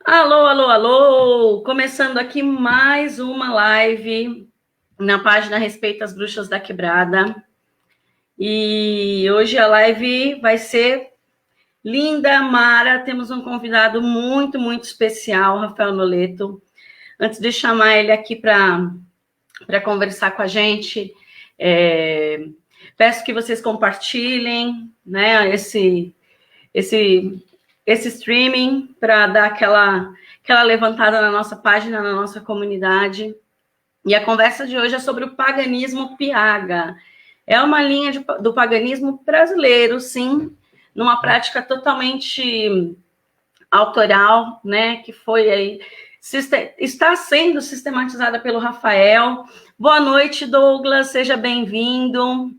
Alô, alô, alô! Começando aqui mais uma live na página Respeita as Bruxas da Quebrada. E hoje a live vai ser linda, Mara. Temos um convidado muito, muito especial, Rafael Noleto. Antes de chamar ele aqui para conversar com a gente, peço que vocês compartilhem, né, esse streaming para dar aquela levantada na nossa página, na nossa comunidade. E a conversa de hoje é sobre o paganismo Piaga. É uma linha do paganismo brasileiro, sim, numa prática totalmente autoral, né, que foi aí, está sendo sistematizada pelo Rafael. Boa noite, Douglas, seja bem-vindo.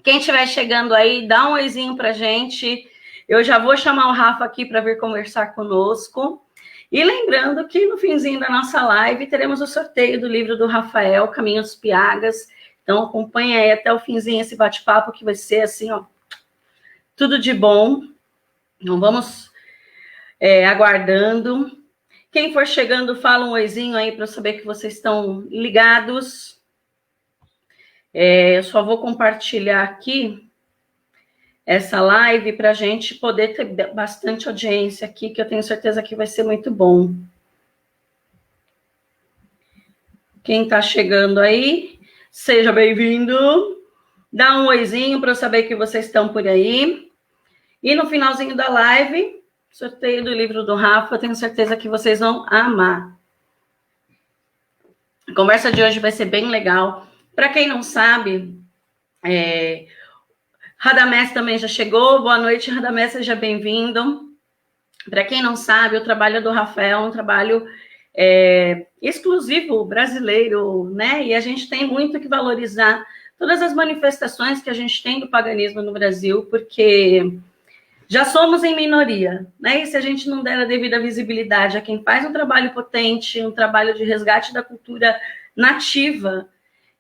Quem estiver chegando aí, dá um oizinho pra gente. Eu já vou chamar o Rafa aqui para vir conversar conosco. E lembrando que no finzinho da nossa live teremos o sorteio do livro do Rafael, Caminho dos Piagas. Então acompanha aí até o finzinho esse bate-papo que vai ser assim, ó, tudo de bom. Então vamos aguardando. Quem for chegando, fala um oizinho aí para eu saber que vocês estão ligados. Eu só vou compartilhar aqui essa live para a gente poder ter bastante audiência aqui, que eu tenho certeza que vai ser muito bom. Quem está chegando aí, seja bem-vindo. Dá um oizinho para eu saber que vocês estão por aí. E no finalzinho da live, sorteio do livro do Rafa, eu tenho certeza que vocês vão amar. A conversa de hoje vai ser bem legal. Para quem não sabe, Radamés também já chegou. Boa noite, Radamés, seja bem-vindo. Para quem não sabe, o trabalho do Rafael é um trabalho exclusivo brasileiro, né? E a gente tem muito que valorizar todas as manifestações que a gente tem do paganismo no Brasil, porque já somos em minoria, né? E se a gente não der a devida visibilidade a quem faz um trabalho potente, um trabalho de resgate da cultura nativa,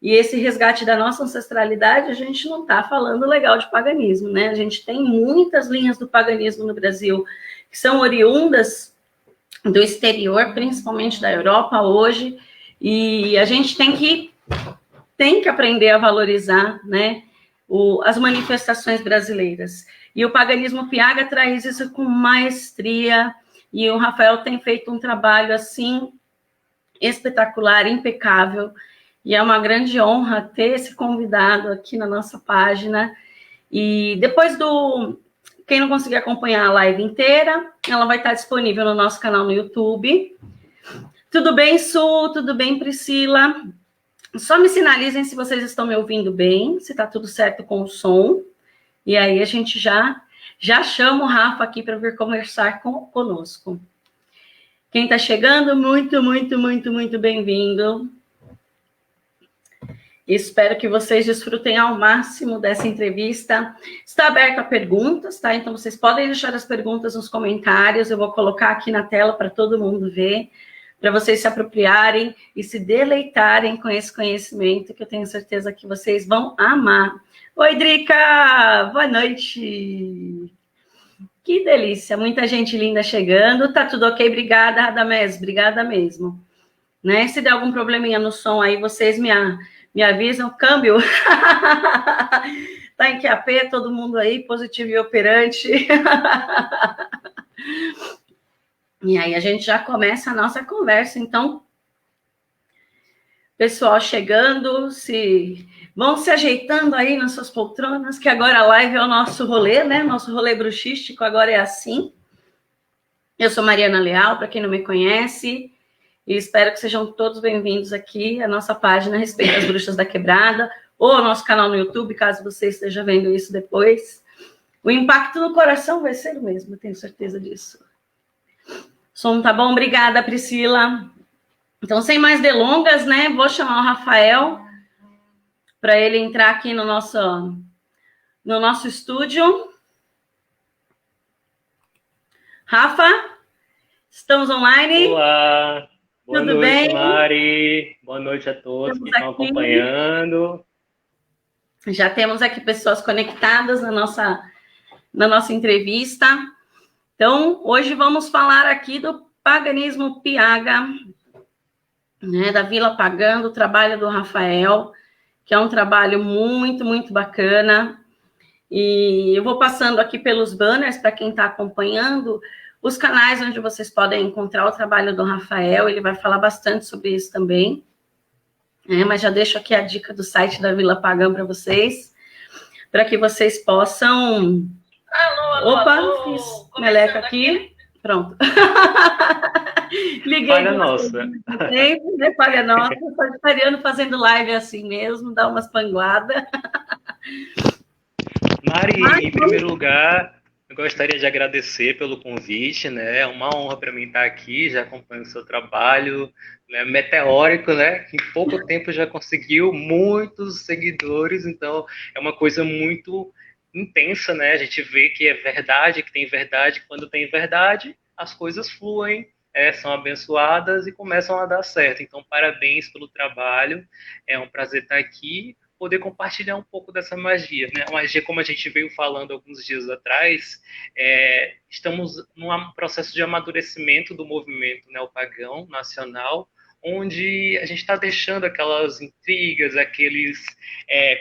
e esse resgate da nossa ancestralidade, a gente não está falando legal de paganismo, né? A gente tem muitas linhas do paganismo no Brasil que são oriundas do exterior, principalmente da Europa hoje, e a gente tem que aprender a valorizar, né, as manifestações brasileiras. E o paganismo Piaga traz isso com maestria, e o Rafael tem feito um trabalho assim espetacular, impecável, e é uma grande honra ter esse convidado aqui na nossa página. E depois quem não conseguir acompanhar a live inteira, ela vai estar disponível no nosso canal no YouTube. Tudo bem, Su? Tudo bem, Priscila? Só me sinalizem se vocês estão me ouvindo bem, se está tudo certo com o som. E aí a gente já chama o Rafa aqui para vir conversar conosco. Quem está chegando, muito, muito, muito, muito bem-vindo. Espero que vocês desfrutem ao máximo dessa entrevista. Está aberto a perguntas, tá? Então, vocês podem deixar as perguntas nos comentários. Eu vou colocar aqui na tela para todo mundo ver, para vocês se apropriarem e se deleitarem com esse conhecimento, que eu tenho certeza que vocês vão amar. Oi, Drica! Boa noite! Que delícia! Muita gente linda chegando. Tá tudo ok? Obrigada, Radamés. Obrigada mesmo. Né? Se der algum probleminha no som aí, vocês me avisam. Câmbio. Tá em QAP, todo mundo aí, positivo e operante. E aí a gente já começa a nossa conversa. Então, pessoal chegando, vão se ajeitando aí nas suas poltronas, que agora a live é o nosso rolê, né? Nosso rolê bruxístico agora é assim. Eu sou Mariana Leal, para quem não me conhece, e espero que sejam todos bem-vindos aqui à nossa página Respeita as Bruxas da Quebrada, ou ao nosso canal no YouTube, caso você esteja vendo isso depois. O impacto no coração vai ser o mesmo, eu tenho certeza disso. Som tá bom? Obrigada, Priscila. Então, sem mais delongas, né? Vou chamar o Rafael para ele entrar aqui no nosso estúdio. Rafa, estamos online? Olá, boa Tudo noite, bem? Mari. Boa noite a todos que estão acompanhando. Já temos aqui pessoas conectadas na nossa entrevista. Então, hoje vamos falar aqui do paganismo Piaga, né, da Vila Pagã, do trabalho do Rafael, que é um trabalho muito, muito bacana. E eu vou passando aqui pelos banners para quem está acompanhando, os canais onde vocês podem encontrar o trabalho do Rafael, ele vai falar bastante sobre isso também. Mas já deixo aqui a dica do site da Vila Pagã para vocês, para que vocês possam... Alô, Opa, alô, fiz meleca aqui. Pronto. Liguei. Paga nossa. Sempre, né? Paga nossa. Sagitariano fazendo live assim mesmo, dá umas panguadas. Mari, em primeiro lugar, eu gostaria de agradecer pelo convite, né? É uma honra para mim estar aqui, já acompanho o seu trabalho, né? Meteórico, né? Que em pouco tempo já conseguiu muitos seguidores, então é uma coisa muito intensa, né? A gente vê que é verdade, que tem verdade, quando tem verdade, as coisas fluem, são abençoadas e começam a dar certo. Então, parabéns pelo trabalho, é um prazer estar aqui, poder compartilhar um pouco dessa magia, né? A magia, como a gente veio falando alguns dias atrás, estamos num processo de amadurecimento do movimento neopagão nacional, onde a gente está deixando aquelas intrigas, aqueles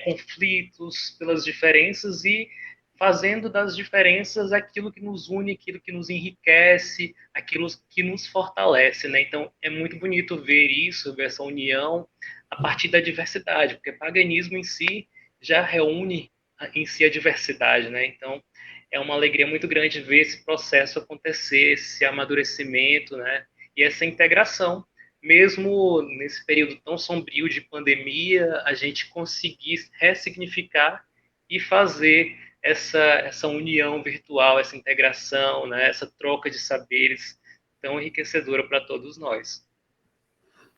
conflitos pelas diferenças e fazendo das diferenças aquilo que nos une, aquilo que nos enriquece, aquilo que nos fortalece, né? Então, é muito bonito ver isso, ver essa união a partir da diversidade, porque o paganismo em si já reúne em si a diversidade, né? Então, é uma alegria muito grande ver esse processo acontecer, esse amadurecimento, né? E essa integração. Mesmo nesse período tão sombrio de pandemia, a gente conseguir ressignificar e fazer essa união virtual, essa integração, né? Essa troca de saberes tão enriquecedora para todos nós.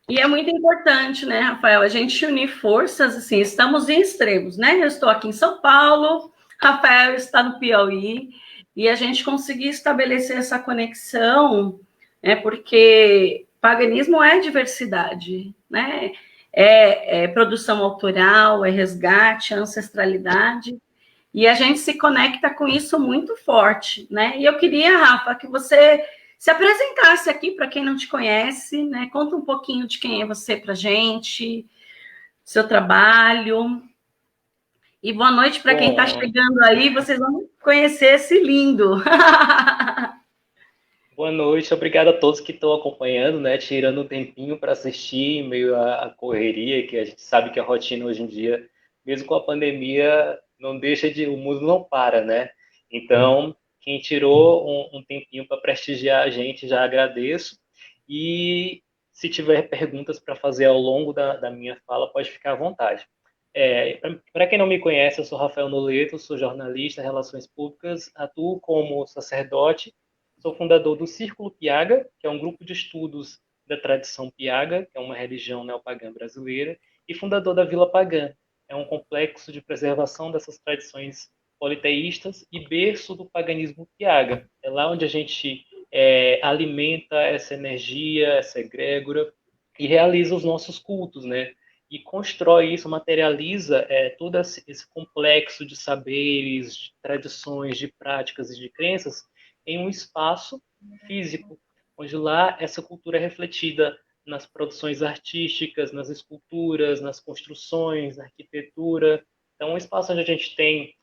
E é muito importante, né, Rafael, a gente unir forças, assim, estamos em extremos, né? Eu estou aqui em São Paulo, Rafael está no Piauí, e a gente conseguir estabelecer essa conexão, né, porque paganismo é diversidade, né? É produção autoral, é resgate, é ancestralidade, e a gente se conecta com isso muito forte, né? E eu queria, Rafa, que você se apresentasse aqui para quem não te conhece, né? Conta um pouquinho de quem é você para a gente, seu trabalho. E boa noite para quem está chegando aí, vocês vão conhecer esse lindo. Boa noite, obrigado a todos que estão acompanhando, né? Tirando um tempinho para assistir em meio à correria, que a gente sabe que a rotina hoje em dia, mesmo com a pandemia, não deixa de, o mundo não para, né? Então, quem tirou um tempinho para prestigiar a gente, já agradeço. E se tiver perguntas para fazer ao longo da minha fala, pode ficar à vontade. Para quem não me conhece, eu sou Rafael Noleto, sou jornalista, relações públicas, atuo como sacerdote. Sou fundador do Círculo Piaga, que é um grupo de estudos da tradição Piaga, que é uma religião neopagã brasileira, e fundador da Vila Pagã, é um complexo de preservação dessas tradições politeístas e berço do paganismo Piaga. É lá onde a gente alimenta essa energia, essa egrégora, e realiza os nossos cultos, né? E constrói isso, materializa todo esse complexo de saberes, de tradições, de práticas e de crenças em um espaço físico, onde lá essa cultura é refletida nas produções artísticas, nas esculturas, nas construções, na arquitetura. Então, um espaço onde a gente tem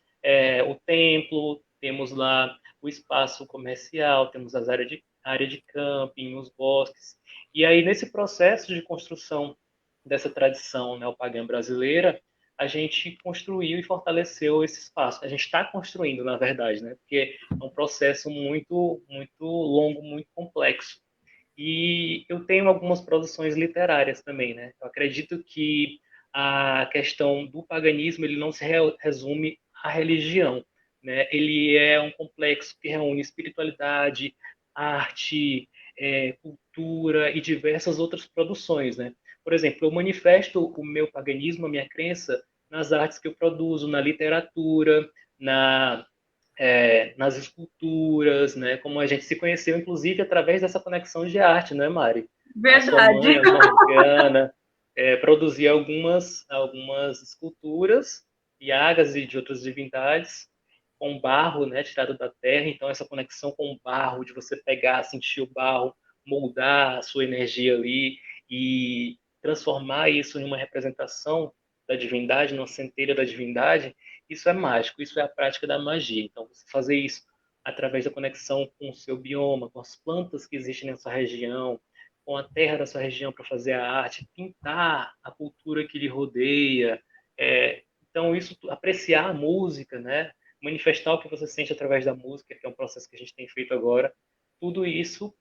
o templo, temos lá o espaço comercial, temos as área de camping, os bosques. E aí, nesse processo de construção dessa tradição neopagã brasileira, a gente construiu e fortaleceu esse espaço. A gente está construindo, na verdade, né? Porque é um processo muito, muito longo, muito complexo. E eu tenho algumas produções literárias também, né? Eu acredito que a questão do paganismo ele não se resume à religião, né? Ele é um complexo que reúne espiritualidade, arte, cultura e diversas outras produções, né? Por exemplo, eu manifesto o meu paganismo, a minha crença, nas artes que eu produzo, na literatura, nas esculturas, né? Como a gente se conheceu, inclusive, através dessa conexão de arte, né, Mari? Verdade. A sua mãe, a Morgana, produzia algumas esculturas, piagas e de outras divindades, com barro, né, tirado da terra. Então, essa conexão com o barro, de você pegar, sentir o barro, moldar a sua energia ali e transformar isso em uma representação da divindade, numa centelha da divindade, isso é mágico, isso é a prática da magia. Então, você fazer isso através da conexão com o seu bioma, com as plantas que existem nessa região, com a terra da sua região para fazer a arte, pintar a cultura que lhe rodeia. Então, isso, apreciar a música, né? Manifestar o que você sente através da música, que é um processo que a gente tem feito agora, tudo isso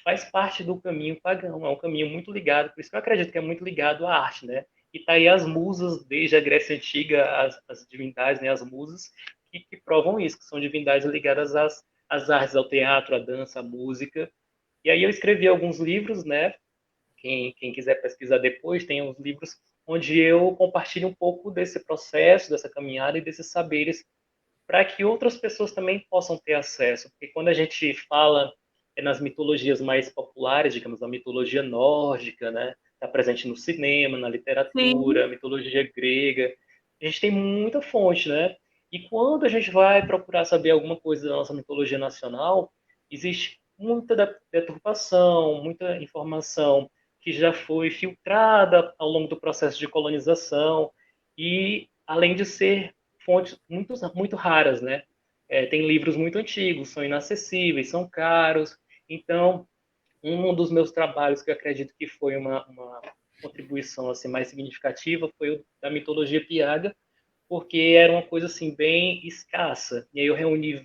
faz parte do caminho pagão, é um caminho muito ligado, por isso que eu acredito que é muito ligado à arte, né? E tá aí as musas, desde a Grécia Antiga, as divindades, né, as musas, que provam isso, que são divindades ligadas às artes, ao teatro, à dança, à música. E aí eu escrevi alguns livros, né? Quem quiser pesquisar depois, tem uns livros onde eu compartilho um pouco desse processo, dessa caminhada e desses saberes para que outras pessoas também possam ter acesso. Porque quando a gente fala nas mitologias mais populares, digamos, a mitologia nórdica, né? Está presente no cinema, na literatura, a Sim. mitologia grega. A gente tem muita fonte, né? E quando a gente vai procurar saber alguma coisa da nossa mitologia nacional, existe muita deturpação, muita informação que já foi filtrada ao longo do processo de colonização e, além de ser fontes muito raras, né? Tem livros muito antigos, são inacessíveis, são caros. Então, um dos meus trabalhos que eu acredito que foi uma contribuição assim mais significativa foi o da mitologia piaga, porque era uma coisa assim bem escassa. E aí eu reuni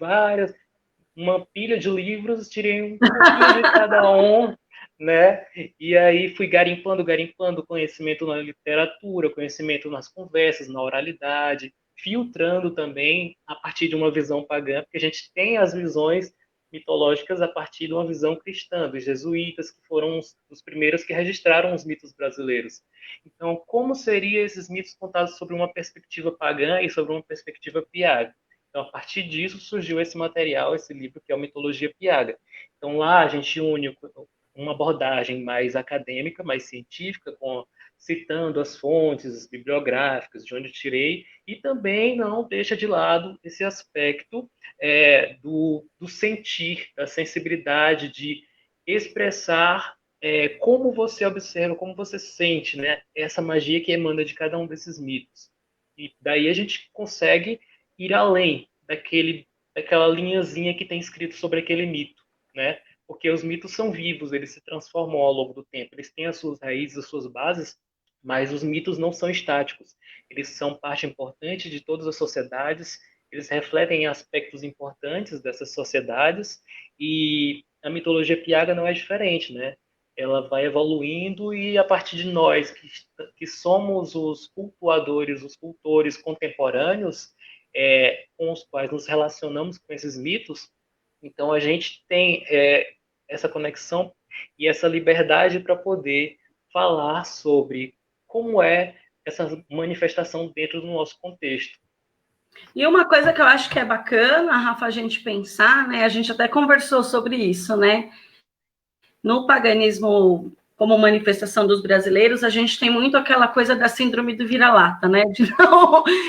uma pilha de livros, tirei um pouquinho de cada um, né? E aí fui garimpando conhecimento na literatura, conhecimento nas conversas, na oralidade, filtrando também a partir de uma visão pagã, porque a gente tem as visões mitológicas a partir de uma visão cristã, dos jesuítas, que foram os primeiros que registraram os mitos brasileiros. Então, como seriam esses mitos contados sobre uma perspectiva pagã e sobre uma perspectiva piaga? Então, a partir disso surgiu esse material, esse livro que é o Mitologia Piaga. Então, lá a gente une uma abordagem mais acadêmica, mais científica, citando as fontes bibliográficas de onde tirei, e também não deixa de lado esse aspecto do sentir, da sensibilidade, de expressar como você observa, como você sente, né, essa magia que emana de cada um desses mitos. E daí a gente consegue ir além daquela linhazinha que tem escrito sobre aquele mito, né? Porque os mitos são vivos, eles se transformam ao longo do tempo, eles têm as suas raízes, as suas bases, mas os mitos não são estáticos, eles são parte importante de todas as sociedades, eles refletem aspectos importantes dessas sociedades e a mitologia piaga não é diferente, né? Ela vai evoluindo e a partir de nós, que somos os cultuadores, os cultores contemporâneos, com os quais nos relacionamos com esses mitos, então a gente tem essa conexão e essa liberdade para poder falar sobre como é essa manifestação dentro do nosso contexto. E uma coisa que eu acho que é bacana, Rafa, a gente pensar, né? A gente até conversou sobre isso, né? No paganismo como manifestação dos brasileiros, a gente tem muito aquela coisa da síndrome do vira-lata, né?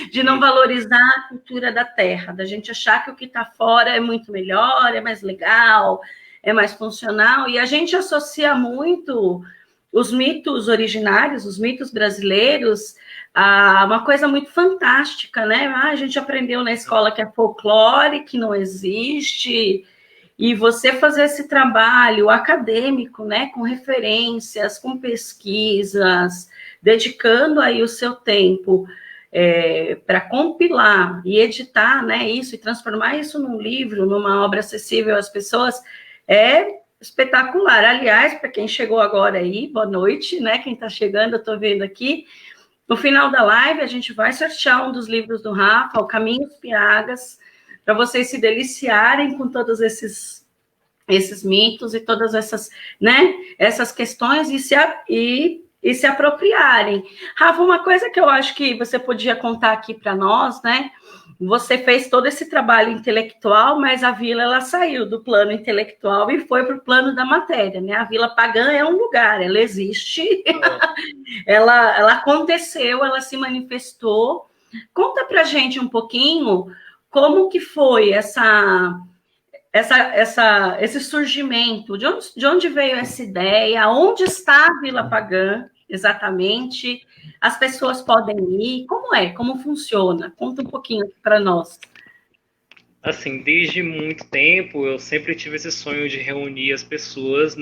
De não valorizar a cultura da terra, da gente achar que o que está fora é muito melhor, é mais legal, é mais funcional, e a gente associa muito os mitos originários, os mitos brasileiros, a uma coisa muito fantástica, né? A gente aprendeu na escola que é folclore, que não existe. E você fazer esse trabalho acadêmico, né, com referências, com pesquisas, dedicando aí o seu tempo para compilar e editar, né, isso e transformar isso num livro, numa obra acessível às pessoas, é espetacular. Aliás, para quem chegou agora aí, boa noite, né? Quem está chegando, eu estou vendo aqui. No final da live, a gente vai sortear um dos livros do Rafa, O Caminhos Piagas, para vocês se deliciarem com todos esses mitos e todas essas, né, essas questões e se apropriarem. Rafa, uma coisa que eu acho que você podia contar aqui para nós, né? Você fez todo esse trabalho intelectual, mas a vila ela saiu do plano intelectual e foi para o plano da matéria, né? A Vila Pagã é um lugar, ela existe, ela aconteceu, ela se manifestou. Conta para gente um pouquinho como que foi esse surgimento? De onde veio essa ideia? Onde está a Vila Pagã, exatamente? As pessoas podem ir? Como é? Como funciona? Conta um pouquinho para nós. Assim, desde muito tempo, eu sempre tive esse sonho de reunir as pessoas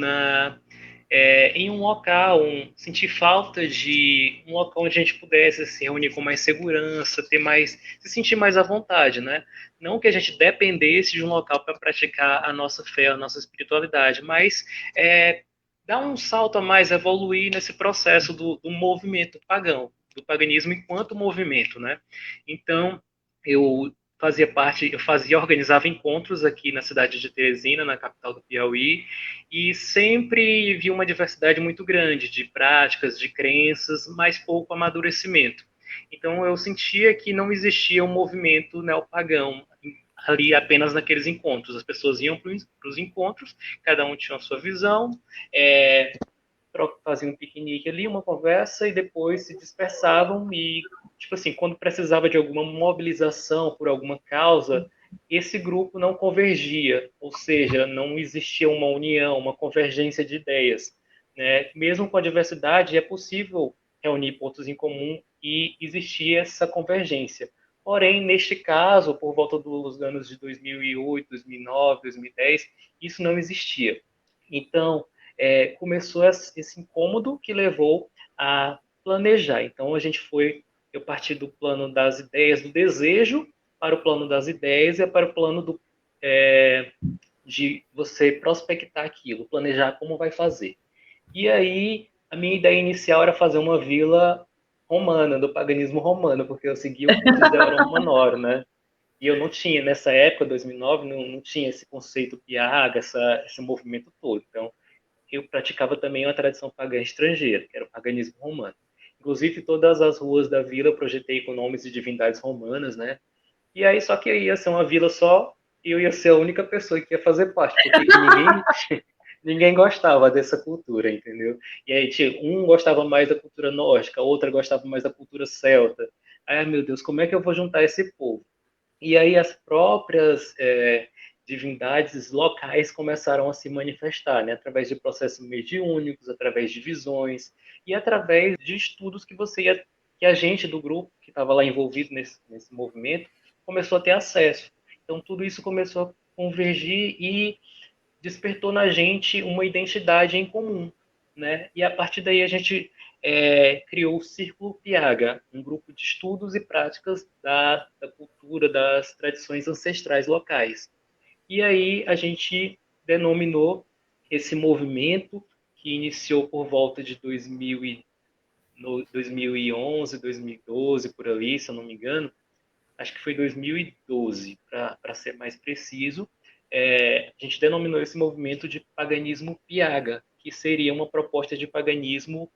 em um local, sentir falta de um local onde a gente pudesse se reunir com mais segurança, se sentir mais à vontade, né? Não que a gente dependesse de um local para praticar a nossa fé, a nossa espiritualidade, mas dar um salto a mais, evoluir nesse processo do movimento pagão, do paganismo enquanto movimento, né? Então, eu organizava encontros aqui na cidade de Teresina, na capital do Piauí, e sempre vi uma diversidade muito grande de práticas, de crenças, mas pouco amadurecimento. Então eu sentia que não existia um movimento neopagão ali apenas naqueles encontros. As pessoas iam para os encontros, cada um tinha a sua visão, é, faziam um piquenique ali, uma conversa, e depois se dispersavam e, tipo assim, quando precisava de alguma mobilização por alguma causa, esse grupo não convergia, ou seja, não existia uma união, uma convergência de ideias, né? Mesmo com a diversidade, é possível reunir pontos em comum e existir essa convergência. Porém, neste caso, por volta dos anos de 2008, 2009, 2010, isso não existia. Então, começou esse incômodo que levou a planejar. Então, eu parti do plano das ideias, do desejo, para o plano das ideias e para o plano de você prospectar aquilo, planejar como vai fazer. E aí, a minha ideia inicial era fazer uma vila romana, do paganismo romano, porque eu seguia o culto de Aurora Romanoro, né? E eu não tinha, nessa época, 2009, não tinha esse conceito piaga, esse movimento todo. Então, eu praticava também uma tradição pagã estrangeira, que era o paganismo romano. Inclusive, todas as ruas da vila eu projetei com nomes de divindades romanas, né? E aí, só que ia ser uma vila só, e eu ia ser a única pessoa que ia fazer parte, porque ninguém gostava dessa cultura, entendeu? E aí, um gostava mais da cultura nórdica, outra gostava mais da cultura celta. Ai, meu Deus, como é que eu vou juntar esse povo? E aí as próprias divindades locais começaram a se manifestar, né, através de processos mediúnicos, através de visões e através de estudos que a gente do grupo que estava lá envolvido nesse movimento começou a ter acesso. Então tudo isso começou a convergir e despertou na gente uma identidade em comum, né? E a partir daí a gente criou o Círculo Piaga, um grupo de estudos e práticas da cultura, das tradições ancestrais locais. E aí a gente denominou esse movimento, que iniciou por volta de 2011, 2012, por ali, se eu não me engano, acho que foi 2012, para ser mais preciso, a gente denominou esse movimento de paganismo piaga, que seria uma proposta de paganismo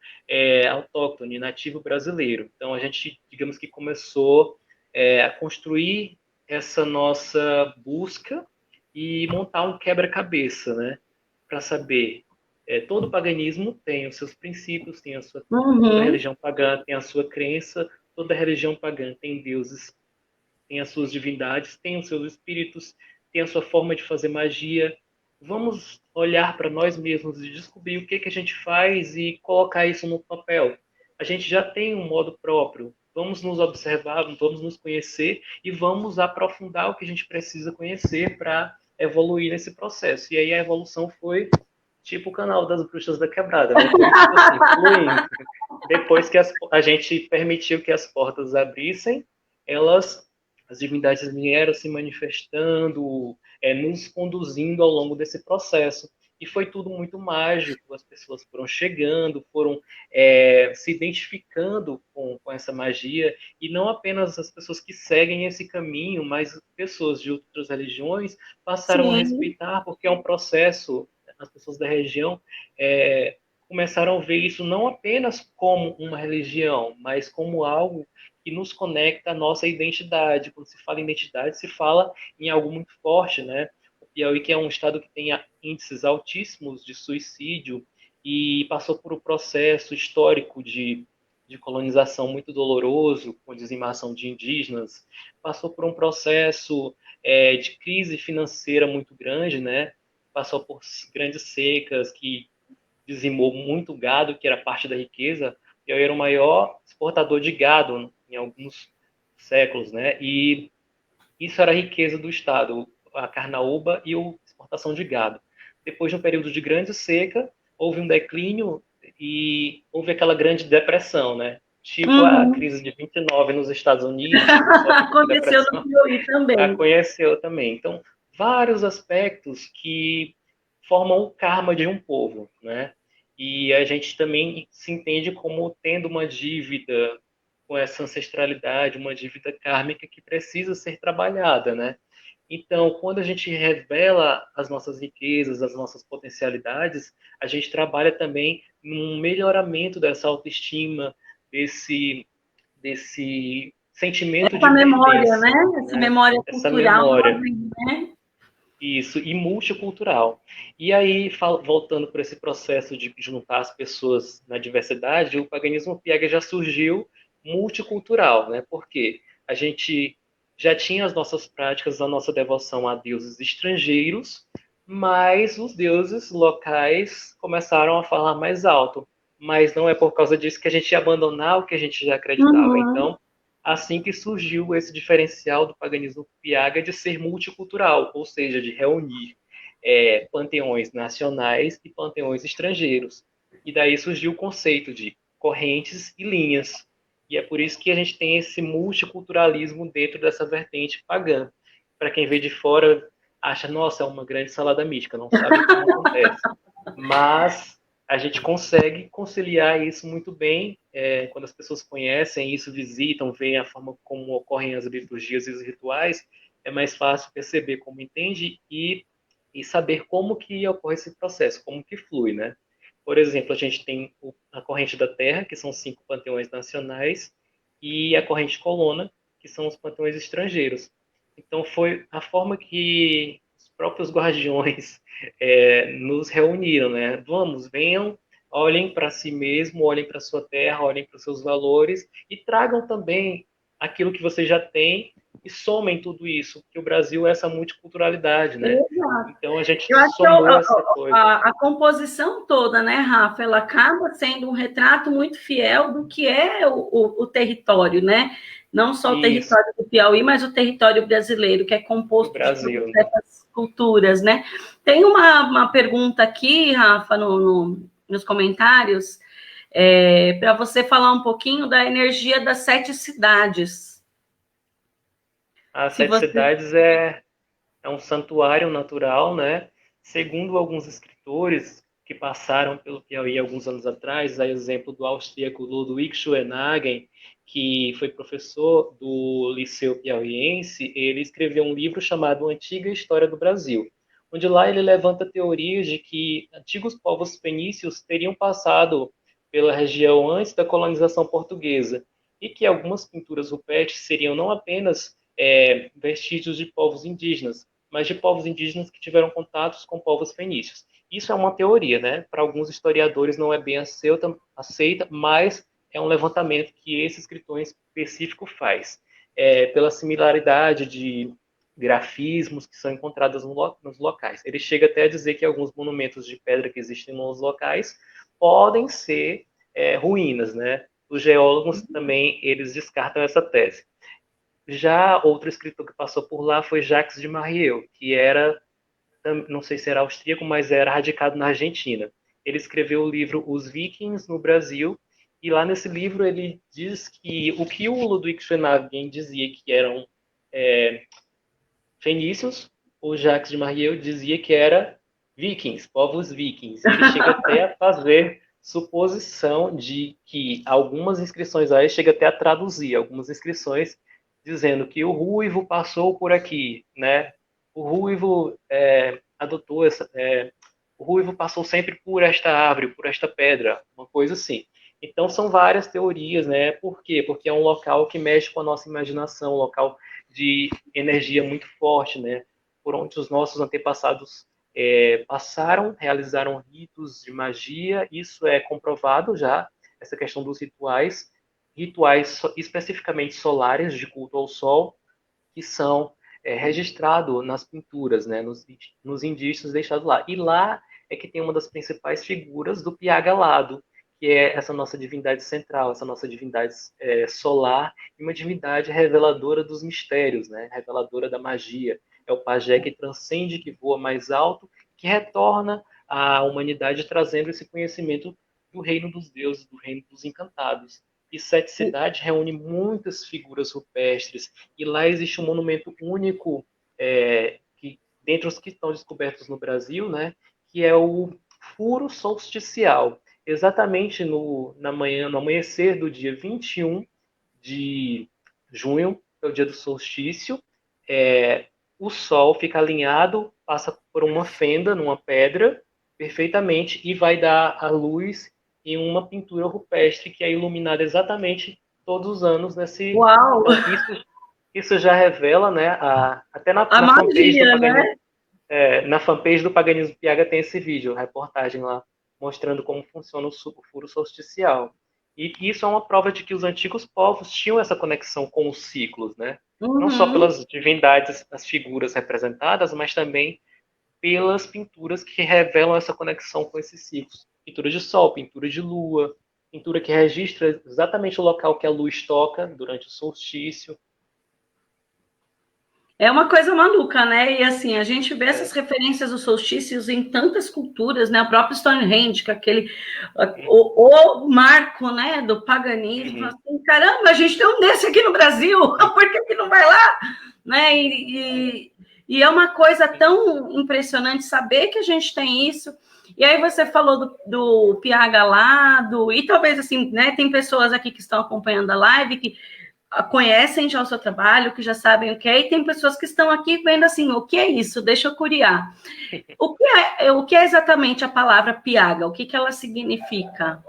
autóctone, nativo brasileiro. Então a gente, digamos que começou a construir essa nossa busca e montar um quebra-cabeça, né, para saber todo paganismo tem os seus princípios, toda Uhum. religião pagã tem a sua crença, toda religião pagã tem deuses, tem as suas divindades, tem os seus espíritos, tem a sua forma de fazer magia. Vamos olhar para nós mesmos e descobrir o que a gente faz e colocar isso no papel. A gente já tem um modo próprio. Vamos nos observar, vamos nos conhecer e vamos aprofundar o que a gente precisa conhecer para evoluir nesse processo. E aí a evolução foi tipo o canal das Bruxas da Quebrada, né? Foi tipo assim, fluindo. Depois que a gente permitiu que as portas abrissem, elas, as divindades vieram se manifestando, nos conduzindo ao longo desse processo. E foi tudo muito mágico, as pessoas foram chegando, foram se identificando com essa magia, e não apenas as pessoas que seguem esse caminho, mas pessoas de outras religiões passaram a Sim, respeitar, porque é um processo, as pessoas da região é, começaram a ver isso não apenas como uma religião, mas como algo que nos conecta à nossa identidade. Quando se fala em identidade, se fala em algo muito forte, né? O Piauí, que é um estado que tem índices altíssimos de suicídio e passou por um processo histórico de colonização muito doloroso, com dizimação de indígenas, passou por um processo de crise financeira muito grande, né? Passou por grandes secas que dizimou muito gado, que era parte da riqueza. Eu era o maior exportador de gado em alguns séculos, né? E isso era a riqueza do Estado, a carnaúba e a exportação de gado. Depois de um período de grande seca, houve um declínio e houve aquela grande depressão, né? Tipo a Uhum. crise de 29 nos Estados Unidos, que o pessoal ficou com Aconteceu no depressão, Piauí também. conheceu também. Então, vários aspectos que formam o karma de um povo, né? E a gente também se entende como tendo uma dívida com essa ancestralidade, uma dívida kármica que precisa ser trabalhada, né? Então, quando a gente revela as nossas riquezas, as nossas potencialidades, a gente trabalha também num melhoramento dessa autoestima, desse sentimento Essa de memória, né? pertença, Essa né? memória Essa cultural, ela memória. vem, né? Isso, e multicultural. E aí, voltando para esse processo de juntar as pessoas na diversidade, o paganismo Piaget já surgiu multicultural, né? Porque a gente já tinha as nossas práticas, a nossa devoção a deuses estrangeiros, mas os deuses locais começaram a falar mais alto. Mas não é por causa disso que a gente ia abandonar o que a gente já acreditava. Uhum. Então, assim que surgiu esse diferencial do paganismo Piaget de ser multicultural, ou seja, de reunir panteões nacionais e panteões estrangeiros. E daí surgiu o conceito de correntes e linhas. E é por isso que a gente tem esse multiculturalismo dentro dessa vertente pagã. Para quem vê de fora, acha, nossa, é uma grande salada mística, não sabe como acontece. Mas a gente consegue conciliar isso muito bem quando as pessoas conhecem isso, visitam, veem a forma como ocorrem as liturgias e os rituais, é mais fácil perceber como entende e saber como que ocorre esse processo, como que flui, né? Por exemplo, a gente tem a corrente da Terra, que são 5 panteões nacionais, e a corrente Colonna, que são os panteões estrangeiros. Então, foi a forma que os próprios guardiões nos reuniram, né? Vamos, venham, olhem para si mesmo, olhem para sua terra, olhem para os seus valores e tragam também aquilo que você já tem e somem tudo isso, porque o Brasil é essa multiculturalidade, né? Exato. Então a gente Eu acho que somou essa coisa. a composição toda, né, Rafa, ela acaba sendo um retrato muito fiel do que é o território, né? Não só o Isso, território do Piauí, mas o território brasileiro, que é do composto de todas Brasil, né? essas culturas, né? Tem uma pergunta aqui, Rafa, nos comentários, para você falar um pouquinho da energia das 7 cidades. As Se sete você. cidades é um santuário natural, né? Segundo alguns escritores que passaram pelo Piauí alguns anos atrás, a exemplo do austríaco Ludwig Schoenhagen, que foi professor do Liceu Piauiense, ele escreveu um livro chamado Antiga História do Brasil, onde lá ele levanta teorias de que antigos povos fenícios teriam passado pela região antes da colonização portuguesa e que algumas pinturas rupestres seriam não apenas vestígios de povos indígenas, mas de povos indígenas que tiveram contatos com povos fenícios. Isso é uma teoria, né? Para alguns historiadores não é bem aceita, mas é um levantamento que esse escritor em específico faz. Pela similaridade de grafismos que são encontrados nos locais. Ele chega até a dizer que alguns monumentos de pedra que existem nos locais podem ser ruínas, né? Os geólogos também eles descartam essa tese. Já outro escritor que passou por lá foi Jacques de Marrieux, que era, não sei se era austríaco, mas era radicado na Argentina. Ele escreveu o livro Os Vikings no Brasil, e lá nesse livro ele diz que o que o Ludwig Schoenhagen dizia que eram fenícios, o Jacques de Marrieux dizia que era vikings, povos vikings. E ele chega até a fazer suposição de que algumas inscrições aí chega até a traduzir algumas inscrições dizendo que o ruivo passou por aqui, né? O ruivo adotou o ruivo passou sempre por esta árvore, por esta pedra, uma coisa assim. Então são várias teorias, né? Por quê? Porque é um local que mexe com a nossa imaginação, um local de energia muito forte, né? Por onde os nossos antepassados passaram, realizaram ritos de magia, isso é comprovado já, essa questão dos rituais, rituais especificamente solares de culto ao sol, que são registrados nas pinturas, né, nos indícios deixados lá. E lá é que tem uma das principais figuras do Piagalado, que é essa nossa divindade central, essa nossa divindade solar, e uma divindade reveladora dos mistérios, né, reveladora da magia. É o pajé que transcende, que voa mais alto, que retorna à humanidade trazendo esse conhecimento do reino dos deuses, do reino dos encantados. E Sete Cidades reúne muitas figuras rupestres, e lá existe um monumento único, que, dentre os que estão descobertos no Brasil, né, que é o Furo Solsticial. Exatamente na manhã, no amanhecer do dia 21 de junho, é o dia do solstício, o Sol fica alinhado, passa por uma fenda numa pedra, perfeitamente, e vai dar a luz em uma pintura rupestre que é iluminada exatamente todos os anos nesse. Uau! Então, isso já revela, né? Até A na fanpage do magia, Paganismo, né? na fanpage do Paganismo Piaga tem esse vídeo, a reportagem lá, mostrando como funciona o furo solsticial. E isso é uma prova de que os antigos povos tinham essa conexão com os ciclos, né? Não só Uhum. pelas divindades, as figuras representadas, mas também pelas pinturas que revelam essa conexão com esses ciclos. Pintura de sol, pintura de lua, pintura que registra exatamente o local que a luz toca durante o solstício. É uma coisa maluca, né? E assim, a gente vê essas É. referências dos solstícios em tantas culturas, né? O próprio Stonehenge, que é aquele Uhum, o marco, né, do paganismo. uhum, Assim, caramba, a gente tem um desse aqui no Brasil, por que não vai lá? Né? E é uma coisa tão impressionante saber que a gente tem isso. E aí você falou do PH lá, e talvez assim, né? Tem pessoas aqui que estão acompanhando a live que conhecem já o seu trabalho, que já sabem o que é, e tem pessoas que estão aqui vendo assim, o que é isso? Deixa eu curiar. O que é exatamente a palavra piaga? O que, que ela significa?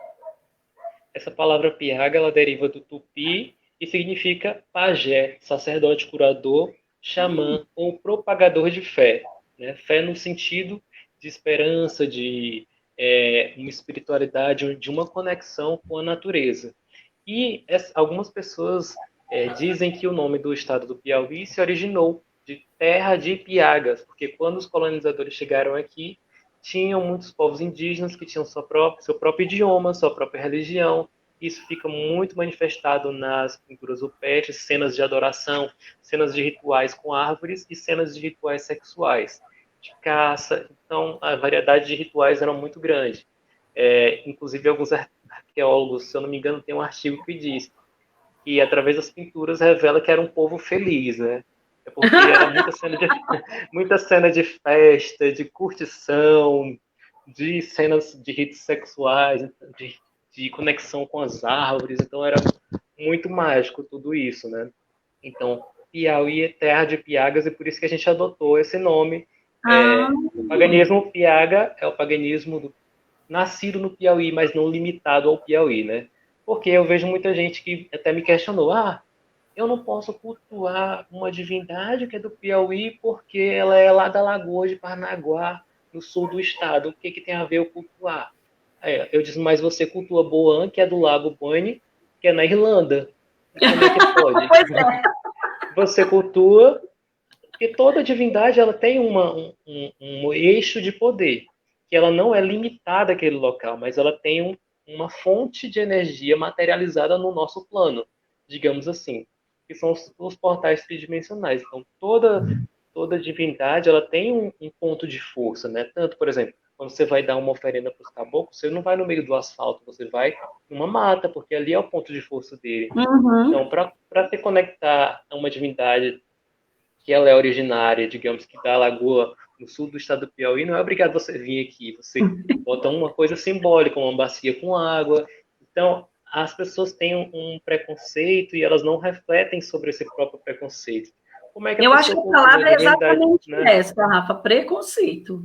Essa palavra piaga, ela deriva do tupi e significa pajé, sacerdote curador, xamã ou propagador de fé. Né? Fé no sentido de esperança, de uma espiritualidade, de uma conexão com a natureza. E algumas pessoas dizem que o nome do estado do Piauí se originou de terra de Piagas, porque quando os colonizadores chegaram aqui, tinham muitos povos indígenas que tinham seu próprio idioma, sua própria religião. Isso fica muito manifestado nas pinturas rupestres, cenas de adoração, cenas de rituais com árvores e cenas de rituais sexuais, de caça. Então, a variedade de rituais era muito grande. Inclusive, alguns arqueólogos, se eu não me engano, tem um artigo que diz que, através das pinturas, revela que era um povo feliz, né? É porque era muita cena de festa, de curtição, de cenas de ritos sexuais, de conexão com as árvores, então era muito mágico tudo isso, né? Então, Piauí é terra de Piagas e por isso que a gente adotou esse nome. Ah, O paganismo Piaga é o paganismo nascido no Piauí, mas não limitado ao Piauí, né? Porque eu vejo muita gente que até me questionou, eu não posso cultuar uma divindade que é do Piauí porque ela é lá da Lagoa de Parnaguá, no sul do estado. O que, que tem a ver eu cultuar? Eu disse, mas você cultua Boan, que é do Lago Bani, que é na Irlanda. Como é que pode? pois é. Você cultua, porque toda divindade ela tem um eixo de poder, que ela não é limitada àquele local, mas ela tem uma fonte de energia materializada no nosso plano, digamos assim, que são os portais tridimensionais. Então, toda divindade ela tem um ponto de força, né? Tanto, por exemplo, quando você vai dar uma oferenda para os caboclos, você não vai no meio do asfalto, você vai numa mata, porque ali é o ponto de força dele. Uhum. Então, para se conectar a uma divindade que ela é originária, digamos que da Lagoa, no sul do estado do Piauí, não é obrigado você vir aqui. Você bota uma coisa simbólica, uma bacia com água. Então, as pessoas têm um preconceito e elas não refletem sobre esse próprio preconceito. Como é que a Eu acho pessoa que a cultua a palavra é divindade, exatamente né? essa, Rafa, preconceito.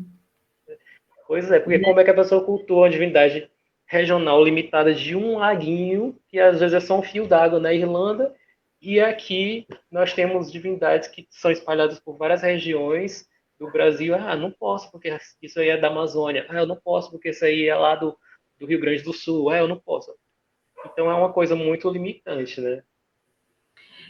Pois é, porque como é que a pessoa cultua uma divindade regional limitada de um laguinho, que às vezes é só um fio d'água na Irlanda, e aqui nós temos divindades que são espalhadas por várias regiões do Brasil. Não posso porque isso aí é da Amazônia. Eu não posso porque isso aí é lá do Rio Grande do Sul. Eu não posso. Então é uma coisa muito limitante, né?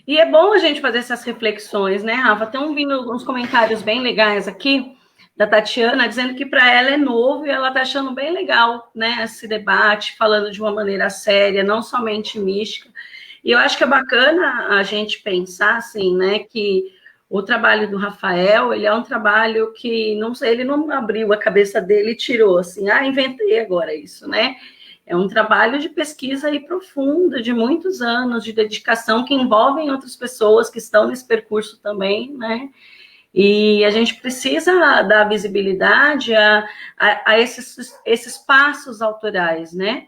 E é bom a gente fazer essas reflexões, né, Rafa? Estão vindo uns comentários bem legais aqui da Tatiana, dizendo que para ela é novo e ela está achando bem legal, né, esse debate, falando de uma maneira séria, não somente mística. E eu acho que é bacana a gente pensar, assim, né, que o trabalho do Rafael, ele é um trabalho que, não sei, ele não abriu a cabeça dele e tirou, assim, inventei agora isso, né? É um trabalho de pesquisa aí profunda, de muitos anos de dedicação, que envolvem outras pessoas que estão nesse percurso também, né? E a gente precisa dar visibilidade a esses passos autorais, né?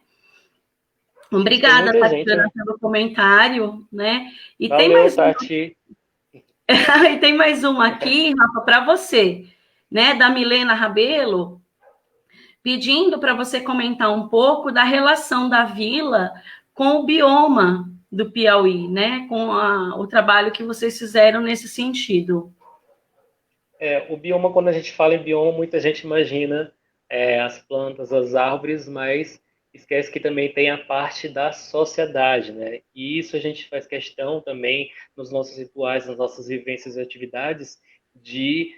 Isso, tem Obrigada, muita gente, Tatiana, né? pelo comentário, né? E tem Valeu, mais um, Tati. e tem mais um aqui, Rafa, para você, né? Da Milena Rabelo, pedindo para você comentar um pouco da relação da vila com o bioma do Piauí, né? Com o trabalho que vocês fizeram nesse sentido. O bioma, quando a gente fala em bioma, muita gente imagina as plantas, as árvores, mas esquece que também tem a parte da sociedade, né? E isso a gente faz questão também nos nossos rituais, nas nossas vivências e atividades, de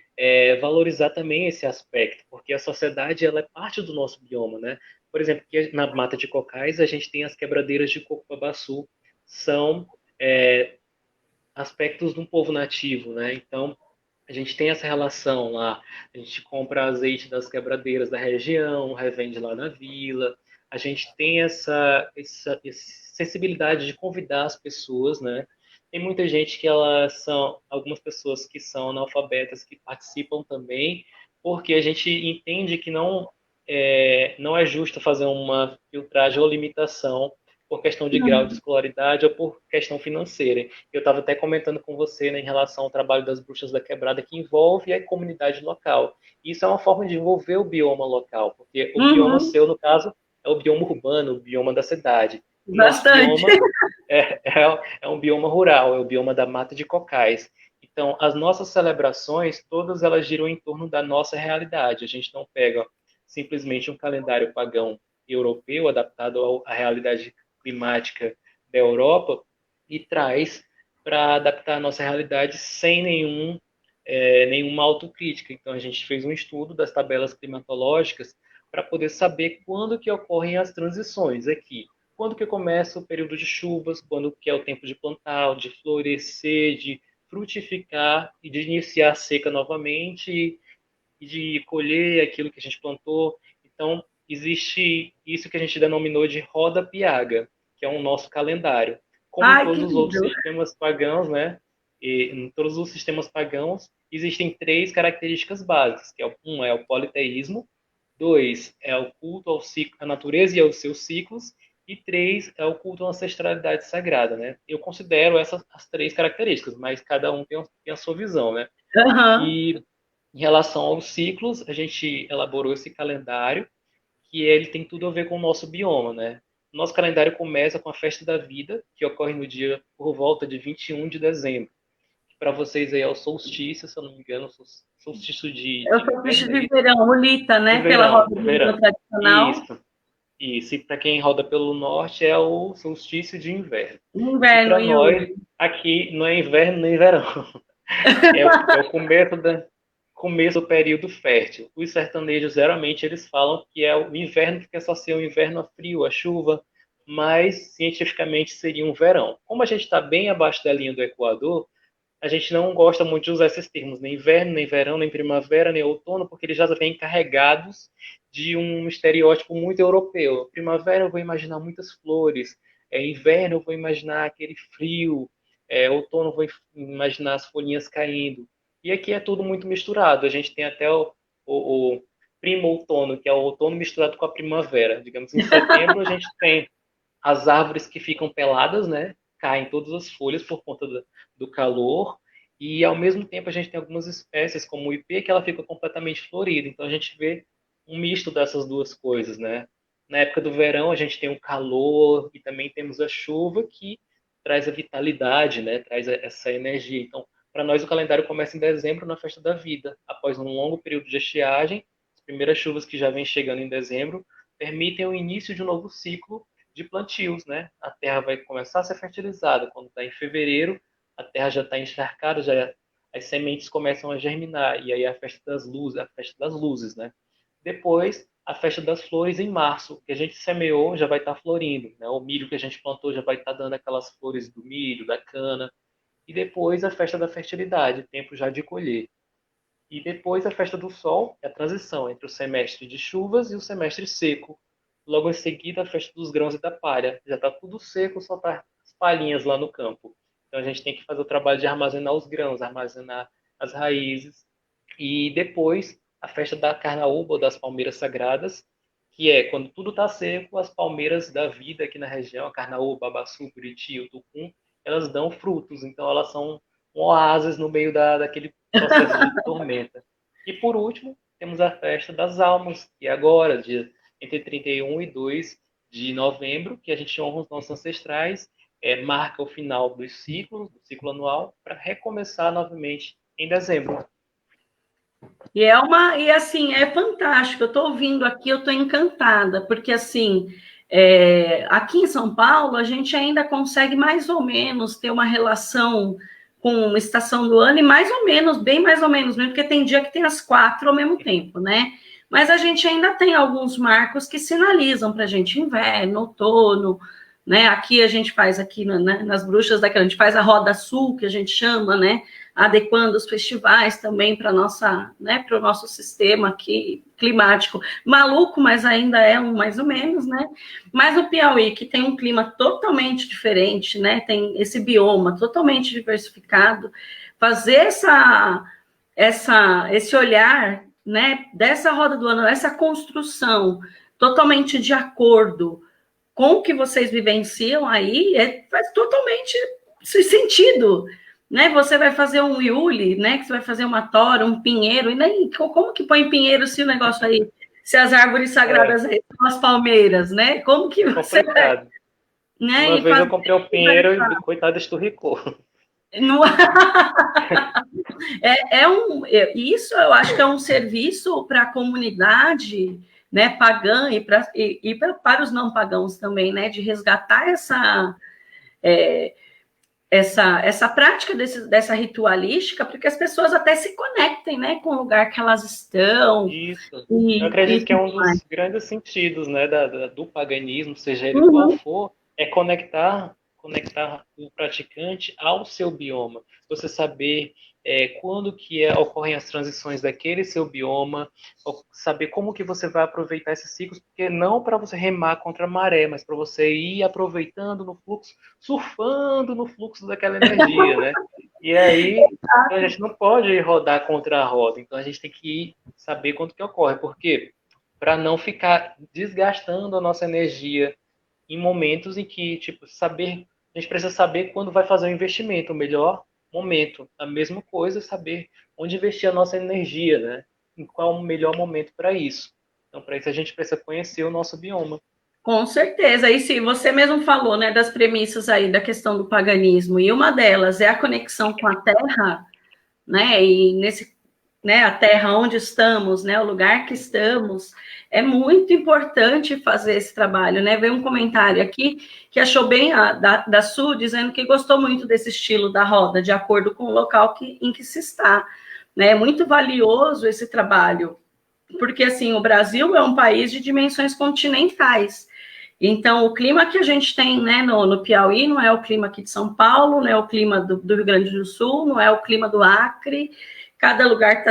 valorizar também esse aspecto, porque a sociedade ela é parte do nosso bioma, né? Por exemplo, aqui na Mata de Cocais a gente tem as quebradeiras de coco-babaçu, são aspectos de um povo nativo, né? Então a gente tem essa relação lá, a gente compra azeite das quebradeiras da região, revende lá na vila, a gente tem essa sensibilidade de convidar as pessoas, né? Tem muita gente que elas são, algumas pessoas que são analfabetas que participam também, porque a gente entende que não é justo fazer uma filtragem ou limitação por questão de grau de escolaridade ou por questão financeira. Eu estava até comentando com você, né, em relação ao trabalho das bruxas da quebrada, que envolve a comunidade local. Isso é uma forma de envolver o bioma local, porque o bioma Uhum, seu, no caso, é o bioma urbano, o bioma da cidade. O nosso bastante. bioma é um bioma rural, é o bioma da Mata de Cocais. Então, as nossas celebrações, todas elas giram em torno da nossa realidade. A gente não pega simplesmente um calendário pagão europeu adaptado à realidade climática da Europa e traz para adaptar a nossa realidade sem nenhuma autocrítica. Então, a gente fez um estudo das tabelas climatológicas para poder saber quando que ocorrem as transições aqui. Quando que começa o período de chuvas, quando que é o tempo de plantar, de florescer, de frutificar e de iniciar a seca novamente e de colher aquilo que a gente plantou. Então, existe isso que a gente denominou de roda piaga, que é o nosso calendário. Como em Ai, que todos os outros lindo. sistemas pagãos, né? E em todos os sistemas pagãos existem três características básicas, que um é o politeísmo, dois é o culto ao ciclo, à natureza e aos seus ciclos, e três é o culto à ancestralidade sagrada, né? Eu considero essas as três características, mas cada um tem a sua visão, né? Uhum. E em relação aos ciclos, a gente elaborou esse calendário, que ele tem tudo a ver com o nosso bioma, né? Nosso calendário começa com a Festa da Vida, que ocorre no dia por volta de 21 de dezembro. Para vocês aí é o solstício, se eu não me engano, solstício Eu de sou bicho inverno, é de isso? verão, Ulita, De né? Pela verão, roda de do Lita verão. tradicional. Isso, isso. E para quem roda pelo norte é o solstício de inverno. E Inverno, para nós, Yuli. aqui não é inverno nem verão. É o começo do período fértil. Os sertanejos, geralmente, eles falam que é o inverno, porque associa o inverno a frio, a chuva, mas cientificamente seria um verão. Como a gente está bem abaixo da linha do Equador, a gente não gosta muito de usar esses termos, nem inverno, nem verão, nem primavera, nem outono, porque eles já vêm carregados de um estereótipo muito europeu. Primavera eu vou imaginar muitas flores, inverno eu vou imaginar aquele frio, outono eu vou imaginar as folhinhas caindo. E aqui é tudo muito misturado. A gente tem até o primo outono, que é o outono misturado com a primavera. Digamos, em setembro a gente tem as árvores que ficam peladas, né? Caem todas as folhas por conta do calor. E ao mesmo tempo a gente tem algumas espécies, como o ipê, que ela fica completamente florida. Então a gente vê um misto dessas duas coisas, né? Na época do verão a gente tem o calor e também temos a chuva que traz a vitalidade, né? Traz essa energia. Então, para nós o calendário começa em dezembro na festa da vida, após um longo período de estiagem. As primeiras chuvas que já vêm chegando em dezembro permitem o início de um novo ciclo de plantios, né? A terra vai começar a ser fertilizada quando está em fevereiro, a terra já está encharcada, as sementes começam a germinar, e aí a festa das luzes, né? Depois, a festa das flores em março, o que a gente semeou já vai estar florindo, né? O milho que a gente plantou já vai estar dando aquelas flores do milho, da cana, e depois a festa da fertilidade, tempo já de colher. E depois a festa do sol, é a transição entre o semestre de chuvas e o semestre seco. Logo em seguida, a festa dos grãos e da palha. Já está tudo seco, só tá as palhinhas lá no campo. Então a gente tem que fazer o trabalho de armazenar os grãos, armazenar as raízes. E depois a festa da carnaúba, ou das palmeiras sagradas, que é quando tudo está seco, as palmeiras da vida aqui na região, a carnaúba, babaçu, buriti, o tucum, elas dão frutos. Então elas são um oásis no meio daquele processo de tormenta. E por último, temos a festa das almas, que é agora, entre 31 e 2 de novembro, que a gente honra os nossos ancestrais, marca o final dos ciclos, do ciclo anual, para recomeçar novamente em dezembro. E assim, é fantástico. Eu estou ouvindo aqui, eu estou encantada, porque assim, aqui em São Paulo, a gente ainda consegue mais ou menos ter uma relação com uma estação do ano, e mais ou menos, bem mais ou menos, mesmo, porque tem dia que tem as quatro ao mesmo tempo, né? Mas a gente ainda tem alguns marcos que sinalizam para a gente inverno, outono, né? Aqui a gente faz aqui nas bruxas daqui, a gente faz a roda sul, que a gente chama, né? Adequando os festivais também para nossa, né, para o nosso sistema aqui climático maluco, mas ainda é um mais ou menos, né? Mas o Piauí, que tem um clima totalmente diferente, né? Tem esse bioma totalmente diversificado, fazer esse olhar, né, dessa roda do ano, essa construção totalmente de acordo com o que vocês vivenciam aí, faz totalmente sentido, né? Você vai fazer um iule, né? Que você vai fazer uma tora, um pinheiro, e nem como que põe pinheiro se o negócio aí, se as árvores sagradas aí são as palmeiras, né? Como que você vai, Complicado. né? Uma E vez eu fazer comprei o pinheiro e, coitado, esturricou. não, isso eu acho que é um serviço para a comunidade, né, pagã para os não pagãos também, né, de resgatar essa prática dessa ritualística, porque as pessoas até se conectem, né, com o lugar que elas estão. Isso. Eu E acredito que é um dos grandes sentidos, né, do paganismo, seja ele qual uhum. for, é conectar o praticante ao seu bioma. Você saber quando que ocorrem as transições daquele seu bioma, saber como que você vai aproveitar esses ciclos, porque não para você remar contra a maré, mas para você ir aproveitando no fluxo, surfando no fluxo daquela energia, né? E aí a gente não pode rodar contra a roda, então a gente tem que saber quando que ocorre, porque para não ficar desgastando a nossa energia em momentos em que, tipo, a gente precisa saber quando vai fazer o investimento, o melhor momento. A mesma coisa, saber onde investir a nossa energia, né? Em qual o melhor momento para isso. Então, para isso a gente precisa conhecer o nosso bioma. Com certeza. E se você mesmo falou, né, das premissas aí da questão do paganismo, e uma delas é a conexão com a terra, né? E né, a terra onde estamos, né, o lugar que estamos, é muito importante fazer esse trabalho, né? Veio um comentário aqui que achou bem da Su, dizendo que gostou muito desse estilo da roda, de acordo com o local em que se está, né? É muito valioso esse trabalho, porque assim, o Brasil é um país de dimensões continentais. Então, o clima que a gente tem, né, no Piauí não é o clima aqui de São Paulo, não é o clima do Rio Grande do Sul, não é o clima do Acre. Cada lugar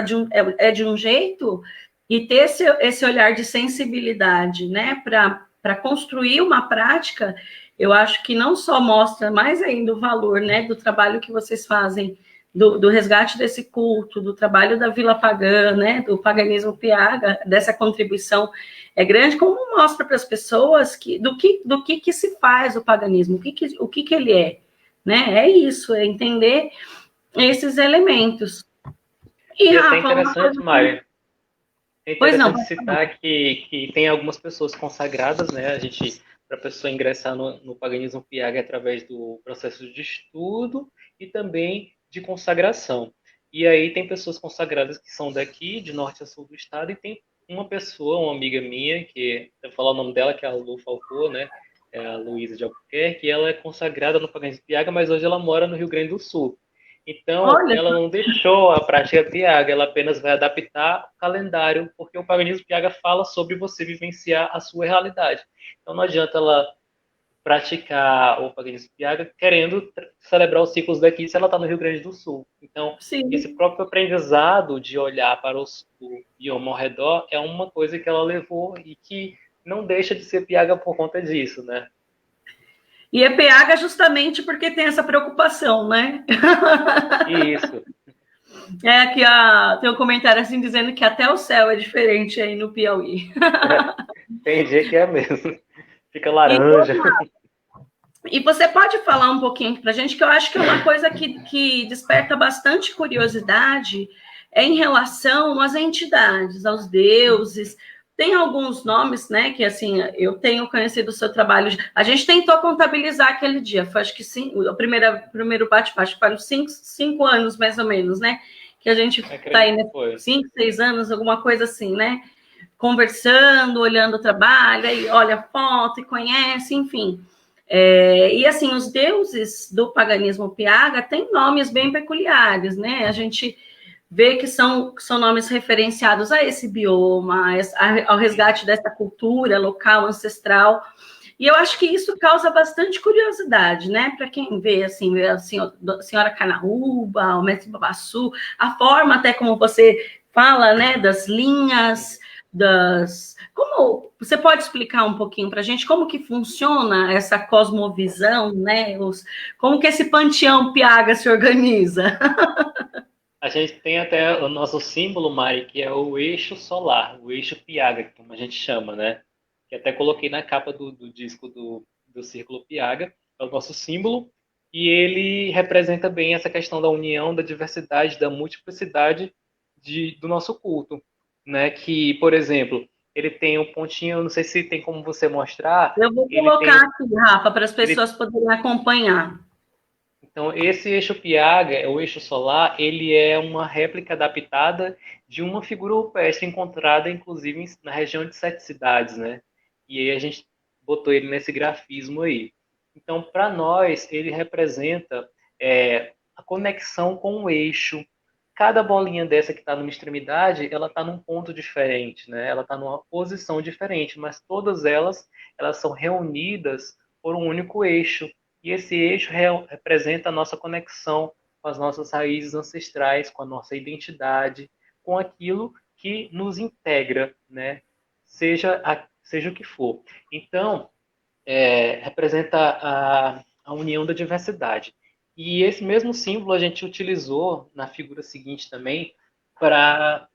é de um jeito, e ter esse olhar de sensibilidade, né, para construir uma prática, eu acho que não só mostra mais ainda o valor, né, do trabalho que vocês fazem, do resgate desse culto, do trabalho da Vila Pagã, né, do paganismo piaga, dessa contribuição é grande, como mostra para as pessoas do que se faz o paganismo, o que ele é, né? É isso, é entender esses elementos. E, E até Rafa, uma interessante, coisa. Mário, é Pois não, interessante citar que tem algumas pessoas consagradas, né? A gente, para a pessoa ingressar no paganismo piaga através do processo de estudo e também de consagração. E aí tem pessoas consagradas que são daqui, de norte a sul do estado, e tem uma pessoa, uma amiga minha, que eu vou falar o nome dela, que é a Lu Falcô, né? é a Luísa de Albuquerque, e ela é consagrada no paganismo Piaga, mas hoje ela mora no Rio Grande do Sul. Então, Olha, ela não deixou a prática Piaga, ela apenas vai adaptar o calendário, porque o paganismo Piaga fala sobre você vivenciar a sua realidade. Então, não adianta ela praticar o paganismo Piaga querendo celebrar os ciclos daqui se ela está no Rio Grande do Sul. Então, esse sim. próprio aprendizado de olhar para o bioma ao redor é uma coisa que ela levou e que não deixa de ser Piaga por conta disso, né? E é PH justamente porque tem essa preocupação, né? Isso. É que tem um comentário assim dizendo que até o céu é diferente aí no Piauí. Tem dia que é mesmo. Fica E, laranja. e você pode falar um pouquinho para a gente, que eu acho que é uma coisa que desperta bastante curiosidade em relação às entidades, aos deuses. Tem alguns nomes, né, que assim, eu tenho conhecido o seu trabalho. A gente tentou contabilizar aquele dia, foi acho que sim, o primeiro bate-papo, foram cinco anos mais ou menos, né? Que a gente está aí, Acredito né, que foi. 5, 6 anos, alguma coisa assim, né? Conversando, olhando o trabalho, aí olha a foto e conhece, enfim. E assim, os deuses do paganismo Piaga têm nomes bem peculiares, né? A gente vê que são nomes referenciados a esse bioma, ao resgate dessa cultura local, ancestral. E eu acho que isso causa bastante curiosidade, né? Para quem vê, assim, a senhora Canaúba, o mestre Babassu, a forma até como você fala, né, das linhas, como você pode explicar um pouquinho para a gente como que funciona essa cosmovisão, né? Como que esse panteão Piaga se organiza? A gente tem até o nosso símbolo, Mari, que é o eixo solar, o eixo Piaga, como a gente chama, né? Que até coloquei na capa do disco do Círculo Piaga, é o nosso símbolo, e ele representa bem essa questão da união, da diversidade, da multiplicidade do nosso culto, né? Que, por exemplo, ele tem um pontinho, não sei se tem como você mostrar, Eu vou ele tem colocar aqui, Rafa, para as ele pessoas poderem acompanhar. então, esse eixo Piaga, o eixo solar, ele é uma réplica adaptada de uma figura rupestre encontrada, inclusive, na região de Sete Cidades, né? E aí a gente botou ele nesse grafismo aí. Então, para nós, ele representa a conexão com o eixo. Cada bolinha dessa que está numa extremidade, ela está num ponto diferente, né? Ela está numa posição diferente, mas todas elas são reunidas por um único eixo. E esse eixo representa a nossa conexão com as nossas raízes ancestrais, com a nossa identidade, com aquilo que nos integra, né? Seja o que for. Então, representa a união da diversidade. E esse mesmo símbolo a gente utilizou na figura seguinte também para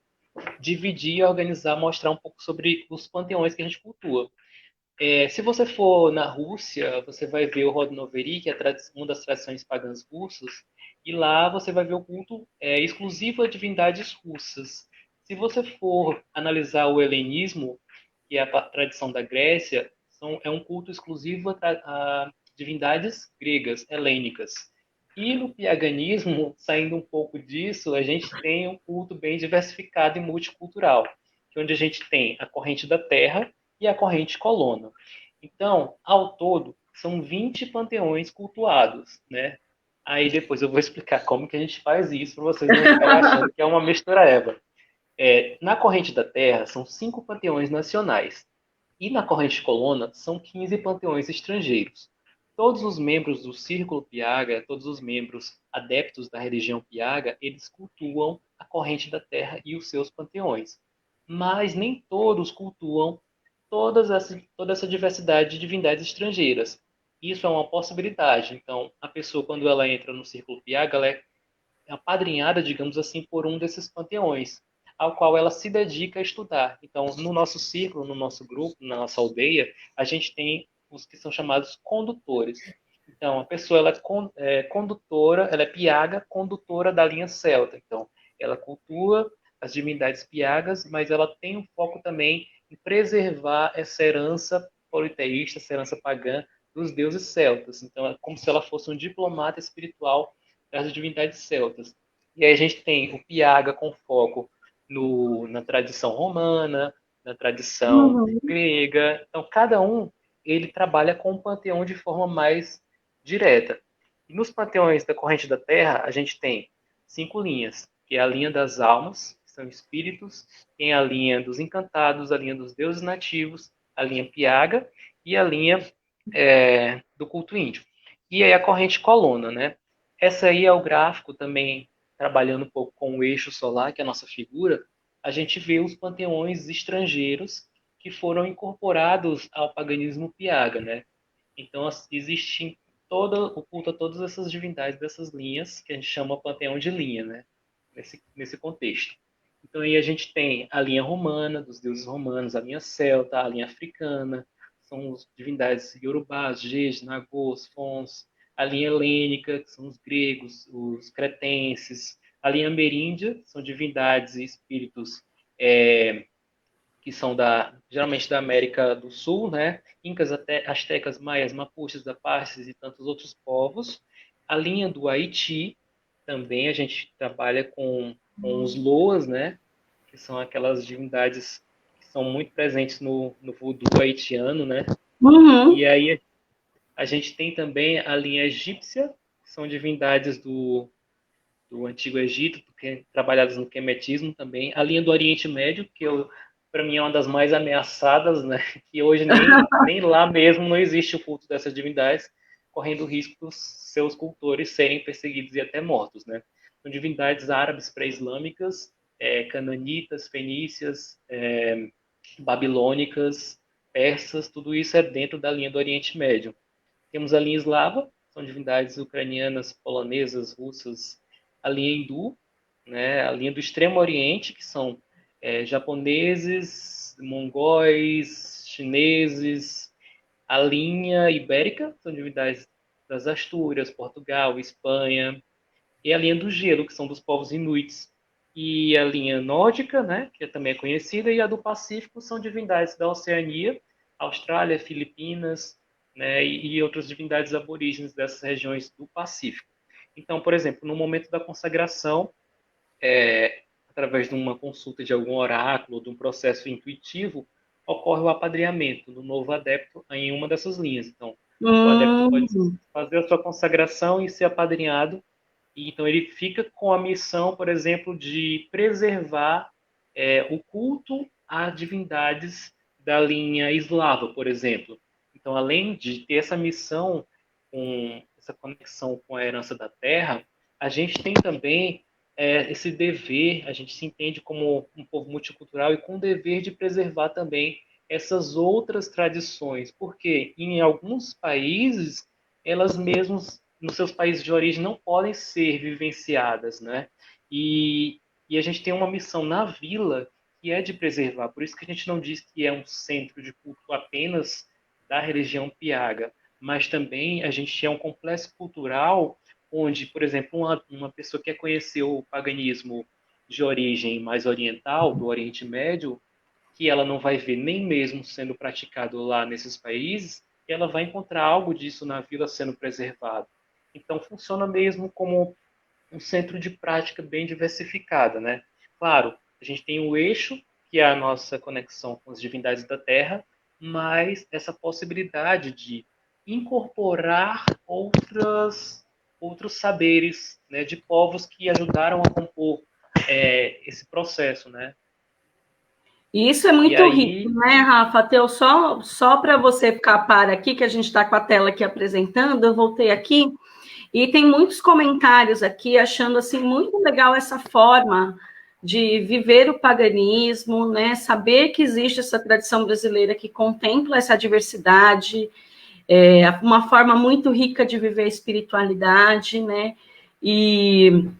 dividir, organizar, mostrar um pouco sobre os panteões que a gente cultua. Se você for na Rússia, você vai ver o Rodnoveri, que é uma das tradições pagãs russas, e lá você vai ver o culto exclusivo a divindades russas. Se você for analisar o helenismo, que é a tradição da Grécia, é um culto exclusivo a divindades gregas, helênicas. E no piaganismo, saindo um pouco disso, a gente tem um culto bem diversificado e multicultural, onde a gente tem a corrente da terra, e a corrente colona. Então, ao todo, são 20 panteões cultuados, né? Aí depois eu vou explicar como que a gente faz isso para vocês não ficarem achando que é uma mistureba. Na corrente da Terra, são 5 panteões nacionais. E na corrente colona, são 15 panteões estrangeiros. Todos os membros do Círculo Piaga, todos os membros adeptos da religião Piaga, eles cultuam a corrente da Terra e os seus panteões. Mas nem todos cultuam toda essa diversidade de divindades estrangeiras. Isso é uma possibilidade. Então, a pessoa, quando ela entra no Círculo Piaga, ela é apadrinhada, digamos assim, por um desses panteões, ao qual ela se dedica a estudar. Então, no nosso círculo, no nosso grupo, na nossa aldeia, a gente tem os que são chamados condutores. Então, a pessoa ela é condutora, ela é piaga, condutora da linha celta. Então, ela cultua as divindades piagas, mas ela tem um foco também em preservar essa herança politeísta, essa herança pagã dos deuses celtas. Então, é como se ela fosse um diplomata espiritual das divindades celtas. E aí a gente tem o Piaga com foco na tradição romana, na tradição Uhum. grega. Então, cada um ele trabalha com o panteão de forma mais direta. E nos panteões da corrente da Terra, a gente tem 5 linhas, que é a linha das almas, que são espíritos, tem a linha dos encantados, a linha dos deuses nativos, a linha Piaga e a linha do culto índio. E aí a corrente colona, né? Essa aí é o gráfico também, trabalhando um pouco com o eixo solar, que é a nossa figura, a gente vê os panteões estrangeiros que foram incorporados ao paganismo Piaga, né? Então, existe o culto a todas essas divindades dessas linhas, que a gente chama panteão de linha, né? Nesse contexto. Então, aí a gente tem a linha romana, dos deuses romanos, a linha celta, a linha africana, são as divindades iorubás, Gês, Nagôs, Fons, a linha helênica, que são os gregos, os cretenses, a linha ameríndia, são divindades e espíritos que são geralmente da América do Sul, né? Incas, astecas, maias, mapuches, apaches e tantos outros povos. A linha do Haiti, também a gente trabalha com os loas, né? Que são aquelas divindades que são muito presentes no voodoo haitiano, né? Uhum. E aí a gente tem também a linha egípcia, que são divindades do Antigo Egito, trabalhadas no quemetismo também. A linha do Oriente Médio, que para mim é uma das mais ameaçadas, né? Que hoje nem lá mesmo não existe o culto dessas divindades, correndo o risco dos seus cultores serem perseguidos e até mortos, né? São divindades árabes pré-islâmicas, cananitas, fenícias, babilônicas, persas, tudo isso é dentro da linha do Oriente Médio. Temos a linha eslava, são divindades ucranianas, polonesas, russas, a linha hindu, né, a linha do Extremo Oriente, que são japoneses, mongóis, chineses, a linha ibérica, são divindades das Astúrias, Portugal, Espanha, e a linha do gelo, que são dos povos inuits, e a linha nórdica, né, que também é conhecida, e a do Pacífico são divindades da Oceania, Austrália, Filipinas, né, e outras divindades aborígenes dessas regiões do Pacífico. Então, por exemplo, no momento da consagração, através de uma consulta de algum oráculo, de um processo intuitivo, ocorre o apadrinhamento do novo adepto em uma dessas linhas. Então, o adepto pode fazer a sua consagração e ser apadrinhado, e então ele fica com a missão, por exemplo, de preservar o culto a divindades da linha eslava, por exemplo. Então, além de ter essa missão, com essa conexão com a herança da terra, a gente tem também esse dever, a gente se entende como um povo multicultural e com o dever de preservar também essas outras tradições, porque em alguns países, elas mesmas, nos seus países de origem, não podem ser vivenciadas, né? E a gente tem uma missão na vila que é de preservar, por isso que a gente não diz que é um centro de culto apenas da religião Piaga, mas também a gente é um complexo cultural onde, por exemplo, uma pessoa que quer conhecer o paganismo de origem mais oriental, do Oriente Médio, que ela não vai ver nem mesmo sendo praticado lá nesses países, ela vai encontrar algo disso na vila sendo preservado. Então, funciona mesmo como um centro de prática bem diversificada, né? Claro, a gente tem o eixo, que é a nossa conexão com as divindades da Terra, mas essa possibilidade de incorporar outros saberes, né, de povos que ajudaram a compor esse processo, né? E isso é muito rico, né, Rafa? Teu, só para você ficar a par aqui, que a gente está com a tela aqui apresentando, eu voltei aqui, e tem muitos comentários aqui achando assim muito legal essa forma de viver o paganismo, né? Saber que existe essa tradição brasileira que contempla essa diversidade, uma forma muito rica de viver a espiritualidade, né? E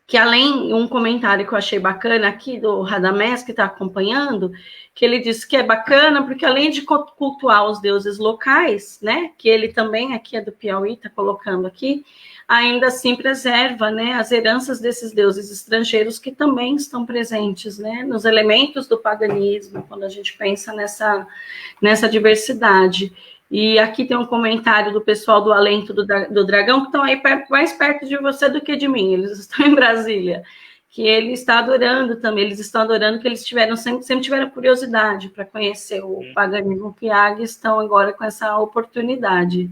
que além, um comentário que eu achei bacana aqui do Radamés, que está acompanhando, que ele disse que é bacana porque além de cultuar os deuses locais, né, que ele também aqui é do Piauí, está colocando aqui, ainda assim preserva, né, as heranças desses deuses estrangeiros que também estão presentes, né, nos elementos do paganismo, quando a gente pensa nessa diversidade. E aqui tem um comentário do pessoal do Alento do Dragão, que estão aí mais perto de você do que de mim, eles estão em Brasília, que ele está adorando também, eles estão adorando, que eles sempre tiveram curiosidade para conhecer o paganismo Piaga e estão agora com essa oportunidade.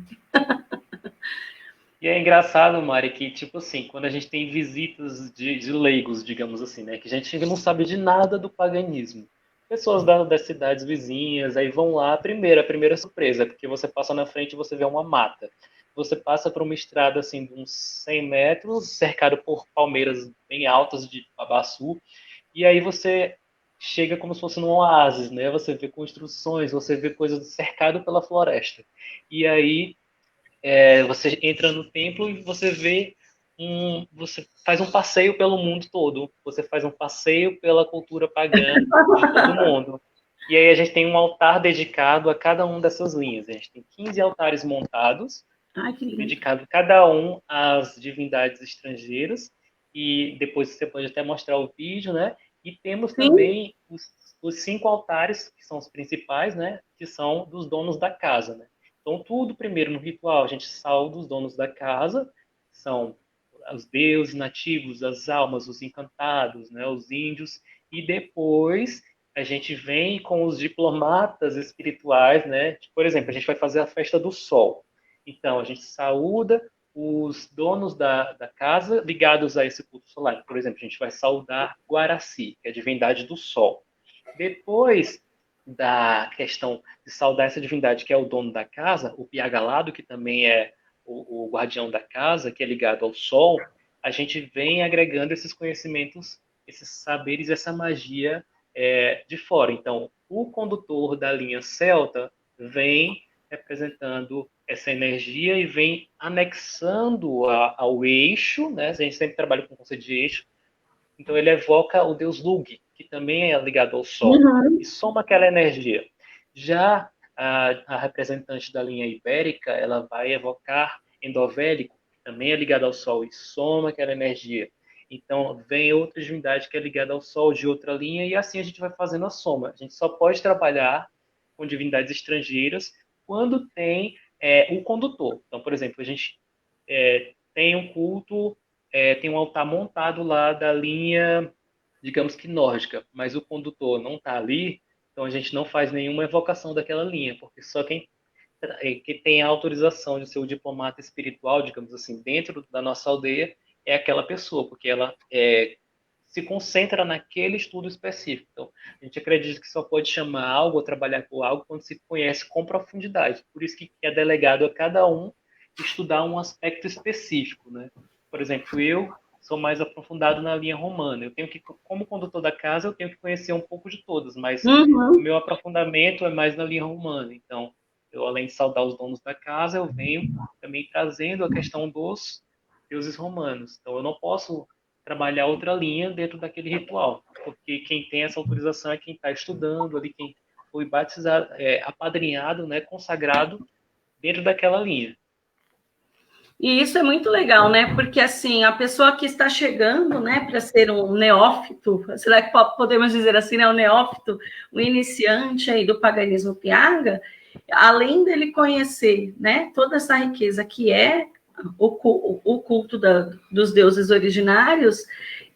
E é engraçado, Mari, que, tipo assim, quando a gente tem visitas de leigos, digamos assim, né, que a gente não sabe de nada do paganismo. Pessoas das cidades vizinhas, aí vão lá, a primeira surpresa, porque você passa na frente e você vê uma mata. Você passa por uma estrada, assim, de uns 100 metros, cercado por palmeiras bem altas de babaçu, e aí você chega como se fosse num oásis, né? Você vê construções, você vê coisas cercado pela floresta. E aí você entra no templo e você faz um passeio pelo mundo todo. Você faz um passeio pela cultura pagã de todo mundo. E aí a gente tem um altar dedicado a cada uma dessas linhas. A gente tem 15 altares montados, Ai, que lindo. dedicado cada um às divindades estrangeiras. E depois você pode até mostrar o vídeo, né? E temos Sim. também os 5 altares, que são os principais, né? Que são dos donos da casa, né? Então, tudo primeiro no ritual, a gente sauda os donos da casa, que são os deuses nativos, as almas, os encantados, né? Os índios. E depois a gente vem com os diplomatas espirituais, né? Por exemplo, a gente vai fazer a festa do sol. Então, a gente saúda os donos da casa ligados a esse culto solar. Por exemplo, a gente vai saudar Guaraci, que é a divindade do sol. Depois da questão de saudar essa divindade que é o dono da casa, o Piagalado, que também é o guardião da casa, que é ligado ao sol, a gente vem agregando esses conhecimentos, esses saberes, essa magia de fora. Então, o condutor da linha celta vem representando essa energia e vem anexando ao eixo, né? A gente sempre trabalha com o conceito de eixo, então ele evoca o deus Lug, que também é ligado ao Sol, Uhum. e soma aquela energia. Já a representante da linha ibérica, ela vai evocar Endovélico, que também é ligado ao Sol, e soma aquela energia. Então vem outra divindade que é ligada ao Sol de outra linha, e assim a gente vai fazendo a soma. A gente só pode trabalhar com divindades estrangeiras quando tem o condutor. Então, por exemplo, a gente tem um culto, tem um altar montado lá da linha, digamos que nórdica, mas o condutor não está ali, então a gente não faz nenhuma evocação daquela linha, porque só quem que tem a autorização de ser o diplomata espiritual, digamos assim, dentro da nossa aldeia, é aquela pessoa, porque ela se concentra naquele estudo específico. Então, a gente acredita que só pode chamar algo ou trabalhar com algo quando se conhece com profundidade. Por isso que é delegado a cada um estudar um aspecto específico, né? Por exemplo, eu sou mais aprofundado na linha romana. Eu tenho que, como condutor da casa, eu tenho que conhecer um pouco de todas, mas o Uhum. meu aprofundamento é mais na linha romana. Então, eu além de saudar os donos da casa, eu venho também trazendo a questão dos deuses romanos. Então, eu não posso trabalhar outra linha dentro daquele ritual, porque quem tem essa autorização é quem está estudando ali, quem foi batizado, apadrinhado, né, consagrado dentro daquela linha. E isso é muito legal, né? Porque assim, a pessoa que está chegando, né, para ser um neófito, será que podemos dizer assim, né, um neófito, um iniciante aí do paganismo Piaga, além dele conhecer, né, toda essa riqueza que é o culto dos deuses originários,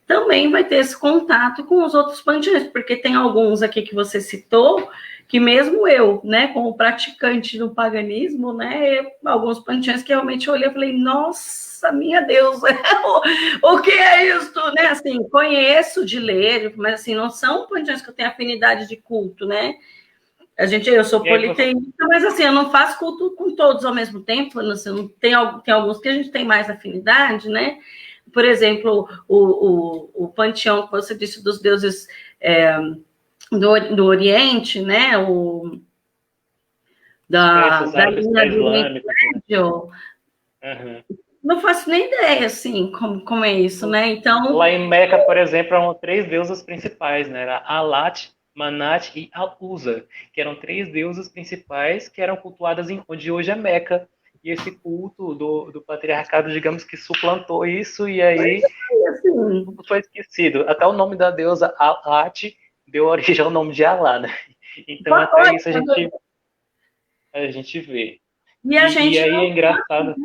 também vai ter esse contato com os outros panteões, porque tem alguns aqui que você citou, que mesmo eu, né, como praticante do paganismo, né, alguns panteões que realmente eu olhei e falei, nossa, minha Deus, o que é isso, né, assim, conheço de ler, mas assim, não são panteões que eu tenho afinidade de culto, né, eu sou politeísta, mas assim, eu não faço culto com todos ao mesmo tempo, assim, tem alguns que a gente tem mais afinidade, né, por exemplo, o panteão que você disse dos deuses do Oriente, né? Esses Da árabes linha do Oriente pré-islâmicos, né? Médio. Uhum. Não faço nem ideia, assim, como é isso, né? Então, Lá em Meca, por exemplo, eram 3 deusas principais, né? Era Alat, Manat e Al-Uzza, que eram 3 deusas principais que eram cultuadas em onde hoje é Meca. E esse culto do patriarcado, digamos que suplantou isso, e aí assim, tudo foi esquecido. Até o nome da deusa Alat deu origem ao nome de Alá, né? Então, até isso a gente vê. e a E gente aí é não. engraçado,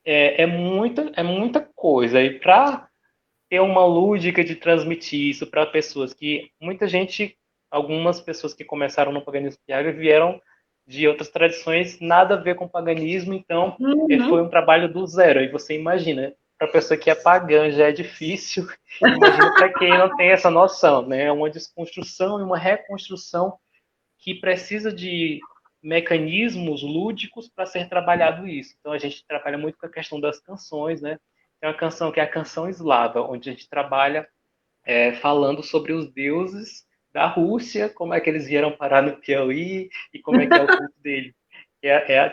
é muita coisa. E para ter uma lúdica de transmitir isso para pessoas que muita gente, algumas pessoas que começaram no paganismo piaga vieram de outras tradições, nada a ver com paganismo, então foi um Uhum. trabalho do zero. E você imagina, para a pessoa que é pagã já é difícil, imagina para quem não tem essa noção, né? É uma desconstrução e uma reconstrução que precisa de mecanismos lúdicos para ser trabalhado isso. Então a gente trabalha muito com a questão das canções, né? Tem uma canção que é a canção eslava, onde a gente trabalha falando sobre os deuses da Rússia, como é que eles vieram parar no Piauí e como é que é o culto dele.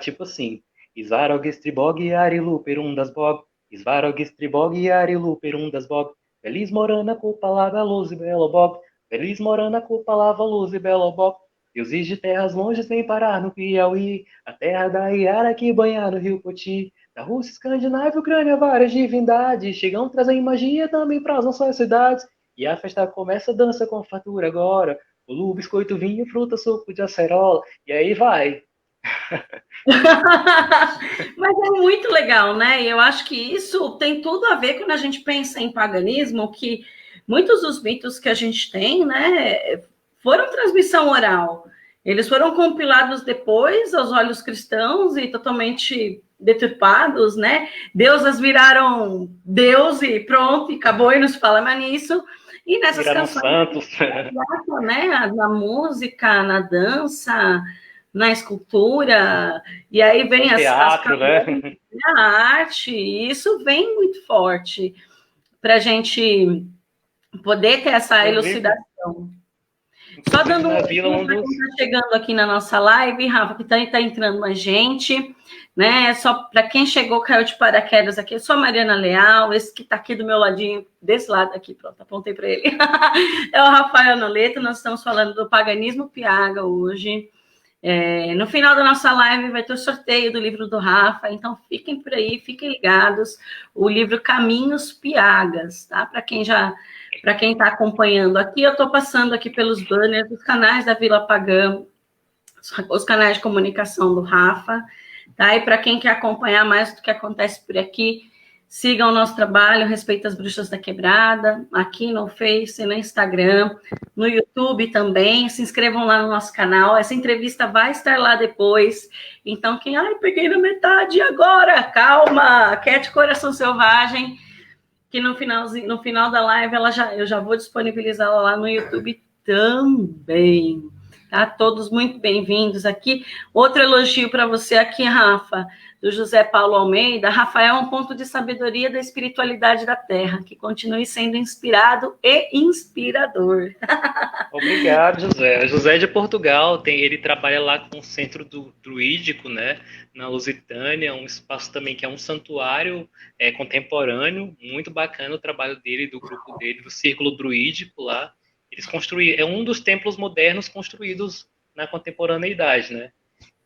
Tipo assim, Svarog Stribog Arilu Perundas Bog, Svarog Stribog Arilu Perundas Bog, Feliz Morana com palavra luz e belo bog, Feliz Morana com palavra luz e belo bog, deuses de terras longes vem parar no Piauí, a terra da Iara que banha no rio Poti, da Rússia, Escandinávia, Ucrânia, várias divindades, chegam trazem magia também para as nossas cidades, e a festa começa, dança com fartura agora, bolo, biscoito, vinho, fruta, suco de acerola, e aí vai. Mas é muito legal, né? E eu acho que isso tem tudo a ver quando a gente pensa em paganismo, que muitos dos mitos que a gente tem, né, foram transmissão oral. Eles foram compilados depois aos olhos cristãos e totalmente deturpados, né? Deusas viraram Deus e pronto, e acabou e não se fala mais nisso. E nessas Viraram canções, santos. né, na música, na dança, na escultura, e aí No vem as teatro, né? a arte, e isso vem muito forte para a gente poder ter essa Inclusive, elucidação. Só inclusive dando um na vila, pouquinho um para quem dos. está chegando aqui na nossa live, Rafa, que está entrando mais gente, né? Só para quem chegou, caiu de paraquedas aqui, eu sou a Mariana Leal, esse que está aqui do meu ladinho, desse lado aqui, pronto, apontei para ele. É o Rafael Noleto, nós estamos falando do paganismo piaga hoje. No final da nossa live vai ter o sorteio do livro do Rafa, então fiquem por aí, fiquem ligados. O livro Caminhos Piagas, tá? Para quem está acompanhando aqui, eu estou passando aqui pelos banners dos canais da Vila Pagã, os canais de comunicação do Rafa, tá? E para quem quer acompanhar mais do que acontece por aqui, sigam o nosso trabalho, Respeito às Bruxas da Quebrada, aqui no Face, no Instagram, no YouTube também. Se inscrevam lá no nosso canal. Essa entrevista vai estar lá depois. Então, peguei na metade agora. Calma, Cat Coração Selvagem, que no final da live eu já vou disponibilizá-la lá no YouTube também. Tá? Todos muito bem-vindos aqui. Outro elogio para você aqui, Rafa, do José Paulo Almeida. Rafael é um ponto de sabedoria da espiritualidade da Terra, que continue sendo inspirado e inspirador. Obrigado, José. José é de Portugal, ele trabalha lá com o Centro Druídico, né, na Lusitânia, um espaço também que é um santuário contemporâneo, muito bacana o trabalho dele, do grupo dele, do Círculo Druídico lá. Eles construíram, é um dos templos modernos construídos na contemporaneidade, né?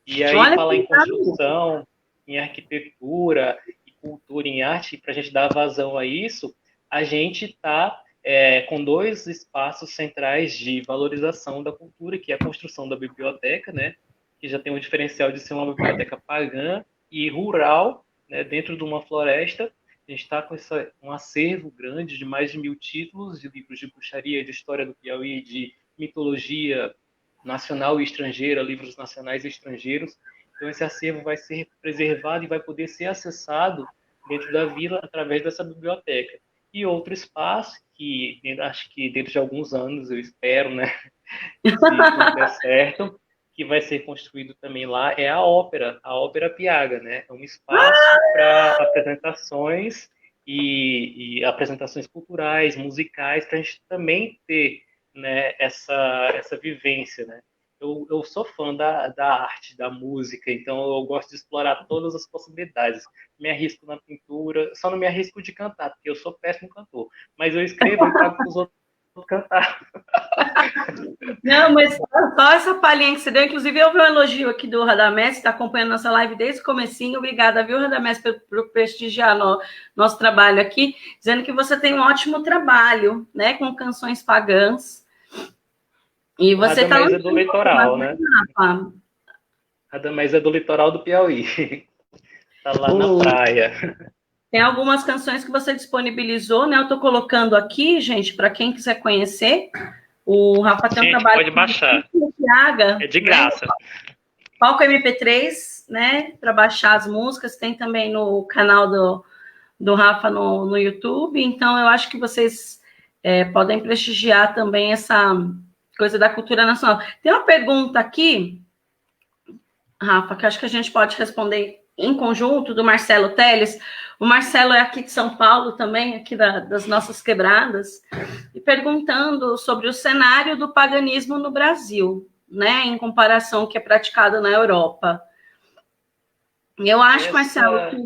E aí Olha falar que em construção, em arquitetura, e cultura, em arte, para a gente dar vazão a isso, a gente está com dois espaços centrais de valorização da cultura, que é a construção da biblioteca, né? Que já tem um diferencial de ser uma biblioteca pagã e rural, né? Dentro de uma floresta. A gente está com um acervo grande de mais de 1.000 títulos de livros de bruxaria, de história do Piauí, de mitologia nacional e estrangeira, livros nacionais e estrangeiros. Então, esse acervo vai ser preservado e vai poder ser acessado dentro da vila através dessa biblioteca. E outro espaço que acho que dentro de alguns anos, eu espero, né, se tudo der certo, que vai ser construído também lá é a Ópera Piaga, né? É um espaço para apresentações e apresentações culturais, musicais, para a gente também ter, né, essa vivência, né? Eu sou fã da arte, da música, então eu gosto de explorar todas as possibilidades. Me arrisco na pintura, só não me arrisco de cantar, porque eu sou péssimo cantor. Mas eu escrevo e pago para os outros cantar. Não, mas só essa palhinha que você deu, inclusive eu vi um elogio aqui do Radamés, que está acompanhando nossa live desde o comecinho. Obrigada, viu, Radamés, por prestigiar nosso trabalho aqui, dizendo que você tem um ótimo trabalho, né, com canções pagãs. E O você está Radamés é do litoral, né? Rafa? Radamés é do litoral do Piauí. Tá lá na praia. Tem algumas canções que você disponibilizou, né? Eu estou colocando aqui, gente, para quem quiser conhecer. O Rafa tem um Gente, trabalho pode baixar. com o Thiaga, É de né? graça. Palco MP3, né? Para baixar as músicas. Tem também no canal do Rafa no YouTube. Então, eu acho que vocês podem prestigiar também essa coisa da cultura nacional. Tem uma pergunta aqui, Rafa, que acho que a gente pode responder em conjunto, do Marcelo Teles. O Marcelo é aqui de São Paulo também, aqui das nossas quebradas, e perguntando sobre o cenário do paganismo no Brasil, né, em comparação ao que é praticado na Europa. Eu acho, Marcelo, que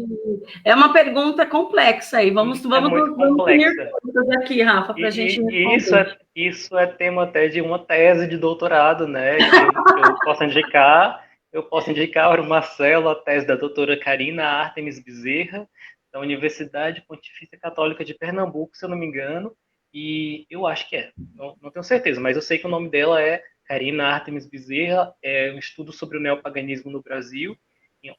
é uma pergunta complexa aí. Vamos unir todas aqui, Rafa, para a gente responder. Isso é tema até de uma tese de doutorado, né? Que eu posso indicar. Eu posso indicar para o Marcelo a tese da doutora Karina Artemis Bezerra, da Universidade Pontifícia Católica de Pernambuco, se eu não me engano. E eu acho que é, não tenho certeza, mas eu sei que o nome dela é Karina Artemis Bezerra, é um estudo sobre o neopaganismo no Brasil,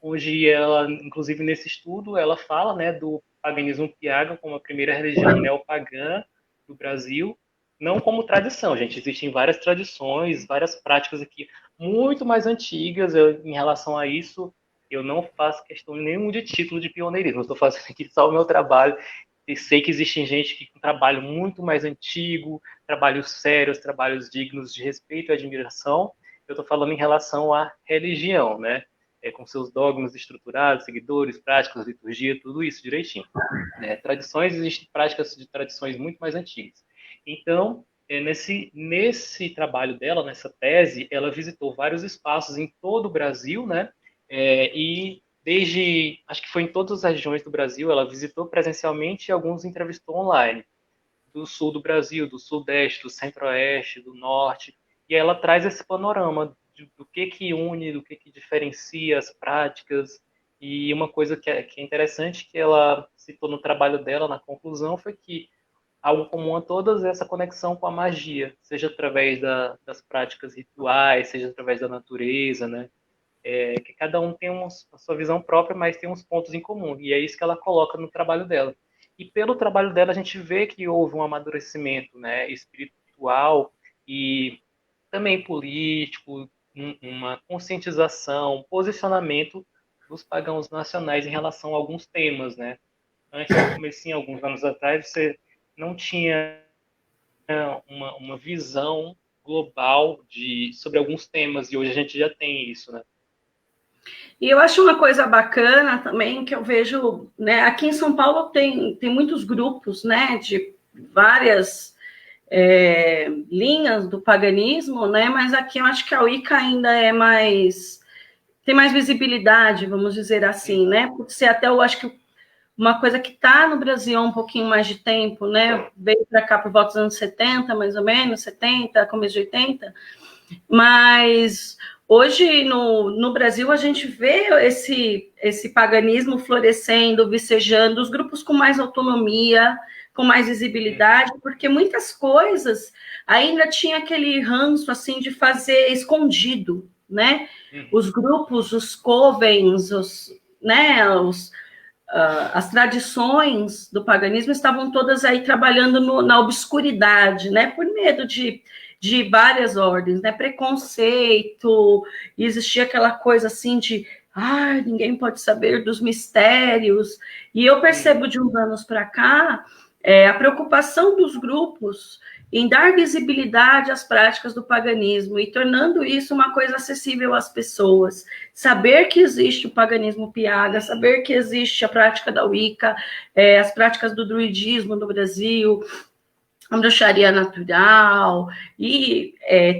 onde ela, inclusive nesse estudo, ela fala, né, do paganismo piaga como a primeira religião neopagã do Brasil, não como tradição, gente. Existem várias tradições, várias práticas aqui muito mais antigas. Em relação a isso, eu não faço questão nenhum de título de pioneirismo. Eu estou fazendo aqui só o meu trabalho. E sei que existem gente que com trabalho muito mais antigo, trabalhos sérios, trabalhos dignos de respeito e admiração. Eu estou falando em relação à religião, né? Com seus dogmas estruturados, seguidores, práticas, liturgia, tudo isso direitinho. Tradições, existem práticas de tradições muito mais antigas. Então, nesse trabalho dela, nessa tese, ela visitou vários espaços em todo o Brasil, né? E acho que foi em todas as regiões do Brasil, ela visitou presencialmente e alguns entrevistou online. Do sul do Brasil, do sudeste, do centro-oeste, do norte. E ela traz esse panorama do que une, do que diferencia as práticas. E uma coisa que é interessante, que ela citou no trabalho dela, na conclusão, foi que algo comum a todas é essa conexão com a magia, seja através das práticas rituais, seja através da natureza, né? Que cada um tem a sua visão própria, mas tem uns pontos em comum. E é isso que ela coloca no trabalho dela. E pelo trabalho dela, a gente vê que houve um amadurecimento, né, espiritual e também político, uma conscientização, um posicionamento dos pagãos nacionais em relação a alguns temas, né? Antes, no comecinho, alguns anos atrás, você não tinha uma visão global sobre alguns temas, e hoje a gente já tem isso, né? E eu acho uma coisa bacana também, que eu vejo, né, aqui em São Paulo tem muitos grupos, né, de várias linhas do paganismo, né, mas aqui eu acho que a Wicca ainda tem mais visibilidade, vamos dizer assim, né, por ser até, eu acho que uma coisa que está no Brasil há um pouquinho mais de tempo, né, veio para cá por volta dos anos 70, mais ou menos, 70, começo de 80, mas hoje no Brasil a gente vê esse paganismo florescendo, vicejando, os grupos com mais autonomia, com mais visibilidade, porque muitas coisas ainda tinha aquele ranço assim de fazer escondido, né? Os grupos, os covens, as tradições do paganismo estavam todas aí trabalhando na obscuridade, né? Por medo de várias ordens, né? Preconceito, e existia aquela coisa assim de ninguém pode saber dos mistérios. E eu percebo de uns anos para cá a preocupação dos grupos em dar visibilidade às práticas do paganismo e tornando isso uma coisa acessível às pessoas. Saber que existe o paganismo piaga, saber que existe a prática da Wicca, as práticas do druidismo no Brasil, a bruxaria natural e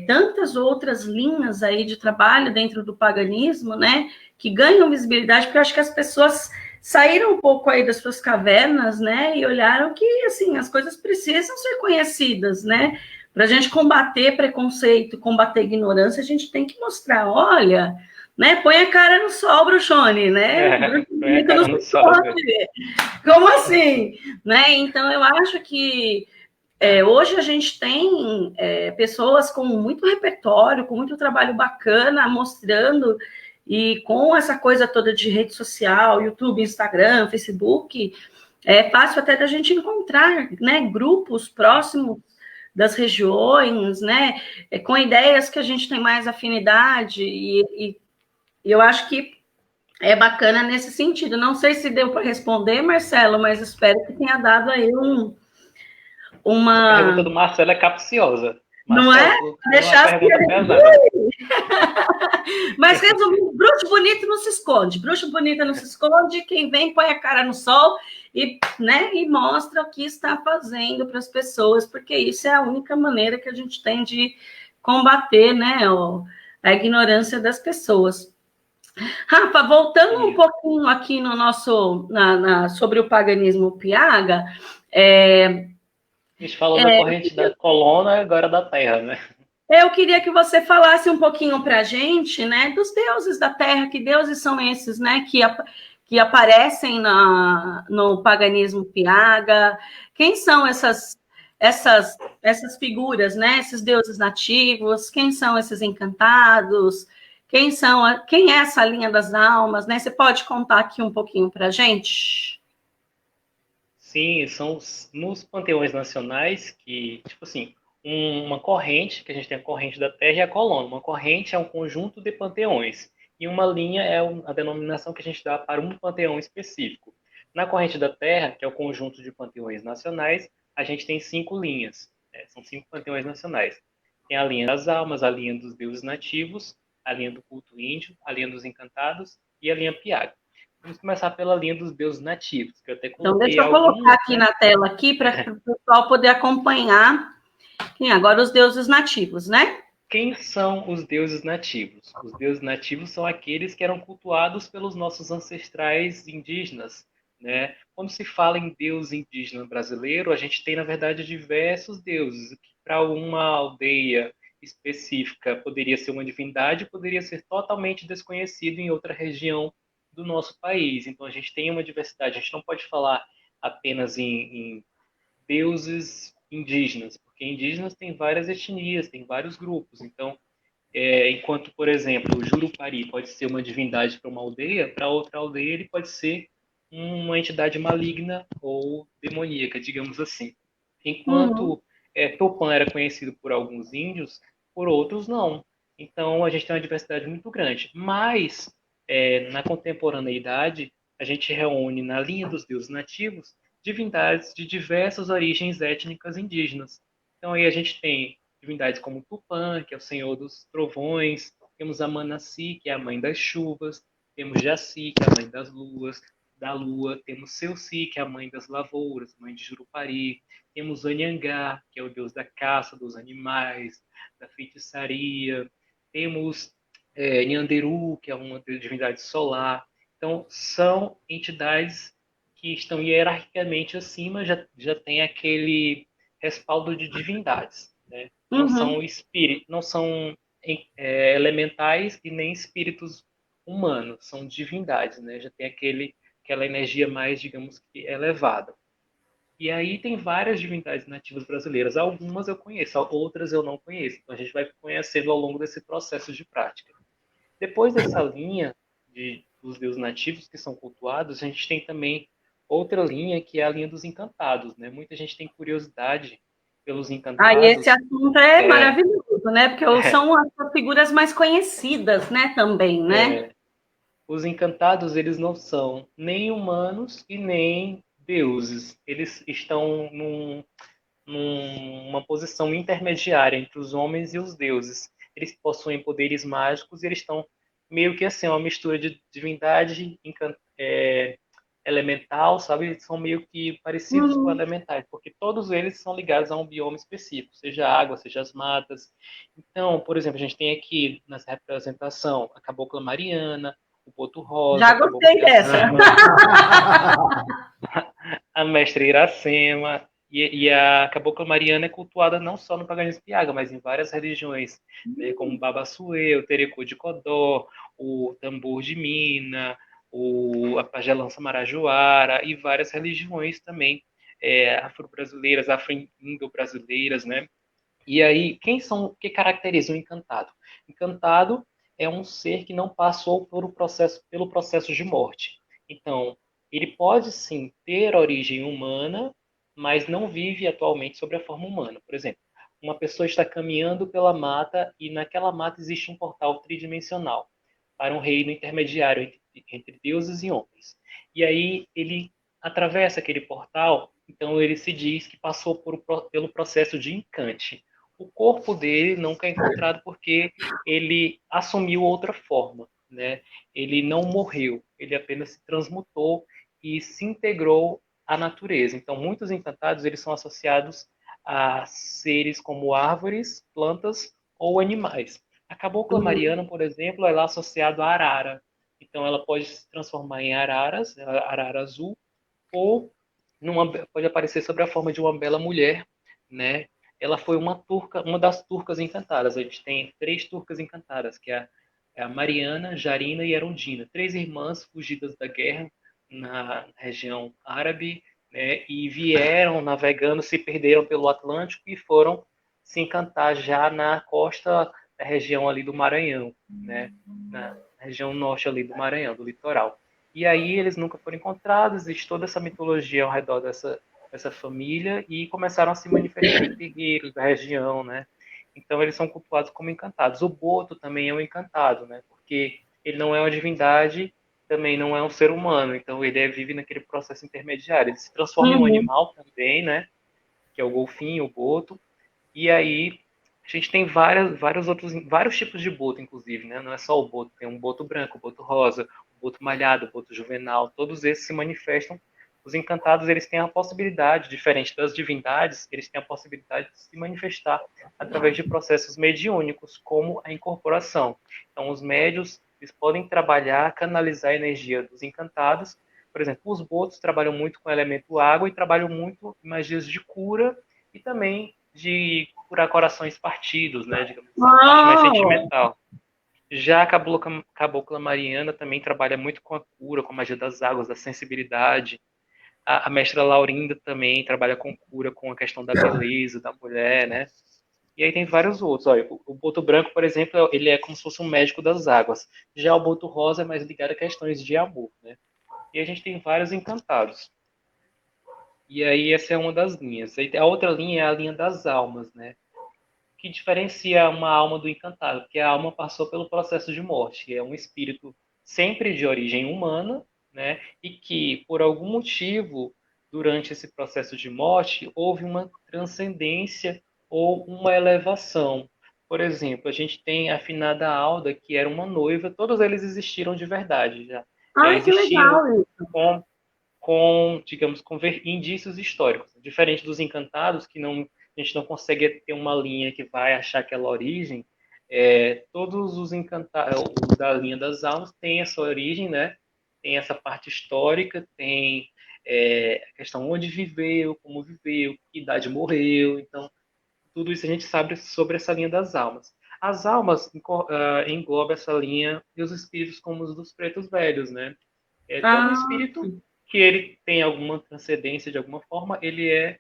tantas outras linhas aí de trabalho dentro do paganismo, né, que ganham visibilidade, porque eu acho que as pessoas saíram um pouco aí das suas cavernas, né, e olharam que, assim, as coisas precisam ser conhecidas, né, para a gente combater preconceito, combater ignorância, a gente tem que mostrar, olha, né, põe a cara no sol, bruxone, né, põe a cara no sol. Como assim, né, então eu acho que hoje a gente tem pessoas com muito repertório, com muito trabalho bacana, mostrando E com essa coisa toda de rede social, YouTube, Instagram, Facebook, é fácil até da gente encontrar, né, grupos próximos das regiões, né, com ideias que a gente tem mais afinidade, e eu acho que é bacana nesse sentido. Não sei se deu para responder, Marcelo, mas espero que tenha dado aí Essa uma... pergunta do Marcelo é capciosa. Não Marcelo, é? tu tem uma Deixar as pergunta perguntas. pesada. Mas resumindo, bruxo bonito não se esconde. Bruxo bonita não se esconde. Quem vem põe a cara no sol e, né, e mostra o que está fazendo para as pessoas, porque isso é a única maneira que a gente tem de combater, né, a ignorância das pessoas. Rafa, voltando um pouquinho aqui no nosso sobre o paganismo Piaga, A gente falou da corrente da coluna, agora da terra, né? eu queria que você falasse um pouquinho para a gente, né, dos deuses da Terra, que deuses são esses, né, que aparecem no paganismo Piaga, quem são essas figuras, né, esses deuses nativos, quem são esses encantados, quem é essa linha das almas, né? Você pode contar aqui um pouquinho para a gente? Sim, são nos panteões nacionais que, tipo assim, uma corrente, que a gente tem a corrente da Terra e a colônia. Uma corrente é um conjunto de panteões e uma linha é a denominação que a gente dá para um panteão específico. Na corrente da Terra, que é o conjunto de panteões nacionais, a gente tem 5 linhas, né? São 5 panteões nacionais. Tem a linha das almas, a linha dos deuses nativos, a linha do culto índio, a linha dos encantados e a linha Piaga. Vamos começar pela linha dos deuses nativos, que eu até Então, coloquei deixa eu colocar algumas, aqui né? na tela aqui para o pessoal poder acompanhar. Agora os deuses nativos, né? Quem são os deuses nativos? Os deuses nativos são aqueles que eram cultuados pelos nossos ancestrais indígenas, né? Quando se fala em deus indígena brasileiro, a gente tem, na verdade, diversos deuses, que para uma aldeia específica poderia ser uma divindade, poderia ser totalmente desconhecido em outra região do nosso país. Então, a gente tem uma diversidade, a gente não pode falar apenas em deuses indígenas, porque indígenas têm várias etnias, tem vários grupos. Então, enquanto, por exemplo, o Jurupari pode ser uma divindade para uma aldeia, para outra aldeia ele pode ser uma entidade maligna ou demoníaca, digamos assim. Uhum. Enquanto Tupã era conhecido por alguns índios, por outros não. Então, a gente tem uma diversidade muito grande. Mas, na contemporaneidade, a gente reúne na linha dos deuses nativos divindades de diversas origens étnicas indígenas. Então, aí a gente tem divindades como Tupã, que é o senhor dos trovões, temos a Manassi, que é a mãe das chuvas, temos Jaci, que é a mãe da lua, temos Seuci, que é a mãe das lavouras, mãe de Jurupari, temos Anhangá, que é o deus da caça, dos animais, da feitiçaria, temos Nhanderu, que é uma divindade solar. Então, são entidades que estão hierarquicamente acima, já tem aquele respaldo de divindades, né? Não Uhum. são espíritos, não são elementais e nem espíritos humanos, são divindades, né? Já tem aquela energia mais, digamos que elevada. E aí tem várias divindades nativas brasileiras. Algumas eu conheço, outras eu não conheço. Então a gente vai conhecendo ao longo desse processo de prática. Depois dessa linha dos deuses nativos que são cultuados, a gente tem também outra linha que é a linha dos encantados, né? Muita gente tem curiosidade pelos Aí esse encantados. assunto é É, maravilhoso, né? Porque são as figuras mais conhecidas, né? Também, né? os encantados, eles não são nem humanos e nem deuses. Eles estão numa posição intermediária entre os homens e os deuses. Eles possuem poderes mágicos e eles estão meio que assim, uma mistura de divindade elemental, sabe? Eles são meio que parecidos com Uhum. elementais, porque todos eles são ligados a um bioma específico, seja a água, seja as matas. Então, por exemplo, a gente tem aqui nessa representação a cabocla Mariana, o Boto Rosa, Já a cabocla gostei dessa. Iracema, a mestra Iracema, e a cabocla Mariana é cultuada não só no paganismo piaga, mas em várias religiões, né, como o Babassuê, o Terecô de Codó, o Tambor de Mina, a pagelança marajoara e várias religiões também afro-brasileiras, afro-indo-brasileiras, né? E aí, o que caracteriza o encantado? Encantado é um ser que não passou pelo processo de morte. Então, ele pode sim ter origem humana, mas não vive atualmente sobre a forma humana. Por exemplo, uma pessoa está caminhando pela mata e naquela mata existe um portal tridimensional para um reino intermediário entre deuses e homens. E aí ele atravessa aquele portal, então ele se diz que passou pelo processo de encante. O corpo dele nunca é encontrado porque ele assumiu outra forma, né? Ele não morreu, ele apenas se transmutou e se integrou à natureza. Então, muitos encantados eles são associados a seres como árvores, plantas ou animais. A cabocla Uhum. mariana, por exemplo, ela é associada à arara. Então, ela pode se transformar em arara azul, ou pode aparecer sobre a forma de uma bela mulher, né? Ela foi uma turca, uma das turcas encantadas. A gente tem 3 turcas encantadas, que é a Mariana, Jarina e Erundina, 3 irmãs fugidas da guerra na região árabe, né? E vieram navegando, se perderam pelo Atlântico e foram se encantar já na costa da região ali do Maranhão, né? Na região norte ali do Maranhão, do litoral. E aí eles nunca foram encontrados, existe toda essa mitologia ao redor dessa família e começaram a se manifestar em terreiros da região, né? Então eles são cultuados como encantados. O Boto também é um encantado, né? Porque ele não é uma divindade, também não é um ser humano, então ele vive naquele processo intermediário. Ele se transforma em um Uhum. animal também, né? Que é o golfinho, o Boto. E aí a gente tem vários tipos de boto, inclusive, né? Não é só o boto, tem um boto branco, o boto rosa, o boto malhado, o boto juvenal, todos esses se manifestam. Os encantados, eles têm a possibilidade, diferente das divindades, eles têm a possibilidade de se manifestar através de processos mediúnicos, como a incorporação. Então, os médios, eles podem trabalhar, canalizar a energia dos encantados. Por exemplo, os botos trabalham muito com o elemento água e trabalham muito em magias de cura e também de curar corações partidos, né? Digamos assim, a parte mais Uau! sentimental. Já a cabocla mariana também trabalha muito com a cura, com a magia das águas, da sensibilidade. A mestra Laurinda também trabalha com cura, com a questão da beleza da mulher, né? E aí tem vários outros. Olha, o boto branco, por exemplo, ele é como se fosse um médico das águas. Já o boto rosa é mais ligado a questões de amor, né? E a gente tem vários encantados. E aí essa é uma das linhas. A outra linha é a linha das almas, né? Que diferencia uma alma do encantado, porque a alma passou pelo processo de morte, é um espírito sempre de origem humana, né? E que por algum motivo durante esse processo de morte houve uma transcendência ou uma elevação. Por exemplo, a gente tem a finada Alda, que era uma noiva, todos eles existiram de verdade, já Ai, que existiram legal isso. com digamos, com indícios históricos. Diferente dos encantados, que não, a gente não consegue ter uma linha que vai achar aquela origem, todos os encantados da linha das almas têm essa origem, né? Tem essa parte histórica, tem a questão onde viveu, como viveu, que idade morreu, então tudo isso a gente sabe sobre essa linha das almas. As almas englobam essa linha e os espíritos como os dos pretos velhos, né? Todo Ah, espírito que ele tem alguma transcendência de alguma forma, ele é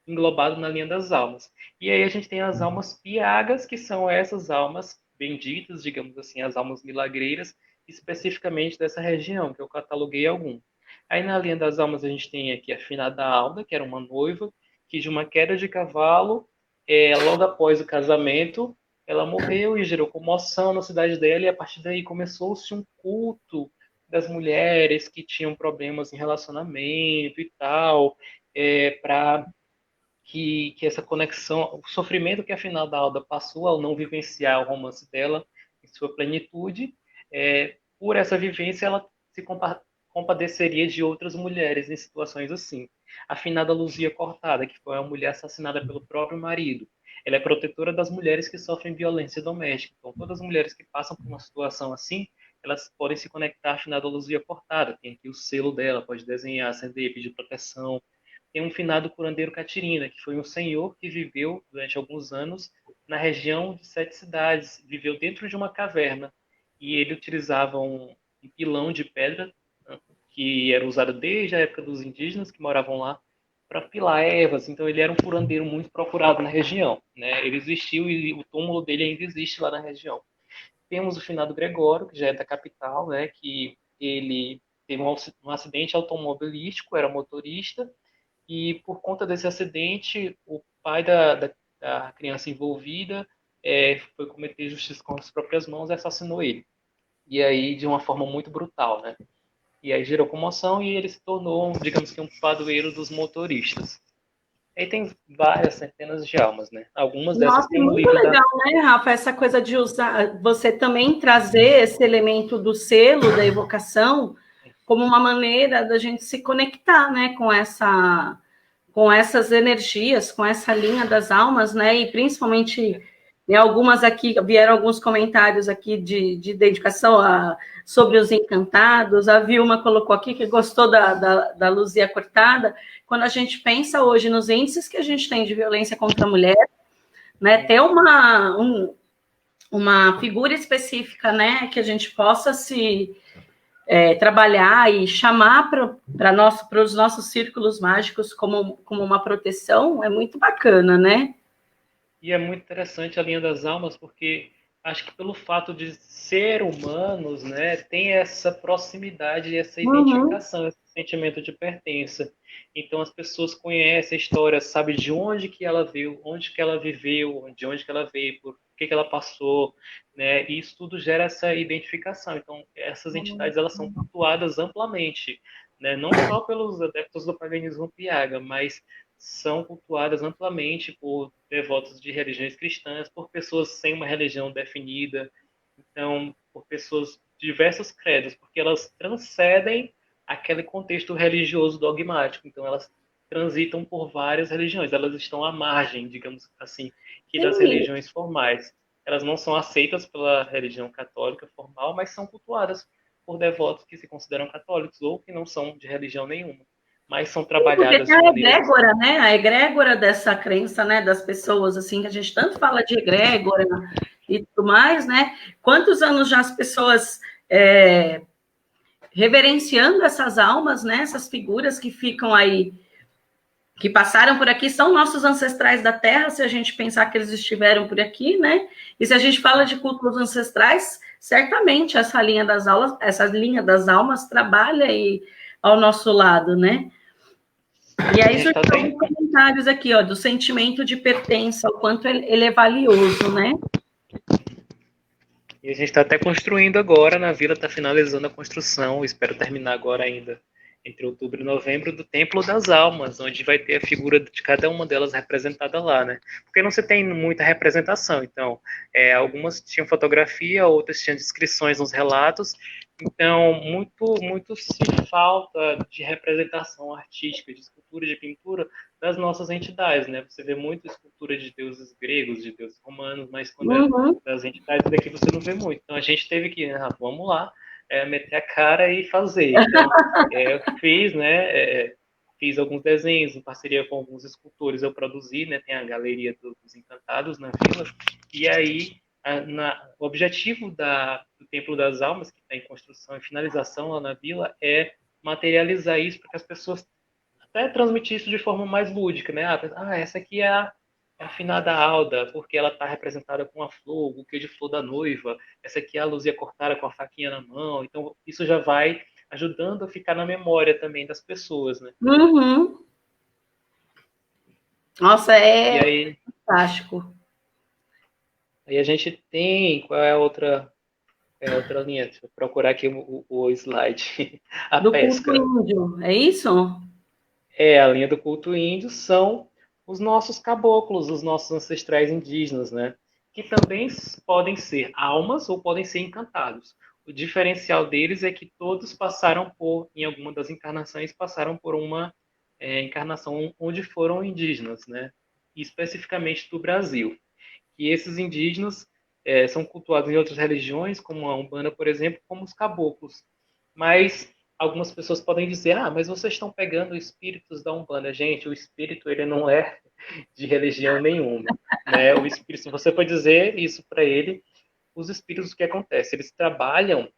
englobado na linha das almas. E aí a gente tem as almas piagas, que são essas almas benditas, digamos assim, as almas milagreiras, especificamente dessa região, que eu cataloguei algum. Aí na linha das almas a gente tem aqui a finada Alda, que era uma noiva, que de uma queda de cavalo, logo após o casamento, ela morreu e gerou comoção na cidade dela, e a partir daí começou-se um culto das mulheres que tinham problemas em relacionamento e tal, para que essa conexão, o sofrimento que a final da Alda passou ao não vivenciar o romance dela em sua plenitude, por essa vivência ela se compadeceria de outras mulheres em situações assim. A finada Luzia Cortada, que foi uma mulher assassinada pelo próprio marido, ela é protetora das mulheres que sofrem violência doméstica. Então, todas as mulheres que passam por uma situação assim, elas podem se conectar à finada Luzia Cortada. Tem aqui o selo dela, pode desenhar, acender, pedir proteção. Tem um finado curandeiro Catirina, que foi um senhor que viveu durante alguns anos na região de 7 cidades, viveu dentro de uma caverna e ele utilizava um pilão de pedra, né, que era usado desde a época dos indígenas que moravam lá para pilar ervas. Então ele era um curandeiro muito procurado na região, né? Ele existiu e o túmulo dele ainda existe lá na região. temos o finado Gregório, que já é da capital, né, que ele teve um acidente automobilístico, era motorista, e por conta desse acidente, o pai da criança envolvida foi cometer justiça com as próprias mãos e assassinou ele. E aí, de uma forma muito brutal, né? E aí gerou comoção e ele se tornou, digamos que, um padroeiro dos motoristas. Aí tem várias centenas de almas, né? Algumas dessas Nossa, é tem no muito livro da... legal, né, Rafa? Essa coisa de usar, você também trazer esse elemento do selo, da evocação, como uma maneira da gente se conectar, né, com essas energias, com essa linha das almas, né? E principalmente, né, algumas aqui, vieram alguns comentários aqui de dedicação sobre os encantados. A Vilma colocou aqui que gostou da Luzia Cortada. Quando a gente pensa hoje nos índices que a gente tem de violência contra a mulher, né, ter uma figura específica, né, que a gente possa se trabalhar e chamar para os nossos círculos mágicos como uma proteção, é muito bacana, né? E é muito interessante a linha das almas, porque acho que pelo fato de ser humanos, né, tem essa proximidade, essa Uhum. identificação, esse sentimento de pertença. Então as pessoas conhecem a história, sabem de onde que ela veio, onde que ela viveu, de onde que ela veio, por que ela passou, né? E isso tudo gera essa identificação. Então essas entidades elas são cultuadas amplamente, né? Não só pelos adeptos do paganismo piaga, mas são cultuadas amplamente por devotos de religiões cristãs, por pessoas sem uma religião definida, então por pessoas de diversos credos, porque elas transcendem aquele contexto religioso dogmático, então elas transitam por várias religiões, elas estão à margem, digamos assim, que das Sim, religiões formais. Elas não são aceitas pela religião católica formal, mas são cultuadas por devotos que se consideram católicos ou que não são de religião nenhuma, mas são porque trabalhadas tem de a maneira... egrégora, né? A egrégora dessa crença, né? Das pessoas, assim, que a gente tanto fala de egrégora e tudo mais, né? Quantos anos já as pessoas reverenciando essas almas, né? Essas figuras que ficam aí, que passaram por aqui, são nossos ancestrais da Terra, se a gente pensar que eles estiveram por aqui, né? E se a gente fala de cultos ancestrais, certamente essa linha das almas trabalha aí ao nosso lado, né? E A aí gente está surgiram até alguns comentários aqui, ó, do sentimento de pertença, o quanto ele é valioso, né? E a gente está até construindo agora, na vila está finalizando a construção, espero terminar agora ainda, entre outubro e novembro, do Templo das Almas, onde vai ter a figura de cada uma delas representada lá, né? Porque não se tem muita representação, então, algumas tinham fotografia, outras tinham descrições nos relatos, então, muito se falta de representação artística, de escultura, de pintura, das nossas entidades, né? Você vê muito escultura de deuses gregos, de deuses romanos, mas quando Uhum. das entidades daqui você não vê muito. Então a gente teve que, vamos lá, meter a cara e fazer. Então eu fiz, né? Fiz alguns desenhos em parceria com alguns escultores, eu produzi, né? Tem a galeria dos Encantados na vila. E aí o objetivo do Templo das Almas, que está em construção e finalização lá na vila, é materializar isso para que as pessoas até transmitir isso de forma mais lúdica, né? Essa aqui é a afinada Alda, porque ela está representada com a flor, o buquê de flor da noiva. Essa aqui é a Luzia cortada com a faquinha na mão. Então, isso já vai ajudando a ficar na memória também das pessoas, né? Uhum. Nossa, E é aí, fantástico. a gente tem, qual é a outra linha? Deixa eu procurar aqui o slide. A Do culto pesca. índio, é isso? A linha do culto índio são os nossos caboclos, os nossos ancestrais indígenas, né? Que também podem ser almas ou podem ser encantados. O diferencial deles é que todos passaram por, em alguma das encarnações, passaram por uma encarnação onde foram indígenas, né? Especificamente do Brasil. E esses indígenas são cultuados em outras religiões, como a Umbanda, por exemplo, como os caboclos. Mas algumas pessoas podem dizer, mas vocês estão pegando espíritos da Umbanda. Gente, o espírito ele não é de religião nenhuma. Né? O espírito, se você for dizer isso para ele, os espíritos, o que acontece? Eles trabalham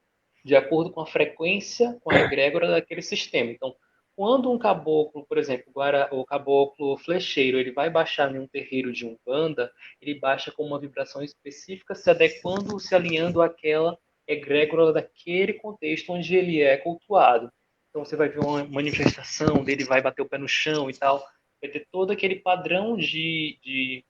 de acordo com a frequência, com a egrégora daquele sistema. Então, Quando um caboclo, por exemplo, agora o caboclo flecheiro, ele vai baixar em um terreiro de Umbanda, ele baixa com uma vibração específica, se adequando, se alinhando àquela egrégora daquele contexto onde ele é cultuado. Então você vai ver uma manifestação dele, vai bater o pé no chão e tal, vai ter todo aquele padrão de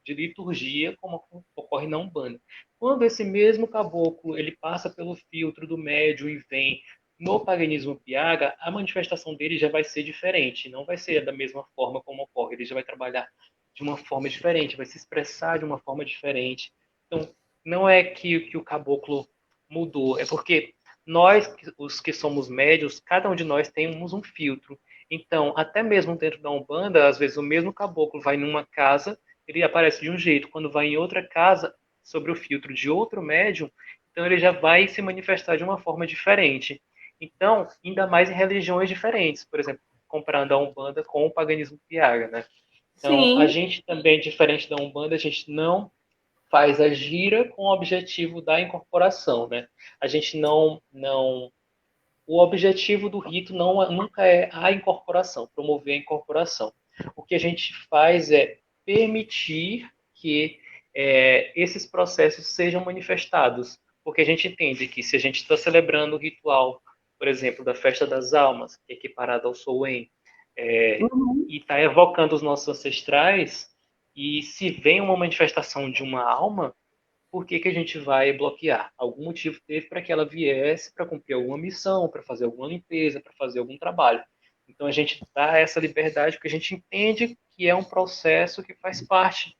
liturgia como ocorre na Umbanda. Quando esse mesmo caboclo ele passa pelo filtro do médium e vem no paganismo Piaga, a manifestação dele já vai ser diferente, não vai ser da mesma forma como ocorre, ele já vai trabalhar de uma forma diferente, vai se expressar de uma forma diferente. Então, não é que o caboclo mudou, é porque nós, os que somos médios, cada um de nós temos um filtro. Então, até mesmo dentro da Umbanda, às vezes o mesmo caboclo vai numa casa, ele aparece de um jeito, quando vai em outra casa, sobre o filtro de outro médium, então ele já vai se manifestar de uma forma diferente. Então, ainda mais em religiões diferentes, por exemplo, comparando a Umbanda com o paganismo Piaga, né? Então, a Sim, gente também, diferente da Umbanda, a gente não faz a gira com o objetivo da incorporação, né? A gente não o objetivo do rito nunca é a incorporação, promover a incorporação. O que a gente faz é permitir que esses processos sejam manifestados, porque a gente entende que se a gente está celebrando o ritual, por exemplo, da festa das almas, que é equiparada ao Soen, uhum. e está evocando os nossos ancestrais, e se vem uma manifestação de uma alma, por que que a gente vai bloquear? Algum motivo teve para que ela viesse para cumprir alguma missão, para fazer alguma limpeza, para fazer algum trabalho. Então a gente dá essa liberdade porque a gente entende que é um processo que faz parte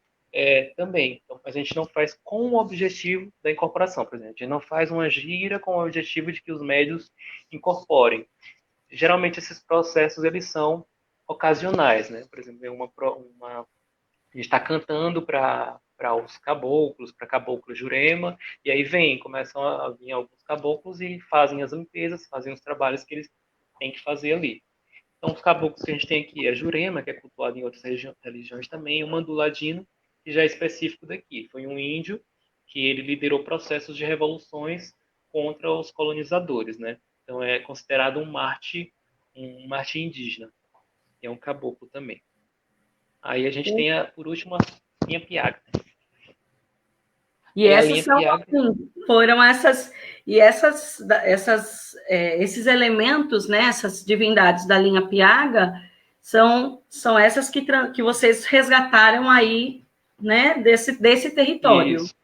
também. Então a gente não faz com o objetivo da incorporação, por exemplo. A gente não faz uma gira com o objetivo de que os médios incorporem. Geralmente esses processos eles são ocasionais, né? Por exemplo, a gente está cantando para os caboclos, para caboclo Jurema, e aí começam a vir alguns caboclos e fazem as limpezas, fazem os trabalhos que eles têm que fazer ali. Então, os caboclos que a gente tem aqui é Jurema, que é cultuado em outras religiões também, o Manduladino, que já é específico daqui. Foi um índio que ele liderou processos de revoluções contra os colonizadores, né? Então, é considerado um Marte indígena, que é um caboclo também. Aí a gente tem, por último, a linha Piaga. E Aí a essas linha são, Piaga, assim, foram essas, e esses elementos, né, essas divindades da linha Piaga, são essas que vocês resgataram aí, né, desse território. isso,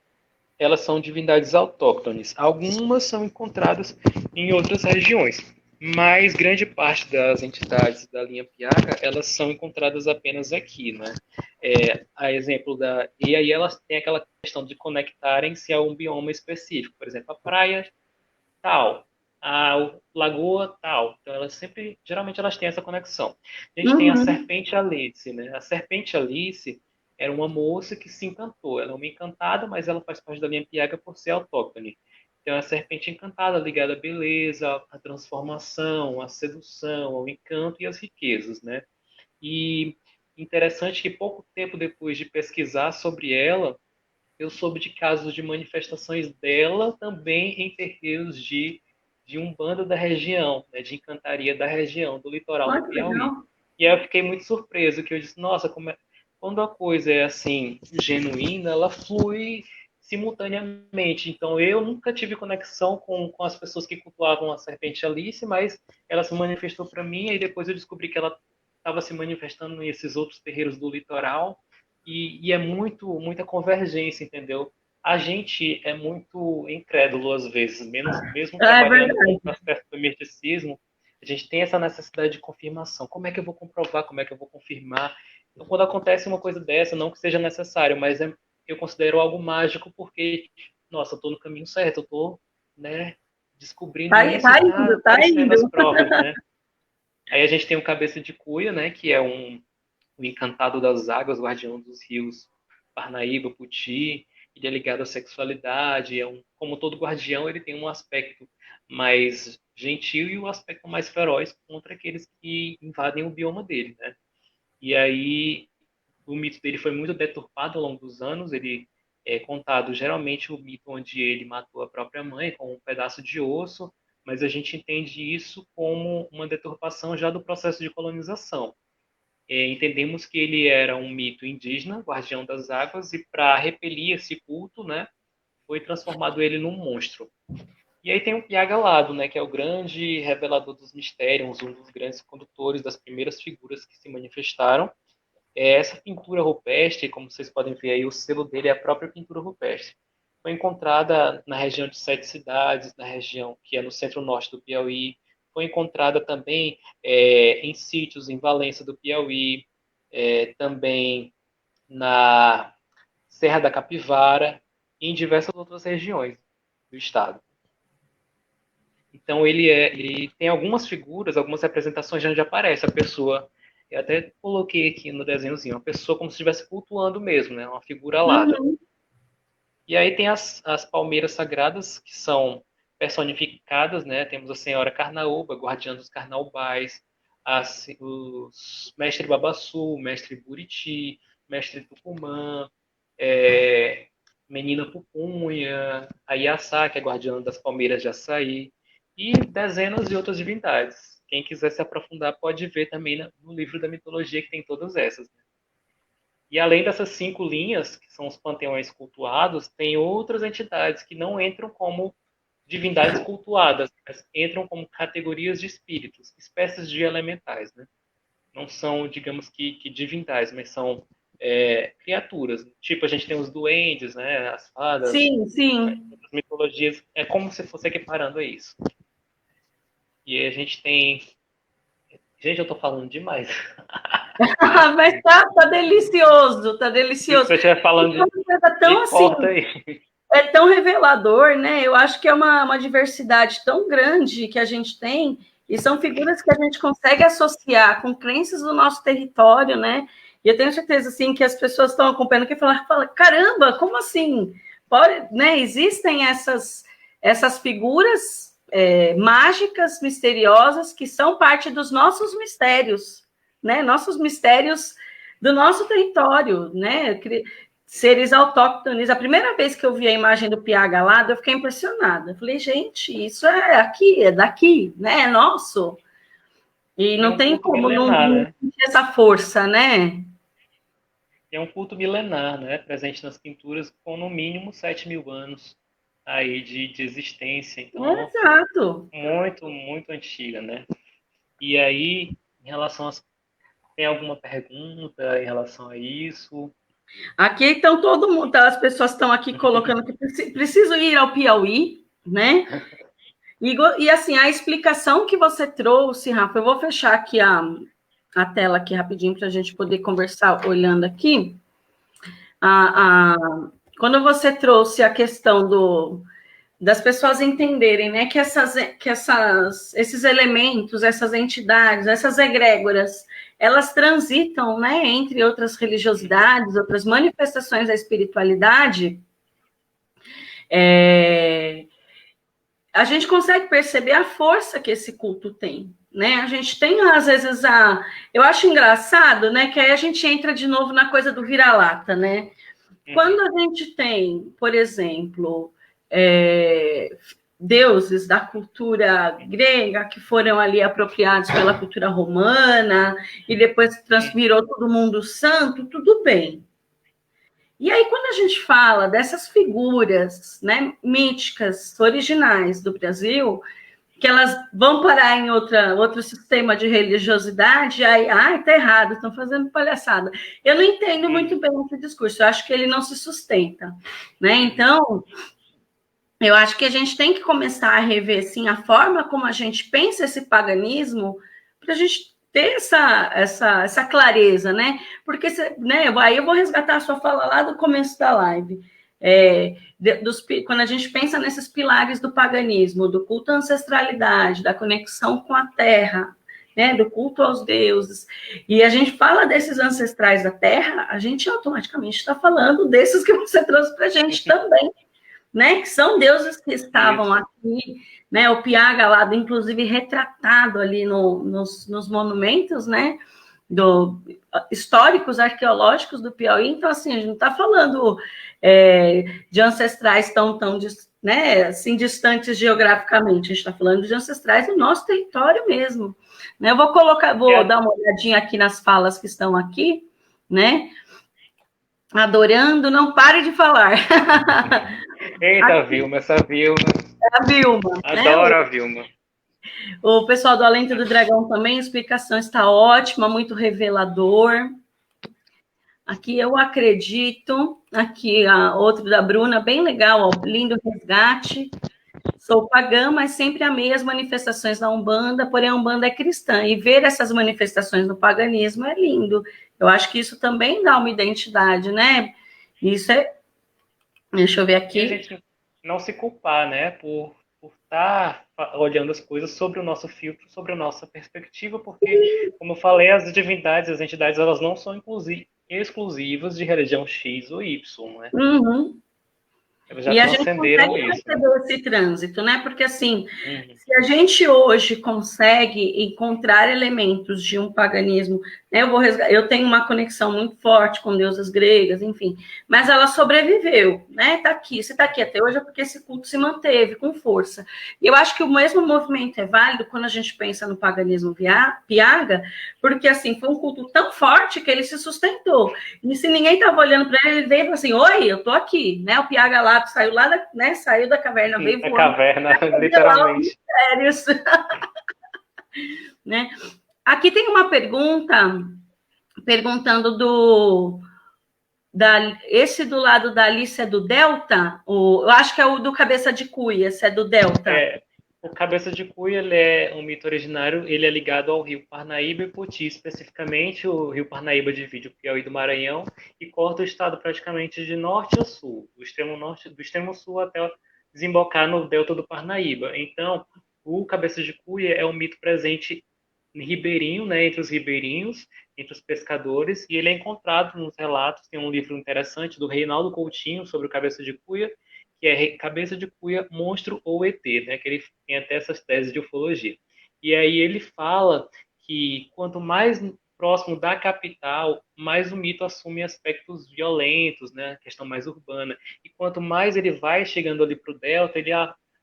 elas são divindades autóctones. Algumas são encontradas em outras regiões, mas grande parte das entidades da linha Piaga, elas são encontradas apenas aqui, né? A exemplo e aí elas têm aquela questão de conectarem-se a um bioma específico, por exemplo, a praia tal, a lagoa tal. Então elas sempre, geralmente elas têm essa conexão. A gente tem a Uhum. serpente Alice, né? A serpente Alice era uma moça que se encantou. Ela é uma encantada, mas ela faz parte da linha Piaga por ser autóctone. Então é a serpente encantada ligada à beleza, à transformação, à sedução, ao encanto e às riquezas, né? E interessante que pouco tempo depois de pesquisar sobre ela, eu soube de casos de manifestações dela também em terreiros de Umbanda da região, né, de encantaria da região, do litoral do Olha que Piauí. legal. E aí eu fiquei muito surpreso, que eu disse, nossa, quando a coisa é assim, genuína, ela flui simultaneamente. Então eu nunca tive conexão com as pessoas que cultuavam a serpente Alice, mas ela se manifestou para mim, e depois eu descobri que ela estava se manifestando nesses outros terreiros do litoral, e é muita convergência, entendeu? A gente é muito incrédulo às vezes, mesmo É trabalhando com o verdade. aspecto do misticismo, a gente tem essa necessidade de confirmação. Como é que eu vou comprovar? Como é que eu vou confirmar? Então, quando acontece uma coisa dessa, não que seja necessário, mas eu considero algo mágico porque, nossa, eu estou no caminho certo, eu estou, né, descobrindo isso e Tá está indo, tá aparecendo as indo. provas, né? Aí a gente tem o Cabeça de Cuia, né, que é o encantado das águas, guardião dos rios Parnaíba, Puti, ele é ligado à sexualidade, como todo guardião, ele tem um aspecto mais gentil e um aspecto mais feroz contra aqueles que invadem o bioma dele, né? E aí o mito dele foi muito deturpado ao longo dos anos, ele é contado geralmente o mito onde ele matou a própria mãe com um pedaço de osso, mas a gente entende isso como uma deturpação já do processo de colonização. Entendemos que ele era um mito indígena, guardião das águas, e para repelir esse culto, né, foi transformado ele num monstro. E aí tem o Piagalado, né, que é o grande revelador dos mistérios, um dos grandes condutores das primeiras figuras que se manifestaram. Essa pintura rupestre, como vocês podem ver aí, o selo dele é a própria pintura rupestre. Foi encontrada na região de Sete Cidades, na região que é no centro-norte do Piauí. Foi encontrada também em sítios em Valença do Piauí, também na Serra da Capivara e em diversas outras regiões do estado. Então ele tem algumas figuras, algumas representações onde aparece a pessoa. Eu até coloquei aqui no desenhozinho, uma pessoa como se estivesse cultuando mesmo, né? Uma figura alada. Uhum. E aí tem as palmeiras sagradas, que são personificadas, né? Temos a Senhora Carnaúba, guardiã dos carnaubais, os Mestre Babaçu, Mestre Buriti, Mestre Tucumã, Menina Pupunha, a Iaçá, que é guardiã das palmeiras de açaí, e dezenas de outras divindades. Quem quiser se aprofundar pode ver também no livro da mitologia que tem todas essas. Né? E além dessas 5 linhas, que são os panteões cultuados, tem outras entidades que não entram como divindades cultuadas, mas entram como categorias de espíritos, espécies de elementais. Né? Não são, digamos que divindades, mas são criaturas. Tipo, a gente tem os duendes, né? As fadas, Sim, sim. as mitologias. É como se fosse equiparando a isso. E aí a gente tem... Gente, eu tô falando demais. Mas tá delicioso, tá delicioso. Se você estiver falando Tão assim, corta aí. é tão revelador, né? Eu acho que é uma diversidade tão grande que a gente tem, e são figuras que a gente consegue associar com crenças do nosso território, né? E eu tenho certeza, assim, que as pessoas estão acompanhando que falam, caramba, como assim? Pode, né? Existem essas figuras mágicas, misteriosas, que são parte dos nossos mistérios, né? Nossos mistérios do nosso território, né? Seres autóctones. A primeira vez que eu vi a imagem do Piá Galado, eu fiquei impressionada. Eu falei, gente, isso é aqui, é daqui, né? É nosso. E não tem como não ter essa força, né? É um culto milenar, né? Presente nas pinturas com no mínimo 7.000 anos aí de existência. Então, Exato. muito, muito antiga, né? E aí, em relação às... Tem alguma pergunta em relação a isso? Aqui então todo mundo, as pessoas estão aqui colocando que preciso ir ao Piauí, né? E assim, a explicação que você trouxe, Rafa, eu vou fechar aqui a tela aqui rapidinho para a gente poder conversar olhando aqui. Quando você trouxe a questão das pessoas entenderem, né, que esses elementos, essas entidades, essas egrégoras, elas transitam, né, entre outras religiosidades, outras manifestações da espiritualidade, a gente consegue perceber a força que esse culto tem, né? A gente tem, às vezes, eu acho engraçado, né, que aí a gente entra de novo na coisa do vira-lata, né? Quando a gente tem, por exemplo, deuses da cultura grega que foram ali apropriados pela cultura romana e depois virou todo mundo santo, tudo bem. E aí, quando a gente fala dessas figuras, né, míticas, originais do Brasil, que elas vão parar em outro sistema de religiosidade, aí tá errado, estão fazendo palhaçada. Eu não entendo muito bem esse discurso, eu acho que ele não se sustenta, né? Então, eu acho que a gente tem que começar a rever, sim, a forma como a gente pensa esse paganismo, para a gente ter essa clareza, né? Porque, né, aí eu vou resgatar a sua fala lá do começo da live. Quando a gente pensa nesses pilares do paganismo, do culto à ancestralidade, da conexão com a terra, né, do culto aos deuses, e a gente fala desses ancestrais da terra, a gente automaticamente está falando desses que você trouxe para a gente também, né, que são deuses que estavam aqui, né, o Piá Galado, inclusive, retratado ali nos monumentos, né, históricos, arqueológicos do Piauí. Então, assim, a gente não está falando de ancestrais tão né, assim, distantes geograficamente, a gente está falando de ancestrais do nosso território mesmo. Né? Eu vou dar uma olhadinha aqui nas falas que estão aqui, né? Adorando, não pare de falar. Eita, Vilma, essa Vilma. É a Vilma. Adoro né? a Vilma. O pessoal do Alento do Dragão também, a explicação está ótima, muito revelador. Aqui eu acredito, aqui outro da Bruna, bem legal, ó, lindo resgate. Sou pagã, mas sempre amei as manifestações da Umbanda, porém a Umbanda é cristã, e ver essas manifestações no paganismo é lindo. Eu acho que isso também dá uma identidade, né? Isso é. Deixa eu ver E a aqui. gente não se culpar, né, por estar olhando as coisas sobre o nosso filtro, sobre a nossa perspectiva, porque, como eu falei, as divindades, as entidades, elas não são exclusivas de religião X ou Y, né? Uhum. Elas já E a gente transcenderam consegue isso, né? perceber esse trânsito, né? Porque, assim, Uhum. se a gente hoje consegue encontrar elementos de um paganismo, né? Eu tenho uma conexão muito forte com deusas gregas, enfim, mas ela sobreviveu, né? Tá aqui. Se tá aqui até hoje é porque esse culto se manteve com força. E eu acho que o mesmo movimento é válido quando a gente pensa no paganismo piaga, porque, assim, foi um culto tão forte que ele se sustentou. E se ninguém estava olhando para ele, ele veio e falou assim: oi, eu tô aqui, né? O Piaga lá saiu lá da, né? Saiu da caverna, veio A voando, caverna, literalmente. mistérios, né? Aqui tem uma pergunta perguntando esse do lado da Alice é do Delta? Eu acho que é o do Cabeça de Cuia, esse é do Delta. O Cabeça de Cuia, ele é um mito originário, ele é ligado ao rio Parnaíba e Poti, especificamente o rio Parnaíba divide o Piauí do Maranhão e corta o estado praticamente de norte a sul, do extremo norte, do extremo sul até desembocar no delta do Parnaíba. Então, o Cabeça de Cuia é um mito presente em ribeirinho, né, entre os ribeirinhos, entre os pescadores, e ele é encontrado nos relatos, tem um livro interessante do Reinaldo Coutinho sobre o Cabeça de Cuia, que é Cabeça de Cuia, Monstro ou ET, né? Que ele tem até essas teses de ufologia. E aí ele fala que quanto mais próximo da capital, mais o mito assume aspectos violentos, né? Questão mais urbana. E quanto mais ele vai chegando ali para o delta, ele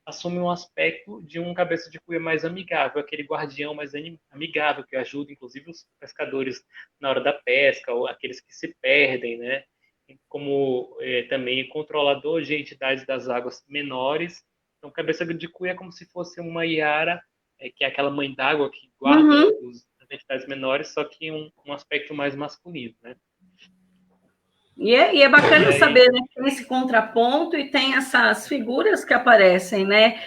assume um aspecto de um cabeça de cuia mais amigável, aquele guardião mais amigável que ajuda, inclusive, os pescadores na hora da pesca ou aqueles que se perdem, né? Como também controlador de entidades das águas menores. Então, cabeça de cuia é como se fosse uma Iara, que é aquela mãe d'água que guarda Uhum. as entidades menores, só que um aspecto mais masculino, né? E é bacana saber, né, que tem esse contraponto e tem essas figuras que aparecem, né?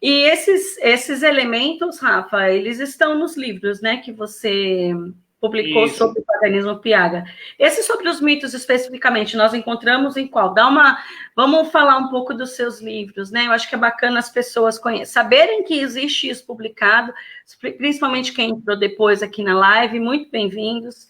E esses elementos, Rafa, eles estão nos livros, né, que você publicou Isso. sobre o paganismo Piaga. Esse sobre os mitos especificamente, nós encontramos em qual? Vamos falar um pouco dos seus livros, né? Eu acho que é bacana as pessoas saberem que existe isso publicado, principalmente quem entrou depois aqui na live, muito bem-vindos.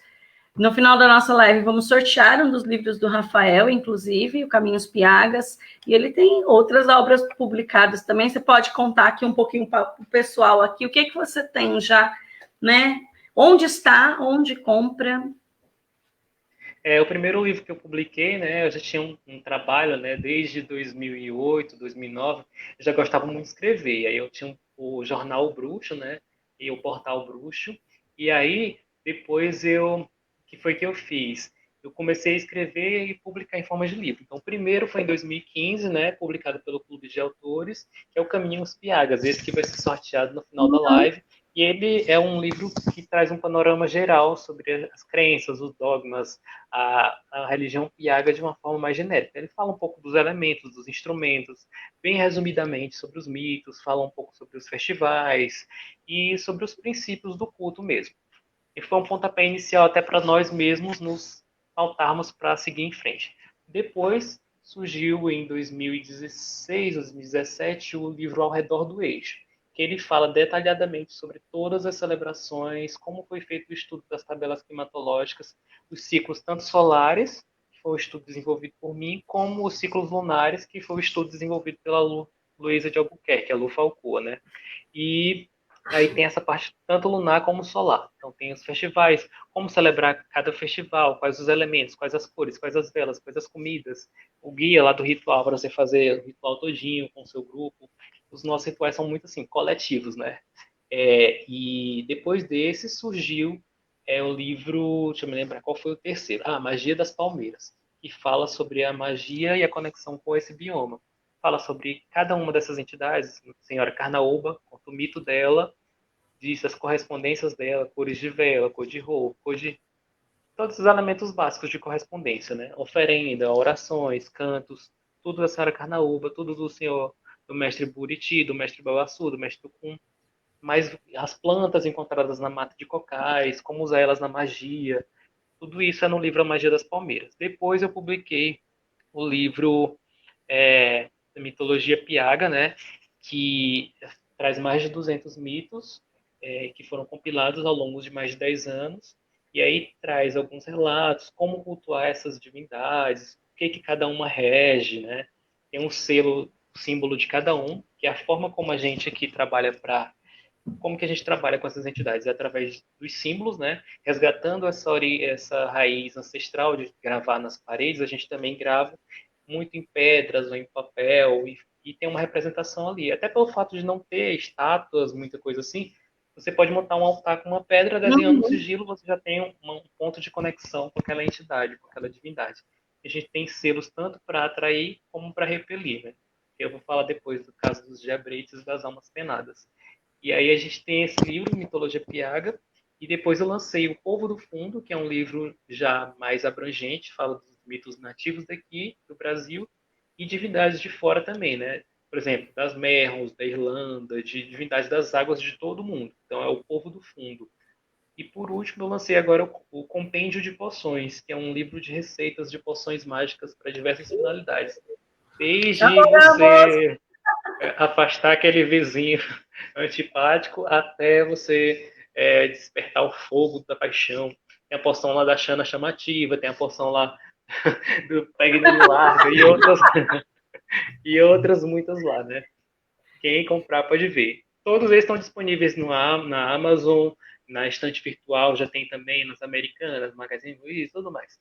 No final da nossa live, vamos sortear um dos livros do Rafael, inclusive, o Caminhos Piagas, e ele tem outras obras publicadas também. Você pode contar aqui um pouquinho para o pessoal aqui, o que você tem já, né? Onde está, onde compra? O primeiro livro que eu publiquei, né, eu já tinha um trabalho, né, desde 2008, 2009, eu já gostava muito de escrever. Aí eu tinha o jornal Bruxo, né, e o portal Bruxo. E aí depois que foi que eu fiz? Eu comecei a escrever e publicar em forma de livro. Então, o primeiro foi em 2015, né, publicado pelo Clube de Autores, que é o Caminhos Piagas, esse que vai ser sorteado no final da live. E ele é um livro que traz um panorama geral sobre as crenças, os dogmas, a religião piaga de uma forma mais genérica. Ele fala um pouco dos elementos, dos instrumentos, bem resumidamente sobre os mitos, fala um pouco sobre os festivais e sobre os princípios do culto mesmo. E foi um pontapé inicial até para nós mesmos nos pautarmos para seguir em frente. Depois surgiu em 2016, 2017 o livro Ao Redor do Eixo, que ele fala detalhadamente sobre todas as celebrações, como foi feito o estudo das tabelas climatológicas, os ciclos tanto solares, que foi o estudo desenvolvido por mim, como os ciclos lunares, que foi o estudo desenvolvido pela Luísa de Albuquerque, a Lu Falcoa, né? E Aí tem essa parte tanto lunar como solar. Então tem os festivais, como celebrar cada festival, quais os elementos, quais as cores, quais as velas, quais as comidas, o guia lá do ritual para você fazer o ritual todinho com o seu grupo. Os nossos rituais são muito assim, coletivos, né? E depois desse surgiu o livro, deixa eu me lembrar qual foi o terceiro. Magia das Palmeiras, que fala sobre a magia e a conexão com esse bioma. Fala sobre cada uma dessas entidades, Senhora Carnaúba, conta o mito dela, diz as correspondências dela, cores de vela, cor de roupa, cor de todos os elementos básicos de correspondência, né? Oferenda, orações, cantos, tudo da Senhora Carnaúba, tudo do Senhor, do Mestre Buriti, do Mestre Babaçu, do Mestre Tucum, mas as plantas encontradas na mata de cocais, como usar elas na magia, tudo isso é no livro A Magia das Palmeiras. Depois eu publiquei o livro Mitologia Piaga, né, que traz mais de 200 mitos que foram compilados ao longo de mais de 10 anos, e aí traz alguns relatos, como cultuar essas divindades, o que cada uma rege, né? Tem um selo, símbolo de cada um, que é a forma como a gente aqui trabalha para como que a gente trabalha com essas entidades? É através dos símbolos, né? Resgatando essa raiz ancestral de gravar nas paredes, a gente também grava muito em pedras ou em papel e tem uma representação ali. Até pelo fato de não ter estátuas, muita coisa assim, você pode montar um altar com uma pedra, desenhando um Uhum. sigilo, você já tem um ponto de conexão com aquela entidade, com aquela divindade. A gente tem selos tanto para atrair como para repelir, né? Eu vou falar depois do caso dos diabretes e das almas penadas. E aí a gente tem esse livro, Mitologia Piaga, e depois eu lancei O Povo do Fundo, que é um livro já mais abrangente, fala dos mitos nativos daqui, do Brasil, e divindades de fora também, né? Por exemplo, das Merros, da Irlanda, de divindades das águas de todo o mundo. Então é O Povo do Fundo. E por último, eu lancei agora o Compêndio de Poções, que é um livro de receitas de poções mágicas para diversas finalidades. Desde você afastar aquele vizinho antipático até você despertar o fogo da paixão. Tem a porção lá da Xana chamativa, tem a porção lá do Pegue Não Me Larga e outras muitas lá, né? Quem comprar pode ver. Todos eles estão disponíveis na Amazon, na estante virtual, já tem também nas Americanas, Magazine Luiza e tudo mais.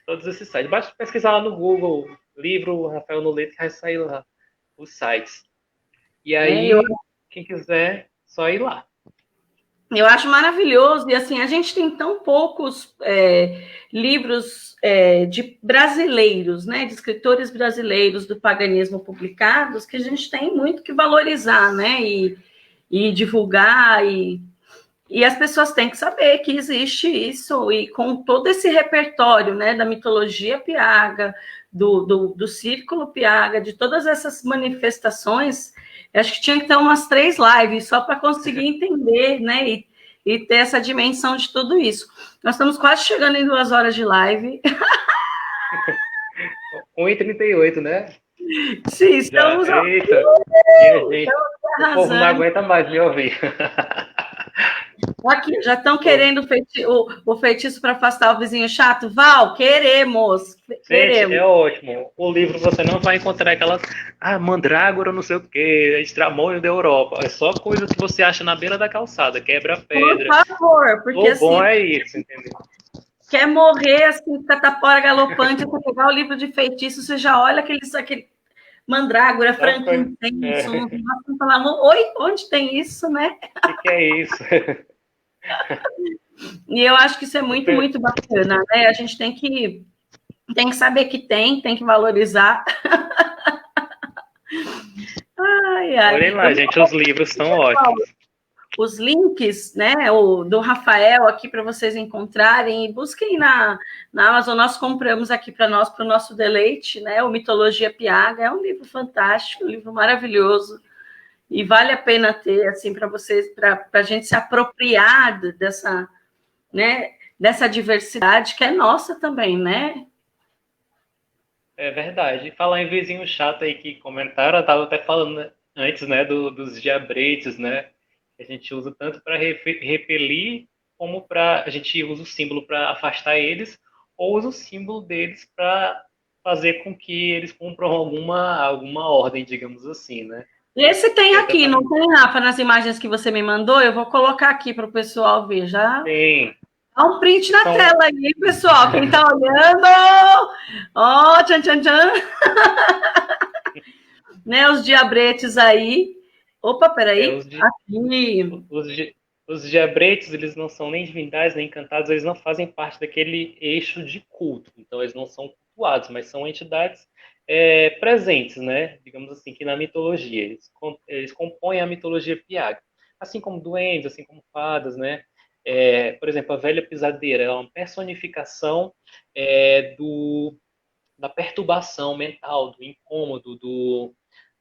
Todos esses sites. Basta pesquisar lá no Google, livro Rafael Noleto, que vai sair lá os sites. E Eu aí, quem quiser, só ir lá. Eu acho maravilhoso, e assim, a gente tem tão poucos livros de brasileiros, né, de escritores brasileiros do paganismo publicados, que a gente tem muito que valorizar, né, e divulgar, e as pessoas têm que saber que existe isso, e com todo esse repertório, né, da mitologia piaga, do círculo piaga, de todas essas manifestações, acho que tinha que ter umas 3 lives só para conseguir entender, né, e ter essa dimensão de tudo isso. Nós estamos quase chegando em 2 horas de live. 1h38, né? Sim, Já, estamos, eita, minha gente, estamos o povo não arrasando. aguenta mais me ouvir. Aqui, já estão querendo o feitiço para afastar o vizinho chato? Val, queremos, Gente, é queremos. ótimo. O livro você não vai encontrar aquelas, mandrágora, não sei o quê, estramônio da Europa. É só coisa que você acha na beira da calçada, Por quebra-pedra. favor, porque O bom assim, é isso, entendeu? quer morrer assim, catapora galopante, você pegar o livro de feitiço, você já olha aquele mandrágora, Só coisa. frankincenso, não falar, oi, onde tem isso, né? Que é isso? E eu acho que isso é muito, muito bacana, né? A gente tem que saber que tem que valorizar. Ai, Olhem ai. lá, gente, os livros são ótimos. Os links, né, o do Rafael aqui para vocês encontrarem e busquem na Amazon. Nós compramos aqui para nós, para o nosso deleite, né, o Mitologia Piaga. É um livro fantástico, um livro maravilhoso e vale a pena ter assim para vocês, para a gente se apropriar dessa, né, dessa diversidade que é nossa também, né? É verdade. Falar em vizinho chato aí que comentaram, eu tava até falando antes, né, dos diabretes, né? Que a gente usa tanto para repelir, como para a gente usa o símbolo para afastar eles, ou usa o símbolo deles para fazer com que eles cumpram alguma ordem, digamos assim, né? Esse tem aqui, não Exatamente. tem, Rafa, nas imagens que você me mandou? Eu vou colocar aqui para o pessoal ver. Já Tem. dá um print na São, tela aí, pessoal. Quem está olhando, ó, oh, tchan, tchan, tchan, né? Os diabretes aí. Opa, os, peraí. Aqui. os diabretes, eles não são nem divindades, nem encantados, eles não fazem parte daquele eixo de culto. Então, eles não são cultuados, mas são entidades presentes, né? Digamos assim, que na mitologia. Eles compõem a mitologia piaga. Assim como duendes, assim como fadas, né? Por exemplo, a velha pisadeira é uma personificação da perturbação mental, do incômodo,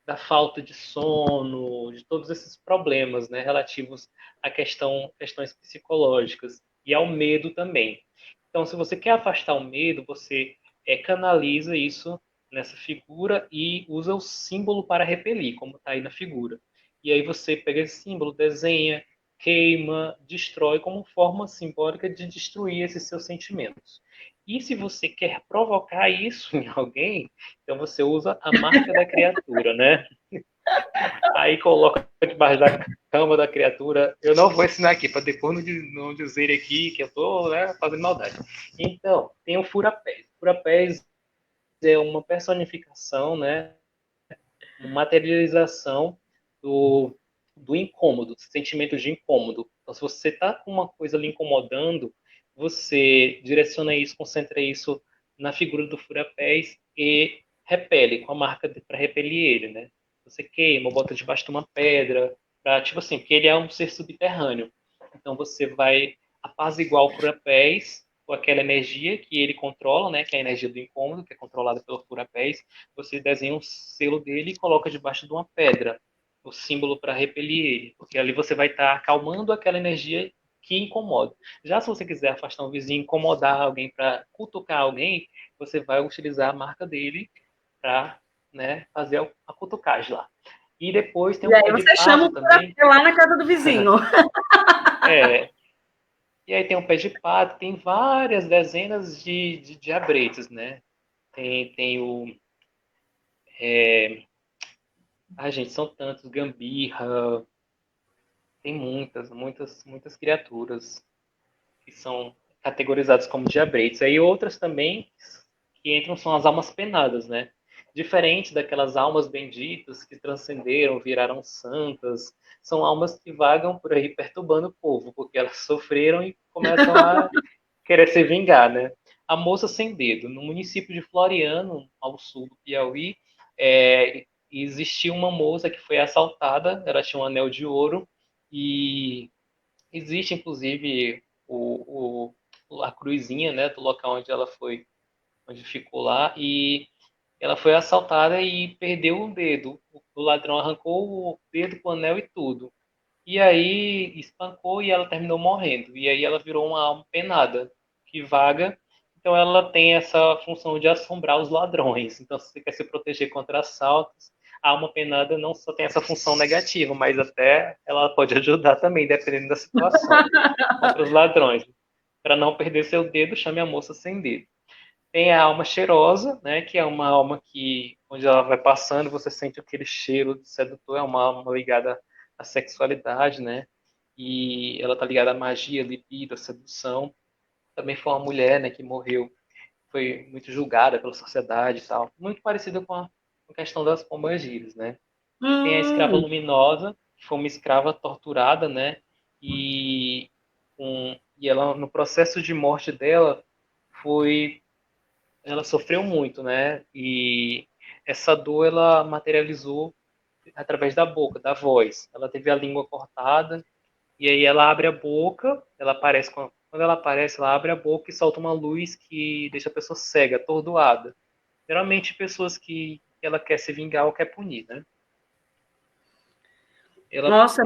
da falta de sono, de todos esses problemas, né, relativos questões psicológicas e ao medo também. Então, se você quer afastar o medo, você canaliza isso nessa figura e usa o símbolo para repelir, como está aí na figura. E aí você pega esse símbolo, desenha, queima, destrói como forma simbólica de destruir esses seus sentimentos. E se você quer provocar isso em alguém, então você usa a marca da criatura, né? Aí coloca debaixo da cama da criatura. Eu não vou ensinar aqui, para depois não dizer aqui que eu estou, né, fazendo maldade. Então, tem o furapés. O furapés é uma personificação, né, uma materialização do incômodo, do sentimento de incômodo. Então, se você está com uma coisa lhe incomodando, você direciona isso, concentra isso na figura do furapés e repele com a marca para repelir ele, né? Você queima, bota debaixo de uma pedra, pra, tipo assim, porque ele é um ser subterrâneo. Então você vai apaziguar o furapés com aquela energia que ele controla, né? Que é a energia do incômodo, que é controlada pelo furapés. Você desenha um selo dele e coloca debaixo de uma pedra, o símbolo para repelir ele, porque ali você vai estar acalmando aquela energia que incomoda. Já se você quiser afastar um vizinho, incomodar alguém, para cutucar alguém, você vai utilizar a marca dele para, né, fazer a cutucagem lá. E depois tem E um aí pé de você chama pato o também. lá na casa do vizinho. É, e aí tem um pé de pato, tem várias dezenas de diabretes, né? Tem o. Ai, gente, são tantos. Gambirra, tem muitas criaturas que são categorizadas como diabretes. Aí outras também que entram são as almas penadas, né? Diferente daquelas almas benditas que transcenderam, viraram santas, são almas que vagam por aí perturbando o povo, porque elas sofreram e começam a querer se vingar, né? A moça sem dedo, no município de Floriano, ao sul do Piauí, existiu uma moça que foi assaltada, ela tinha um anel de ouro e existe, inclusive, a cruzinha, né, do local onde ela foi, onde ficou lá, e ela foi assaltada e perdeu um dedo. O ladrão arrancou o dedo com o anel e tudo. E aí espancou e ela terminou morrendo. E aí ela virou uma alma penada, que vaga. Então ela tem essa função de assombrar os ladrões. Então se você quer se proteger contra assaltos, a alma penada não só tem essa função negativa, mas até ela pode ajudar também, dependendo da situação, contra os ladrões. Para não perder seu dedo, chame a moça sem dedo. Tem a alma cheirosa, né, que é uma alma que, onde ela vai passando, você sente aquele cheiro de sedutor, é uma alma ligada à sexualidade, né, e ela está ligada à magia, libido, à sedução. Também foi uma mulher, né, que morreu, foi muito julgada pela sociedade e tal, muito parecida com a questão das pombagiras, né. Tem a escrava Hum, luminosa, que foi uma escrava torturada, né, e, e ela, no processo de morte dela, foi ela sofreu muito, né? E essa dor ela materializou através da boca, da voz. Ela teve a língua cortada e aí ela abre a boca, ela aparece quando ela aparece, ela abre a boca e solta uma luz que deixa a pessoa cega, atordoada. Geralmente pessoas que ela quer se vingar ou quer punir, né? nossa,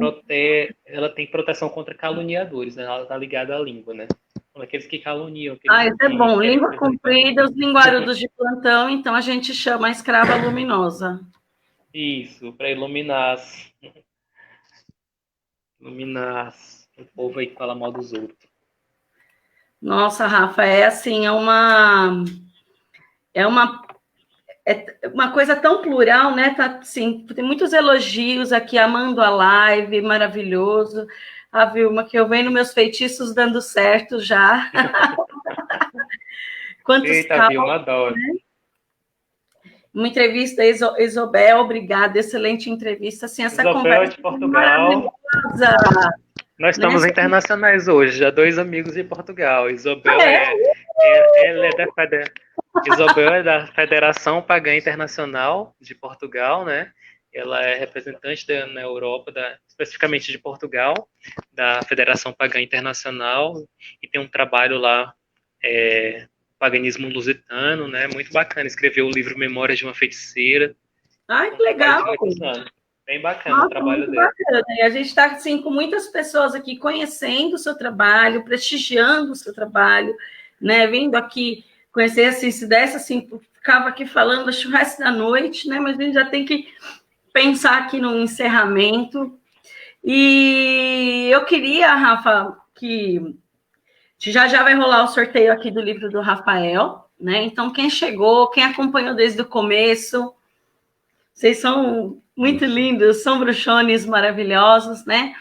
Ela tem proteção contra caluniadores, né? Ela tá ligada à língua, né? Aqueles que caluniam, ah, aqueles isso é que bom. querem Língua prejudicar. comprida, os linguarudos de plantão, então a gente chama a escrava luminosa. Isso, para iluminar o povo aí que fala mal dos outros. Nossa, Rafa, é assim, é uma é uma coisa tão plural, né? Tá, assim, tem muitos elogios aqui, amando a live, maravilhoso. A Vilma, que eu venho meus feitiços dando certo já. Quantos Eita, Vilma, adoro. Uma entrevista, Isobel, obrigada, excelente entrevista. Assim, essa Isabel é conversa de foi Portugal. maravilhosa. Nós Né? estamos internacionais hoje, já dois amigos de Portugal. Ah, é? Ela é Isabel é da Federação Pagã Internacional de Portugal, né? Ela é representante na Europa, especificamente de Portugal, da Federação Pagã Internacional, e tem um trabalho lá, paganismo lusitano, né? Muito bacana. Escreveu o livro Memórias de uma Feiticeira. Ai, que Trabalho legal. de muitos anos. Bem bacana o Nossa, trabalho muito dele. bacana. E a gente está assim, com muitas pessoas aqui conhecendo o seu trabalho, prestigiando o seu trabalho, né? Vindo aqui conhecer, assim, se desse assim, ficava aqui falando o resto da noite, né? Mas a gente já tem que pensar aqui no encerramento. E eu queria, Rafa, que já já vai rolar o sorteio aqui do livro do Rafael, né? Então, quem chegou, quem acompanhou desde o começo, vocês são muito lindos, são bruxones maravilhosos, né?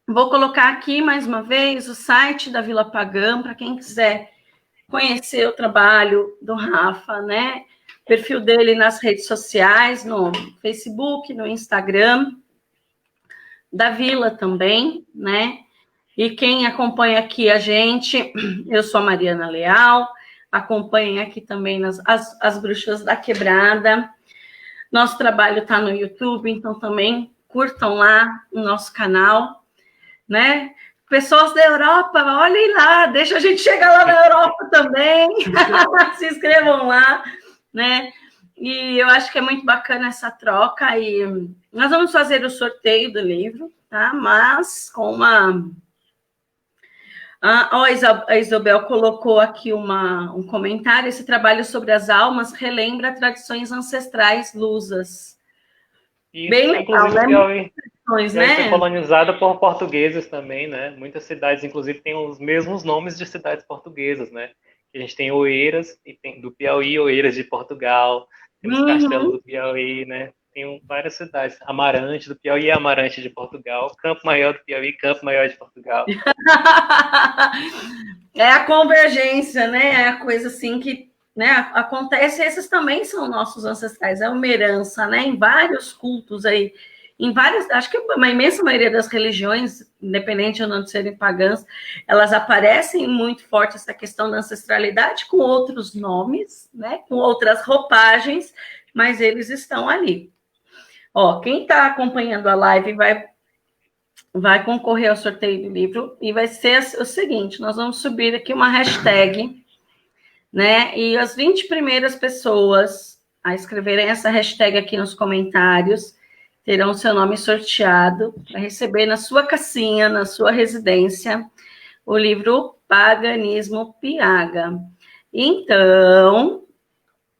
Vou colocar aqui mais uma vez o site da Vila Pagã para quem quiser conhecer o trabalho do Rafa, né? O perfil dele nas redes sociais, no Facebook, no Instagram, da Vila também, né? E quem acompanha aqui a gente, eu sou a Mariana Leal, acompanhem aqui também as Bruxas da Quebrada. Nosso trabalho está no YouTube, então também curtam lá o nosso canal, né? Pessoas da Europa, olhem lá, deixa a gente chegar lá na Europa também, se inscrevam lá, né? E eu acho que é muito bacana essa troca e nós vamos fazer o sorteio do livro, tá? Mas com uma... a Isabel colocou aqui um comentário, esse trabalho sobre as almas relembra tradições ancestrais lusas. Isso, Bem legal, inclusive, né? o Piauí foi Né? colonizada por portugueses também, né? Muitas cidades, inclusive, têm os mesmos nomes de cidades portuguesas, né? A gente tem Oeiras, e tem do Piauí, Oeiras de Portugal, temos Castelo do Piauí, né? Tem várias cidades. Amarante do Piauí, Amarante de Portugal, Campo Maior do Piauí, Campo Maior de Portugal. É a convergência, né? É a coisa assim que, né, acontece. Esses também são nossos ancestrais, é uma herança, né? Em vários cultos aí, em várias, acho que uma imensa maioria das religiões, independente ou não de serem pagãs, elas aparecem muito forte essa questão da ancestralidade com outros nomes, né? Com outras roupagens, mas eles estão ali. Ó, quem está acompanhando a live vai concorrer ao sorteio do livro e vai ser o seguinte: nós vamos subir aqui uma hashtag, né? E as 20 primeiras pessoas a escreverem essa hashtag aqui nos comentários terão seu nome sorteado para receber na sua cassinha, na sua residência, o livro Paganismo Piaga. Então,